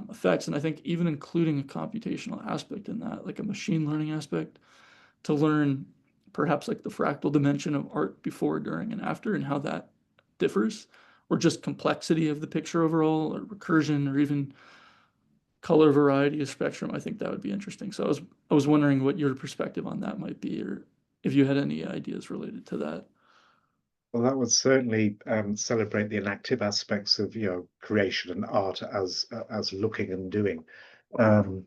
effects. And I think even including a computational aspect in that, like a machine learning aspect, to learn perhaps like the fractal dimension of art before, during, and after, and how that differs, or just complexity of the picture overall, or recursion, or even color variety of spectrum. I think that would be interesting. So I was wondering what your perspective on that might be, or if you had any ideas related to that. Well, that would certainly celebrate the inactive aspects of creation and art as looking and doing. Um,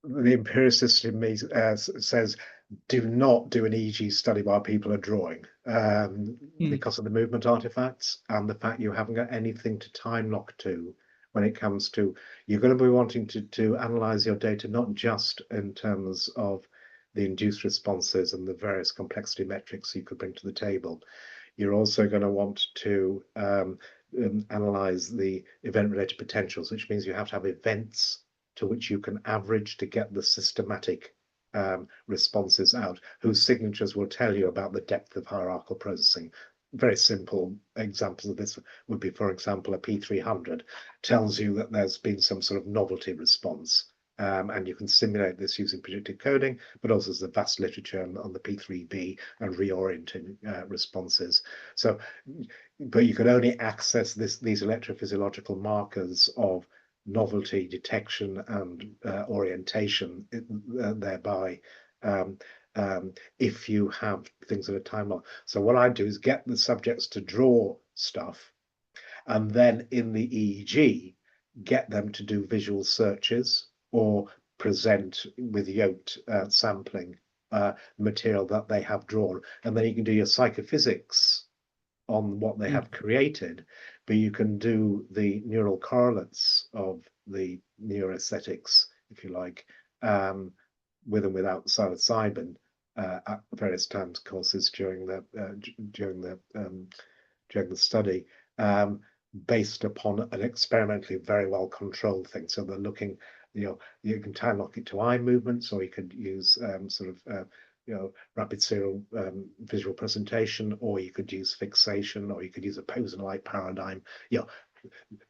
the empiricist in me says, do not do an EEG study while people are drawing, because of the movement artifacts and the fact you haven't got anything to time lock to when it comes to, you're going to be wanting to analyze your data, not just in terms of the induced responses and the various complexity metrics you could bring to the table. You're also going to want to analyze the event-related potentials, which means you have to have events to which you can average to get the systematic responses out, whose signatures will tell you about the depth of hierarchical processing. Very simple examples of this would be, for example, a P300 tells you that there's been some sort of novelty response. And you can simulate this using predictive coding, but also there's a vast literature on the P3B and reorienting responses. So, but you can only access these electrophysiological markers of novelty detection and orientation thereby, if you have things that are time locked. So what I do is get the subjects to draw stuff, and then in the EEG, get them to do visual searches or present with yoked sampling material that they have drawn. And then you can do your psychophysics on what they have created, but you can do the neural correlates of the neuroaesthetics, if you like, with and without psilocybin at various times courses during the study, based upon an experimentally very well controlled thing. So they're looking, you can time lock it to eye movements, or you could use rapid serial visual presentation, or you could use fixation, or you could use a pose and light paradigm.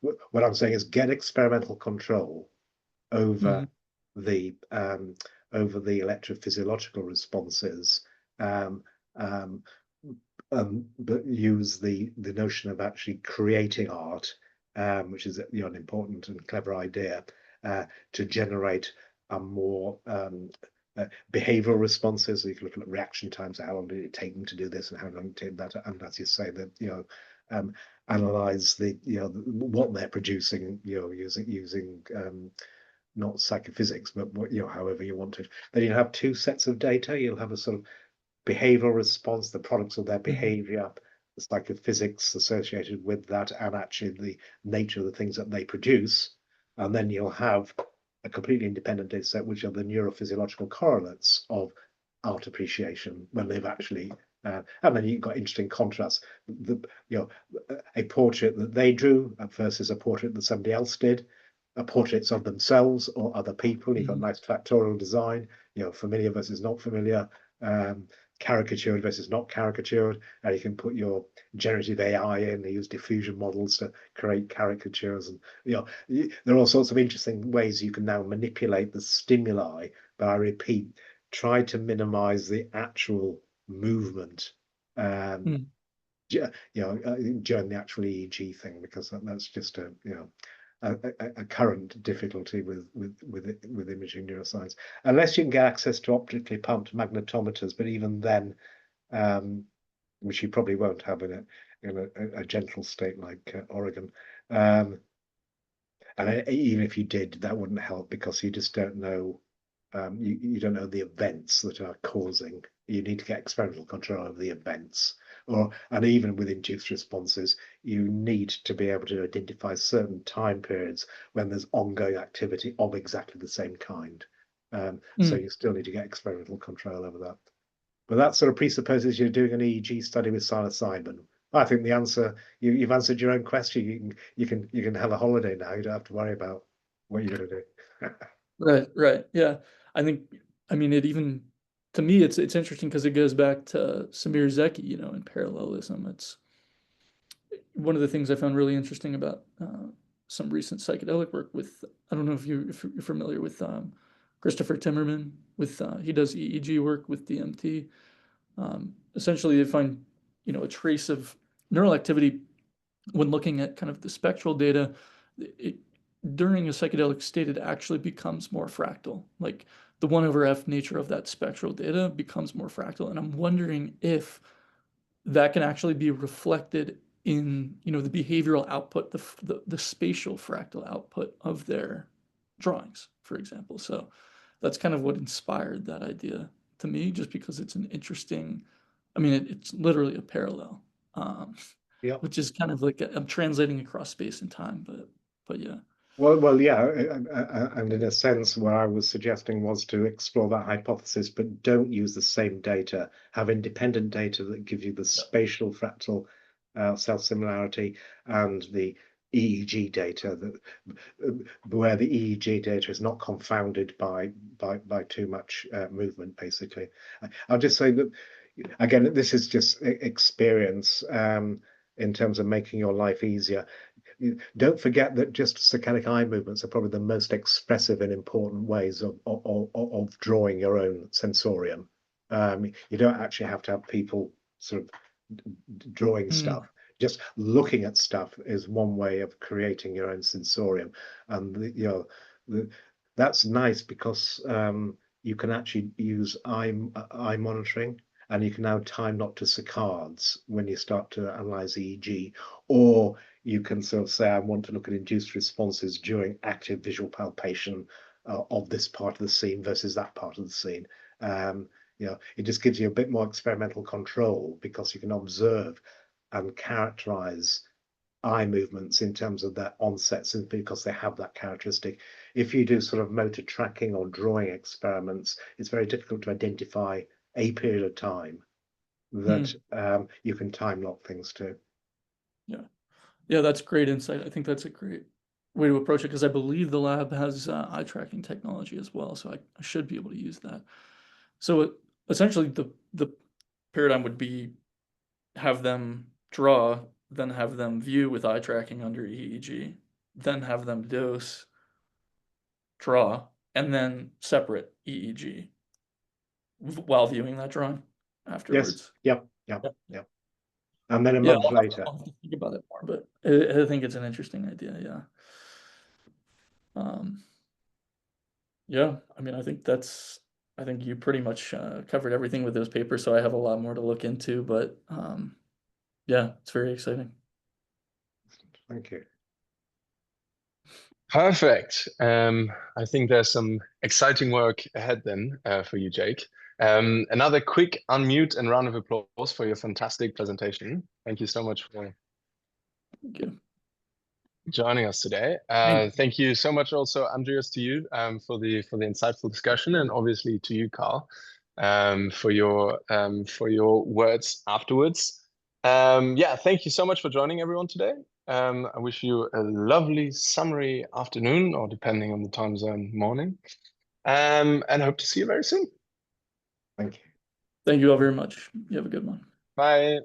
What I'm saying is get experimental control over the electrophysiological responses, but use the notion of actually creating art, which is an important and clever idea, to generate a more behavioral responses. So you can look at reaction times, how long did it take them to do this and how long did that, and as you say, that analyze what they're producing, using not psychophysics, but however you want it. Then you have two sets of data. You'll have a sort of behavioral response, the products of their behavior, the psychophysics associated with that, and actually the nature of the things that they produce. And then you'll have a completely independent data set, which are the neurophysiological correlates of art appreciation when they've actually, and then you've got interesting contrasts. A portrait that they drew versus a portrait that somebody else did, portraits of themselves or other people. You've got nice factorial design, familiar versus not familiar, caricatured versus not caricatured, and you can put your generative AI in. They use diffusion models to create caricatures, and there are all sorts of interesting ways you can now manipulate the stimuli. But I repeat, try to minimize the actual movement during the actual EEG thing, because that's just a current difficulty with imaging neuroscience, unless you can get access to optically pumped magnetometers. But even then, which you probably won't have in a gentle state like Oregon, and even if you did, that wouldn't help, because you just don't know. You don't know the events that are causing. You need to get experimental control over the events, and even with induced responses, you need to be able to identify certain time periods when there's ongoing activity of exactly the same kind. So you still need to get experimental control over that. But that sort of presupposes you're doing an EEG study with psilocybin. I think the answer, you've answered your own question. You can have a holiday now. You don't have to worry about what you're going to do. Right. Yeah. I mean, it even, to me, it's interesting because it goes back to Samir Zeki, you know, in parallelism. It's one of the things I found really interesting about some recent psychedelic work with, I don't know if you're familiar with Christopher Timmerman, with he does EEG work with DMT. Essentially, they find, you know, a trace of neural activity when looking at kind of the spectral data. During a psychedelic state, it actually becomes more fractal. Like the 1/f nature of that spectral data becomes more fractal. And I'm wondering if that can actually be reflected in, you know, the behavioral output, the spatial fractal output of their drawings, for example. So that's kind of what inspired that idea to me, just because it's an interesting, I mean, it's literally a parallel, Yeah. which is kind of like I'm translating across space and time, but yeah. Well, yeah, and in a sense, what I was suggesting was to explore that hypothesis, but don't use the same data. Have independent data that give you the spatial fractal self-similarity and the EEG data that where the EEG data is not confounded by too much movement. Basically, I'll just say that again, this is just experience in terms of making your life easier. Don't forget that just saccadic eye movements are probably the most expressive and important ways of drawing your own sensorium. You don't actually have to have people sort of drawing stuff. Just looking at stuff is one way of creating your own sensorium, and you know that's nice because you can actually use eye monitoring. And you can now time not to saccades when you start to analyze EEG, or you can sort of say, I want to look at induced responses during active visual palpation of this part of the scene versus that part of the scene. You know, it just gives you a bit more experimental control because you can observe and characterize eye movements in terms of their onsets, and because they have that characteristic. If you do sort of motor tracking or drawing experiments, it's very difficult to identify a period of time that you can time lock things to. Yeah, that's great insight. I think that's a great way to approach it, because I believe the lab has eye tracking technology as well, so I should be able to use that. So essentially the paradigm would be have them draw, then have them view with eye tracking under EEG, then have them dose, draw, and then separate EEG while viewing that drawing afterwards. Yes. Yep. And then a month later. I'll have to think about it more, but I think it's an interesting idea. Yeah. Yeah. I mean, I think you pretty much covered everything with those papers, so I have a lot more to look into, but yeah, it's very exciting. Thank you. Perfect. I think there's some exciting work ahead then for you, Jake. Another quick unmute and round of applause for your fantastic presentation. Thank you so much for joining us today. Thank you so much also, Andreas, to you for the insightful discussion, and obviously to you, Carl, for your words afterwards. Yeah, thank you so much for joining everyone today. I wish you a lovely summery afternoon, or depending on the time zone, morning, and hope to see you very soon. Thank you. Thank you all very much. You have a good one. Bye.